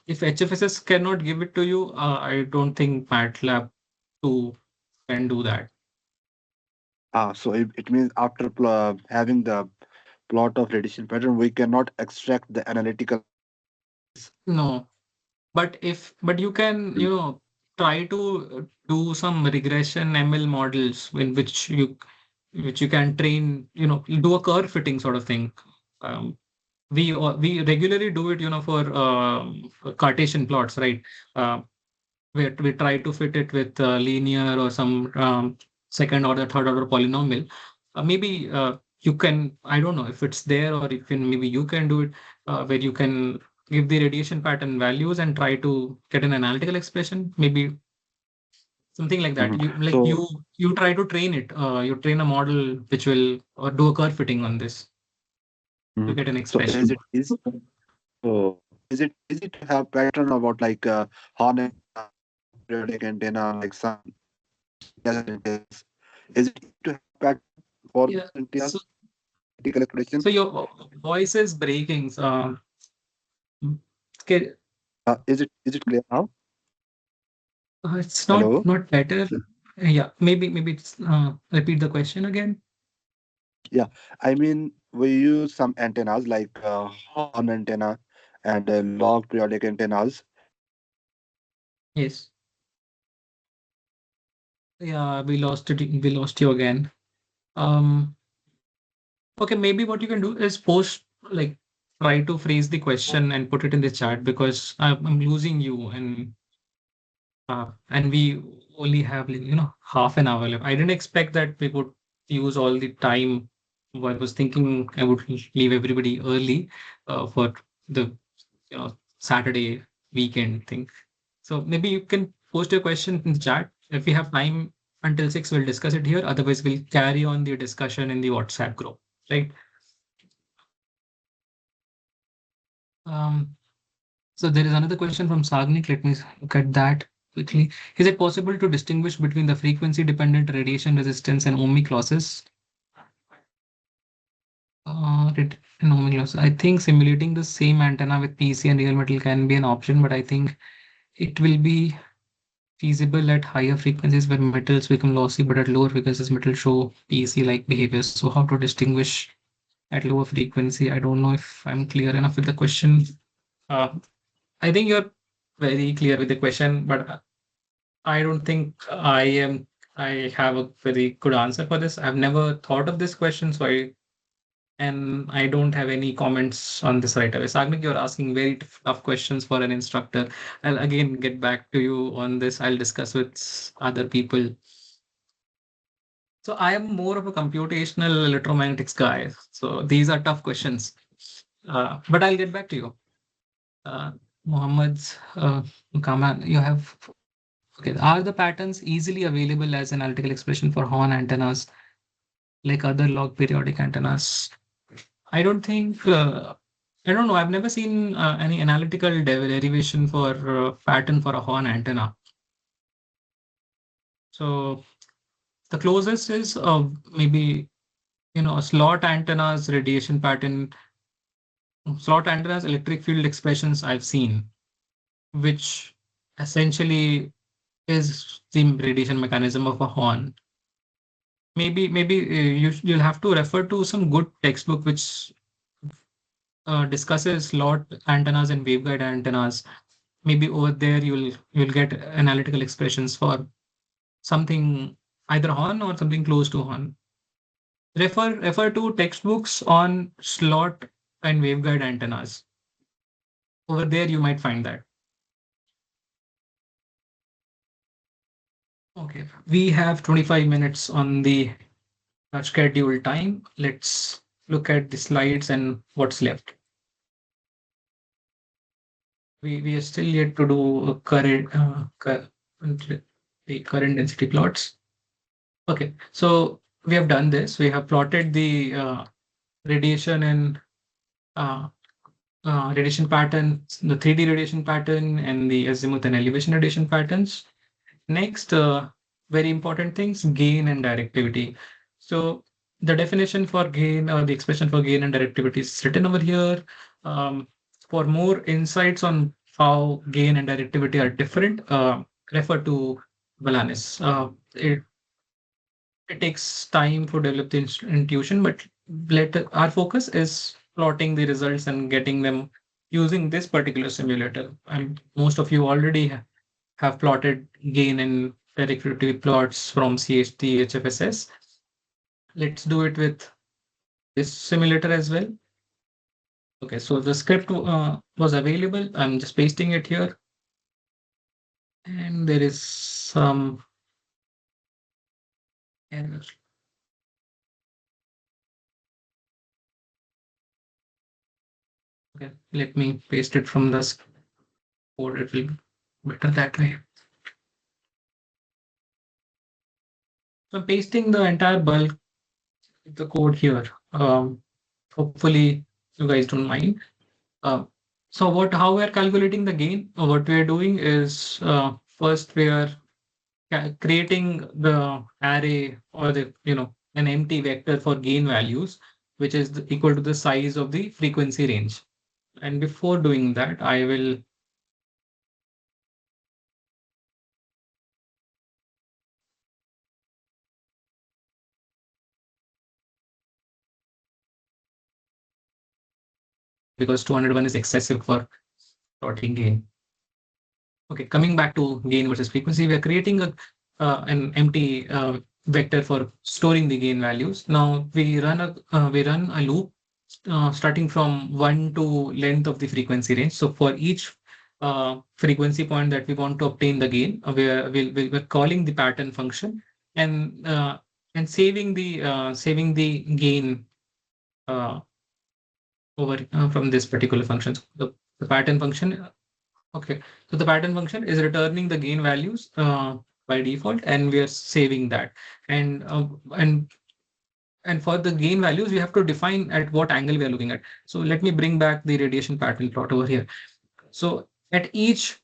If HFSS cannot give it to you, I don't think MATLAB 2 can do that. so it means after having the plot of radiation pattern, we cannot extract the analytical expression from this. No, but you can, try to do some regression ML models in which you can train, do a curve fitting sort of thing. Um, we regularly do it, for Cartesian plots, right? Uh, we try to fit it with linear or some second order, third order polynomial. Maybe you can, I don't know if it's there, or if maybe you can do it where you can give the radiation pattern values and try to get an analytical expression. Maybe something like that. You like So you try to train it. You train a model which will or do a curve fitting on this to get an so expression. is it easy? So is it easy to have pattern about like horn antenna, long periodic antenna, like some STS antennas? Is it easy to have pattern for Yeah. those So antennas? Analytical expression? so your voice is breaking. Okay, Is it clear now? it's Hello? not better. Yeah, maybe it's repeat the question again. Yeah, I mean we use some antennas like horn antenna and log periodic antennas. Yes. Yeah, we lost it. We lost you again. Um. Okay, maybe what you can do is like try to phrase the question and put it in the chat, because I'm losing you, and we only have, like, half an hour left. I didn't expect that we would use all the time. I was thinking I would leave everybody early for the Saturday weekend thing. So maybe you can post your question in the chat. If we have time until 6, we'll discuss it here. Otherwise, we'll carry on the discussion in the WhatsApp group, right? Um, so there is another question from Sagnik. Let me look at that quickly. Is it possible to distinguish between the frequency dependent radiation resistance and ohmic losses? And ohmic loss. I think simulating the same antenna with PEC and real metal can be an option, but I think it will be feasible at higher frequencies where metals become lossy, but at lower frequencies, metals show PEC-like behavior. So how to distinguish at lower frequency? I don't know if I'm clear enough with the question. Uh, I think you're very clear with the question, but I don't think I am. I have a very good answer for this. I've never thought of this question, and I don't have any comments on this right away. Sagnik, you're asking very tough questions for an instructor. I'll again get back to you on this. I'll discuss with other people. So I am more of a computational electromagnetics guy. So these are tough questions. But I'll get back to you. Mohammad's Kamal, you have okay. Are the patterns easily available as analytical expression for horn antennas like other log periodic antennas? I don't think, I don't know. I've never seen any analytical derivation for pattern for a horn antenna. So the closest is maybe, a slot antenna's radiation pattern, slot antenna's electric field expressions I've seen, which essentially is the radiation mechanism of a horn. Maybe you'll have to refer to some good textbook which discusses slot antennas and waveguide antennas. Maybe over there you'll get analytical expressions for something either horn or something close to horn. Refer to textbooks on slot and waveguide antennas. Over there you might find that. Okay, we have 25 minutes on the scheduled time. Let's look at the slides and what's left. We are still yet to do the current density plots. Okay, so we have done this. We have plotted the radiation and radiation patterns, the 3D radiation pattern and the azimuth and elevation radiation patterns. Next, very important things, gain and directivity. So the definition for gain or the expression for gain and directivity is written over here. For more insights on how gain and directivity are different, refer to Valanis. It takes time to develop the intuition, but our focus is plotting the results and getting them using this particular simulator. And most of you already have plotted gain and directivity plots from CHT, HFSS. Let's do it with this simulator as well. Okay, so the script was available. I'm just pasting it here. And there is some error. Okay, let me paste it from the code. It will be better that way. So I'm pasting the entire bulk of the code here. Hopefully you guys don't mind. So how we're calculating the gain? What we're doing is first we are creating the array or an empty vector for gain values, which is equal to the size of the frequency range. And before doing that, I will because 201 is excessive for plotting gain. Okay, coming back to gain versus frequency, we are creating an empty vector for storing the gain values. Now we run a loop starting from 1 to length of the frequency range. So for each frequency point that we want to obtain the gain, we're calling the pattern function and saving the gain over from this particular function. So the pattern function. Okay, so the pattern function is returning the gain values by default, and we are saving that. And for the gain values, we have to define at what angle we are looking at. So let me bring back the radiation pattern plot over here. So at each,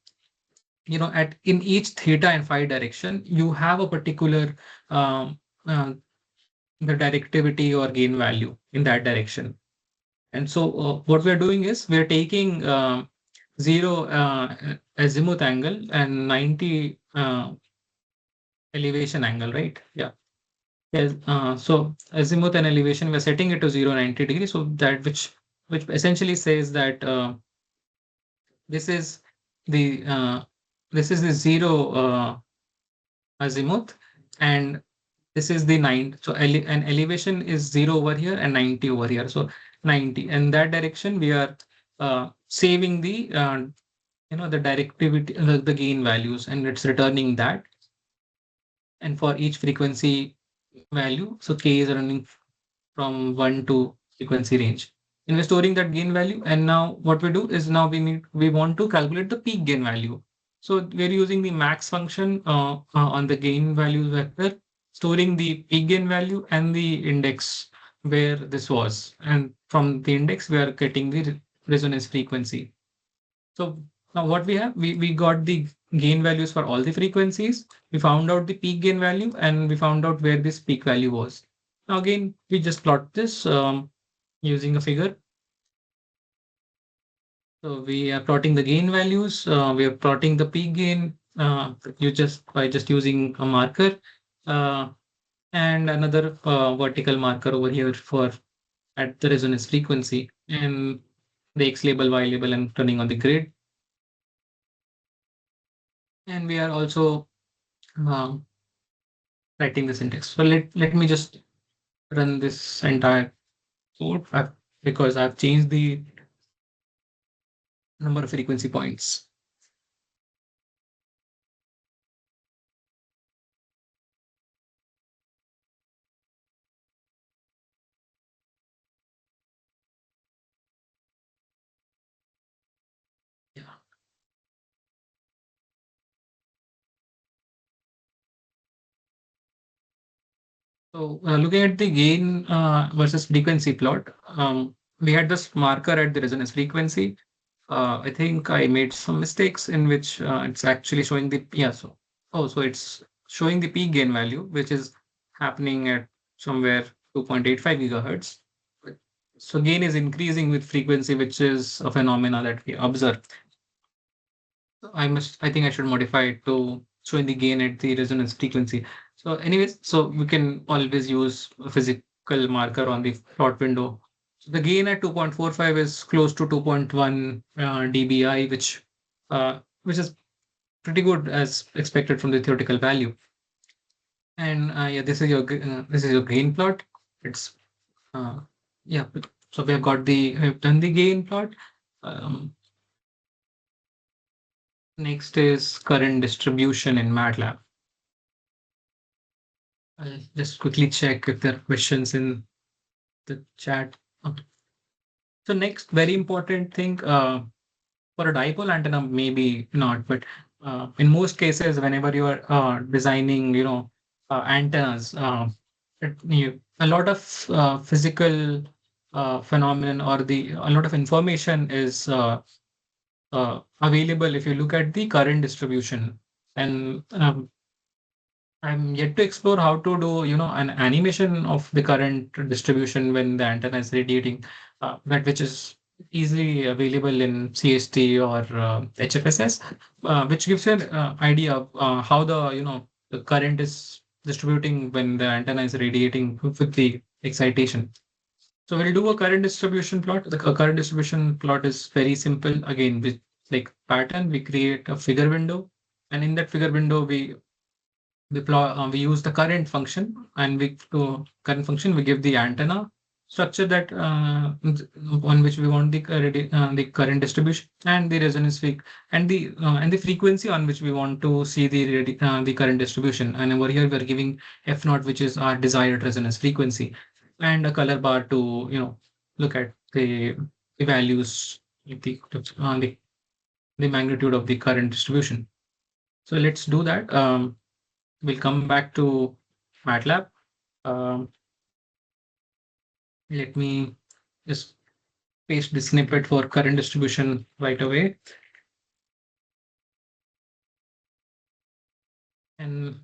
in each theta and phi direction, you have a particular the directivity or gain value in that direction. And so what we're doing is we're taking 0 azimuth angle and 90 elevation angle, right? Yeah. Yes. So azimuth and elevation, we're setting it to 0, 90 degrees. So that which essentially says that this is the 0 azimuth and this is the 9. So an elevation is 0 over here and 90 over here. So 90. In that direction, we are saving the the directivity, the gain values, and it's returning that. And for each frequency value, so k is running from 1 to frequency range. And we're storing that gain value. And now what we do is now we want to calculate the peak gain value. So we're using the max function on the gain values vector, storing the peak gain value and the index where this was, and from the index we are getting the resonance frequency. So now what we have, we got the gain values for all the frequencies. We found out the peak gain value and we found out where this peak value was. Now again, we just plot this using a figure. So we are plotting the gain values. We are plotting the peak gain. You just by just using a marker and another vertical marker over here for at the resonance frequency, and the X label, Y label, and turning on the grid. And we are also um, writing this index. So let me just run this entire code because I've changed the number of frequency points. Yeah. So looking at the gain versus frequency plot, we had this marker at the resonance frequency. I think I made some mistakes in which it's actually showing the, yeah, so it's showing the peak gain value, which is happening at somewhere 2.85 gigahertz. So gain is increasing with frequency, which is a phenomena that we observe. I think I should modify it to showing the gain at the resonance frequency. So anyways, so we can always use a physical marker on the plot window. So the gain at 2.45 is close to 2.1 dBi, which is pretty good as expected from the theoretical value. And yeah, this is your gain plot. It's yeah. So we've done the gain plot. Um, Next is current distribution in MATLAB. I'll just quickly check if there are questions in the chat. Okay. So next, very important thing for a dipole antenna, maybe not, but in most cases, whenever you are designing, antennas, a lot of physical phenomenon or a lot of information is available if you look at the current distribution. And I'm yet to explore how to do, an animation of the current distribution when the antenna is radiating, that which is easily available in CST or HFSS, which gives you an idea of how the current is distributing when the antenna is radiating with the excitation. So we'll do a current distribution plot. The current distribution plot is very simple. Again, with like pattern, we create a figure window, and in that figure window, we use the current function, and to current function we give the antenna structure that on which we want the current distribution, and the resonance and the frequency on which we want to see the current distribution. And over here we are giving f naught, which is our desired resonance frequency, and a color bar to look at the values of the magnitude of the current distribution. So let's do that. We'll come back to MATLAB. Um, Let me just paste the snippet for current distribution right away. And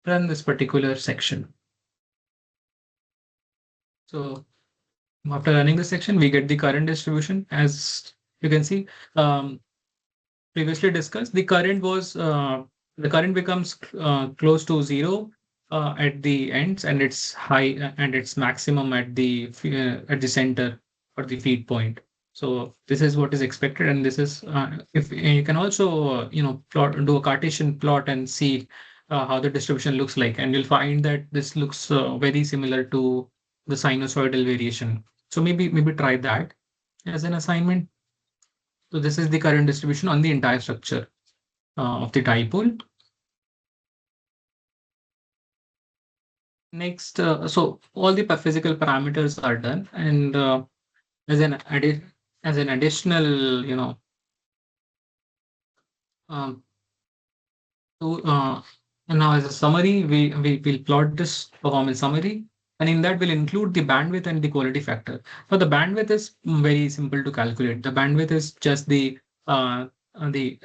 run this particular section. So after running this section, we get the current distribution. As you can see, previously discussed, the current becomes close to zero at the ends, and it's high and it's maximum at the center or the feed point. So this is what is expected, and this is if you can also do a Cartesian plot and see how the distribution looks like, and you'll find that this looks very similar to the sinusoidal variation. So maybe try that as an assignment. So this is the current distribution on the entire structure of the dipole. Next, so all the physical parameters are done, and as an additional, um, so and now as a summary, we will plot this performance summary. And in that, we'll include the bandwidth and the quality factor. So the bandwidth is very simple to calculate. The bandwidth is just uh, the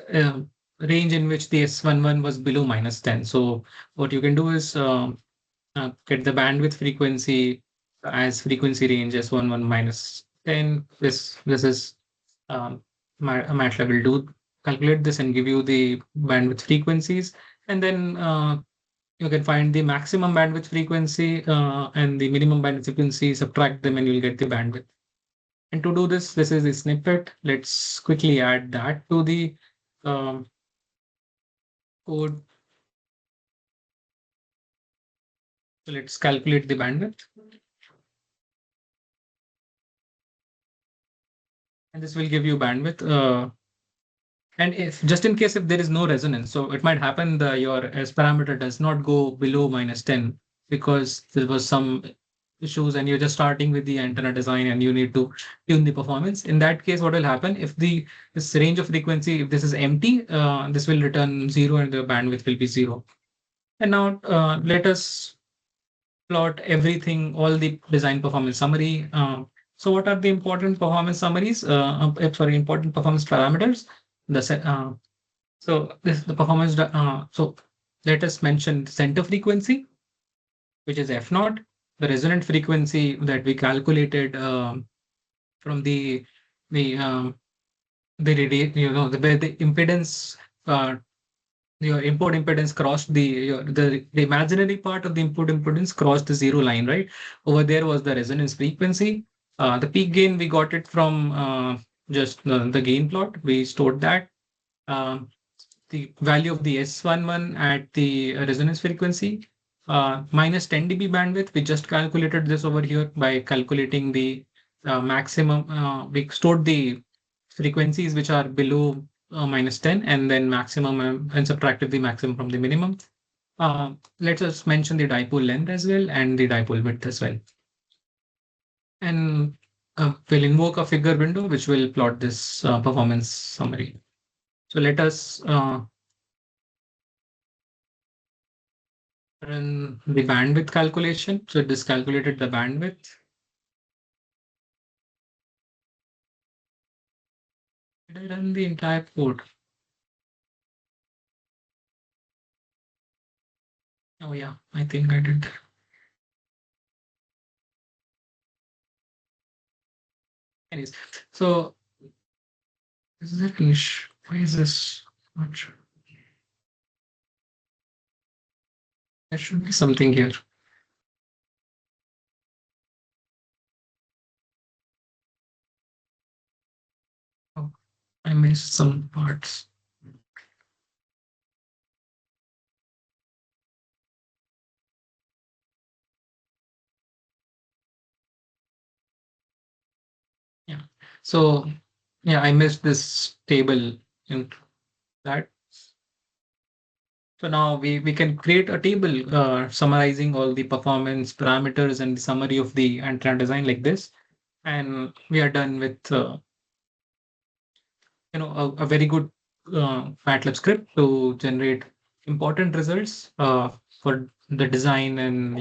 range in which the S11 was below -10. So what you can do is get the bandwidth frequency as frequency range S11 -10. This is MATLAB will do calculate this and give you the bandwidth frequencies, and then you can find the maximum bandwidth frequency and the minimum bandwidth frequency, subtract them, and you'll get the bandwidth. And to do this, this is the snippet. Let's quickly add that to the code. So let's calculate the bandwidth. And this will give you bandwidth. And if just in case if there is no resonance, so it might happen that your S parameter does not go below -10 because there was some issues and you're just starting with the antenna design and you need to tune the performance. In that case, what will happen if this range of frequency, if this is empty, this will return 0 and the bandwidth will be 0. And now let us plot everything, all the design performance summary. So what are the important performance summaries? Sorry, important performance parameters. So this the performance. So let us mention center frequency, which is F naught, the resonant frequency that we calculated from the impedance. Your input impedance crossed the imaginary part of the input impedance crossed the 0 line, right? Over there was the resonance frequency. The peak gain we got it from just the gain plot. We stored that. The value of the S11 at the resonance frequency, minus 10 dB bandwidth. We just calculated this over here by calculating the maximum. We stored the frequencies which are below -10 and then maximum and subtracted the maximum from the minimum. Let us mention the dipole length as well and the dipole width as well. And we'll invoke a figure window which will plot this performance summary. So let us run the bandwidth calculation. So this calculated the bandwidth. Did I run the entire code? Oh yeah, I think I did. Anyways, so is it an issue? Why is this not sure? There should be something here. Oh, I missed some parts. Yeah. So yeah, I missed this table in that. So now we can create a table summarizing all the performance parameters and the summary of the antenna design like this. And we are done with a very good MATLAB script to generate important results for the design and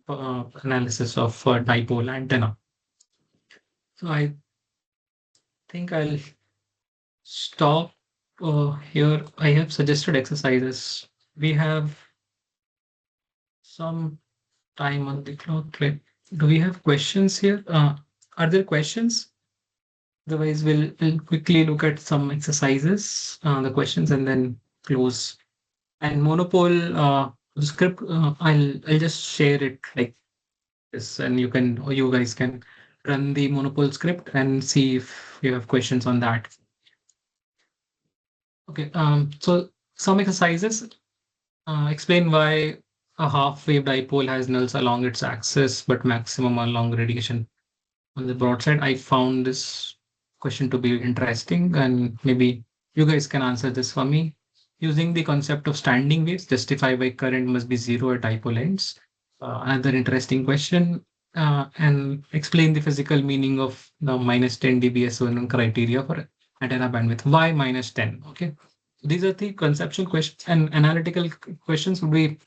analysis of dipole antenna. So I think I'll stop here. I have suggested exercises. We have some time on the clock. Do we have questions here? Are there questions? Otherwise, we'll quickly look at some exercises, the questions, and then close. And monopole script, I'll just share it like this, and you guys can run the monopole script and see if you have questions on that. Okay. So some exercises explain why a half-wave dipole has nulls along its axis, but maximum along radiation on the broadside. I found this question to be interesting, and maybe you guys can answer this for me. Using the concept of standing waves, justify why current must be 0 at dipole ends. Another interesting question, and explain the physical meaning of the -10 dBs criteria for antenna bandwidth. Why -10? Okay. These are the conceptual questions, and analytical questions would be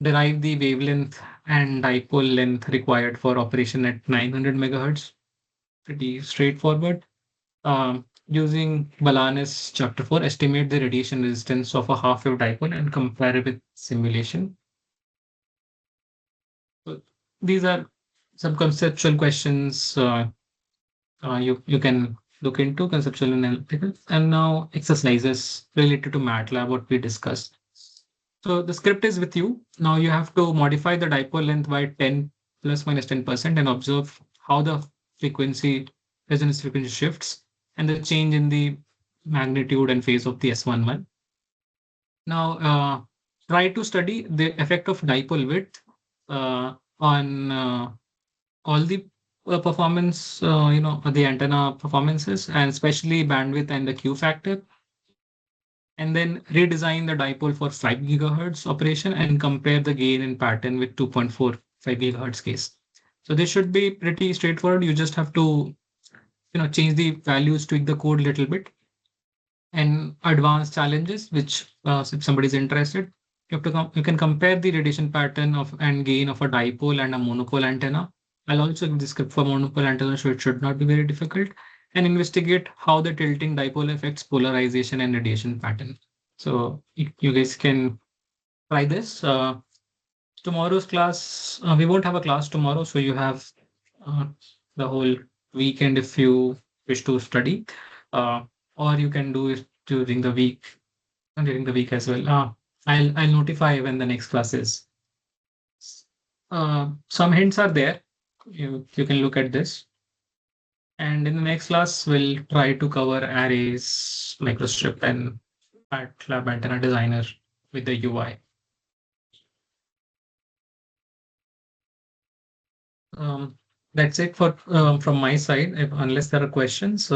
derive the wavelength and dipole length required for operation at 900 megahertz. Pretty straightforward. Using Balanis chapter 4, estimate the radiation resistance of a half-wave dipole and compare it with simulation. So these are some conceptual questions you can look into conceptual and analytical. And now exercises related to MATLAB, what we discussed. So the script is with you. Now you have to modify the dipole length by 10 plus minus 10% and observe how the resonance frequency shifts and the change in the magnitude and phase of the S11. Now try to study the effect of dipole width on all the performance, the antenna performances, and especially bandwidth and the Q factor. And then redesign the dipole for 5 gigahertz operation and compare the gain and pattern with 2.45 gigahertz case. So this should be pretty straightforward. You just have to, change the values, tweak the code a little bit. And advanced challenges, which if somebody's interested, you can compare the radiation pattern of and gain of a dipole and a monopole antenna. I'll also give the script for monopole antenna, so it should not be very difficult, and investigate how the tilting dipole affects polarization and radiation pattern. So you guys can try this. Tomorrow's class, we won't have a class tomorrow, so you have the whole weekend if you wish to study, or you can do it during the week as well. I'll notify when the next class is. Some hints are there. You can look at this. And in the next class, we'll try to cover arrays, microstrip, and MATLAB antenna designer with the UI. That's it for from my side. Unless there are questions,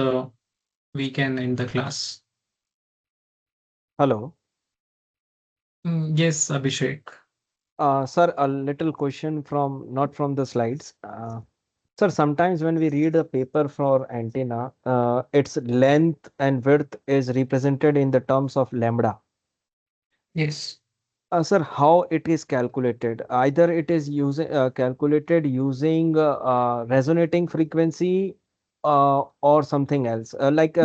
we can end the class. Hello. Yes, Abhishek. Sir, a little question not from the slides. Sir, sometimes when we read a paper for antenna, its length and width is represented in the terms of lambda. Yes. Sir, how it is calculated? Either it is calculated using resonating frequency or something else.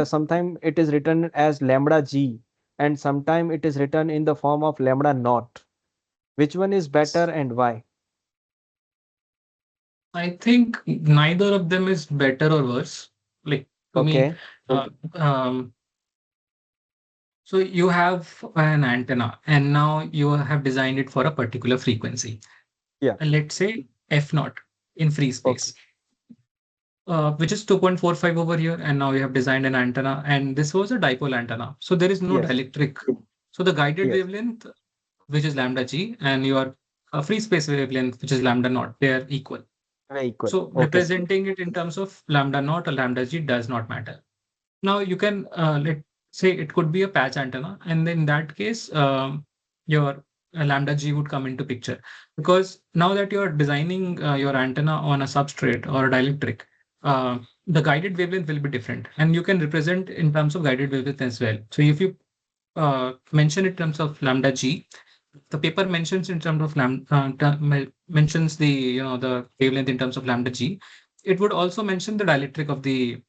Sometimes it is written as lambda g, and sometimes it is written in the form of lambda naught. Which one is better and why? I think neither of them is better or worse. Like to me, so you have an antenna and now you have designed it for a particular frequency. Yeah. And let's say F naught in free space, which is 2.45 over here. And now you have designed an antenna and this was a dipole antenna. So there is no dielectric. So the guided wavelength, which is lambda g, and your free space wavelength, which is lambda naught, they are equal. So representing it in terms of lambda naught or lambda g does not matter. Now you can let's say it could be a patch antenna, and in that case, your lambda g would come into picture, because now that you're designing your antenna on a substrate or a dielectric, the guided wavelength will be different, and you can represent in terms of guided wavelength as well. So if you mention in terms of lambda g, the paper mentions in terms of mentions the the wavelength in terms of lambda g. It would also mention the dielectric of the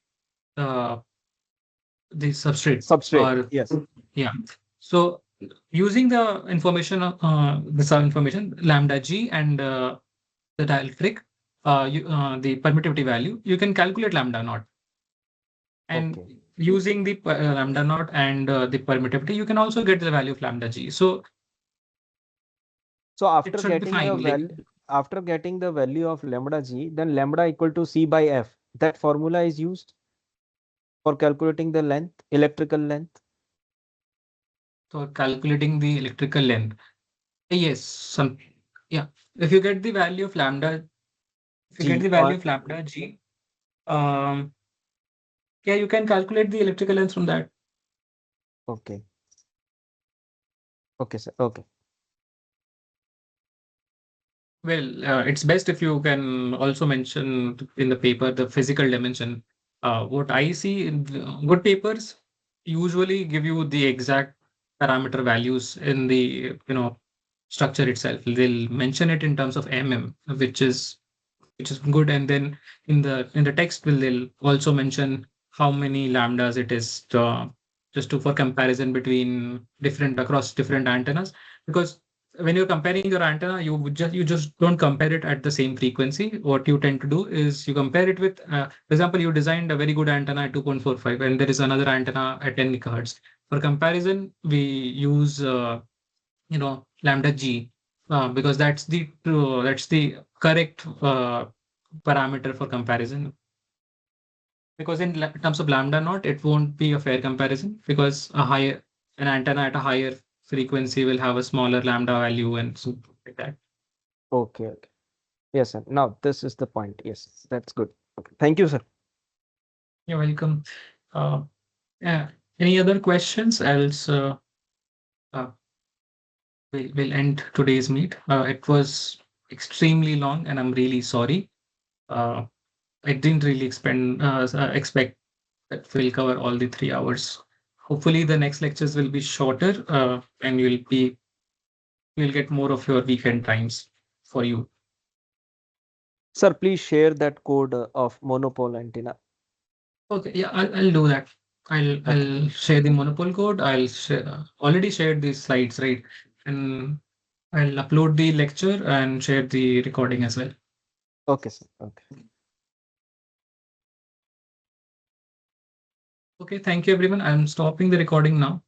substrate. Or, yes. Yeah. So using the information, this information lambda g and the dielectric, the permittivity value, you can calculate lambda naught. And using the lambda naught and the permittivity, you can also get the value of lambda g. So after getting the value of lambda g, then lambda equal to c by f. That formula is used for calculating the length, electrical length. So calculating the electrical length. Yes, yeah. If you get the value of lambda, g, yeah, you can calculate the electrical length from that. Okay. Okay, sir. Okay. Well, it's best if you can also mention in the paper the physical dimension. What I see in good papers usually give you the exact parameter values in the structure itself. They'll mention it in terms of which is good, and then in the text they'll also mention how many lambdas it is, just to for comparison between across different antennas. Because when you're comparing your antenna, you just don't compare it at the same frequency. What you tend to do is you compare it with, for example, you designed a very good antenna at 2.45, and there is another antenna at 10 gigahertz. For comparison, we use lambda g, because that's the correct parameter for comparison. Because in terms of lambda naught, it won't be a fair comparison, because an antenna at a higher frequency will have a smaller lambda value and so like that. Okay, okay. Yes, sir. Now this is the point. Yes, that's good. Okay. Thank you, sir. You're welcome. Yeah. Any other questions? Else, we'll end today's meet. It was extremely long, and I'm really sorry. I didn't really expect that we'll cover all the 3 hours. Hopefully, the next lectures will be shorter, and you'll get more of your weekend times for you. Sir, please share that code of monopole antenna. Okay, yeah, I'll do that. I'll share the monopole code. I'll already shared these slides, right? And I'll upload the lecture and share the recording as well. Okay, sir. Okay. Okay, thank you everyone. I'm stopping the recording now.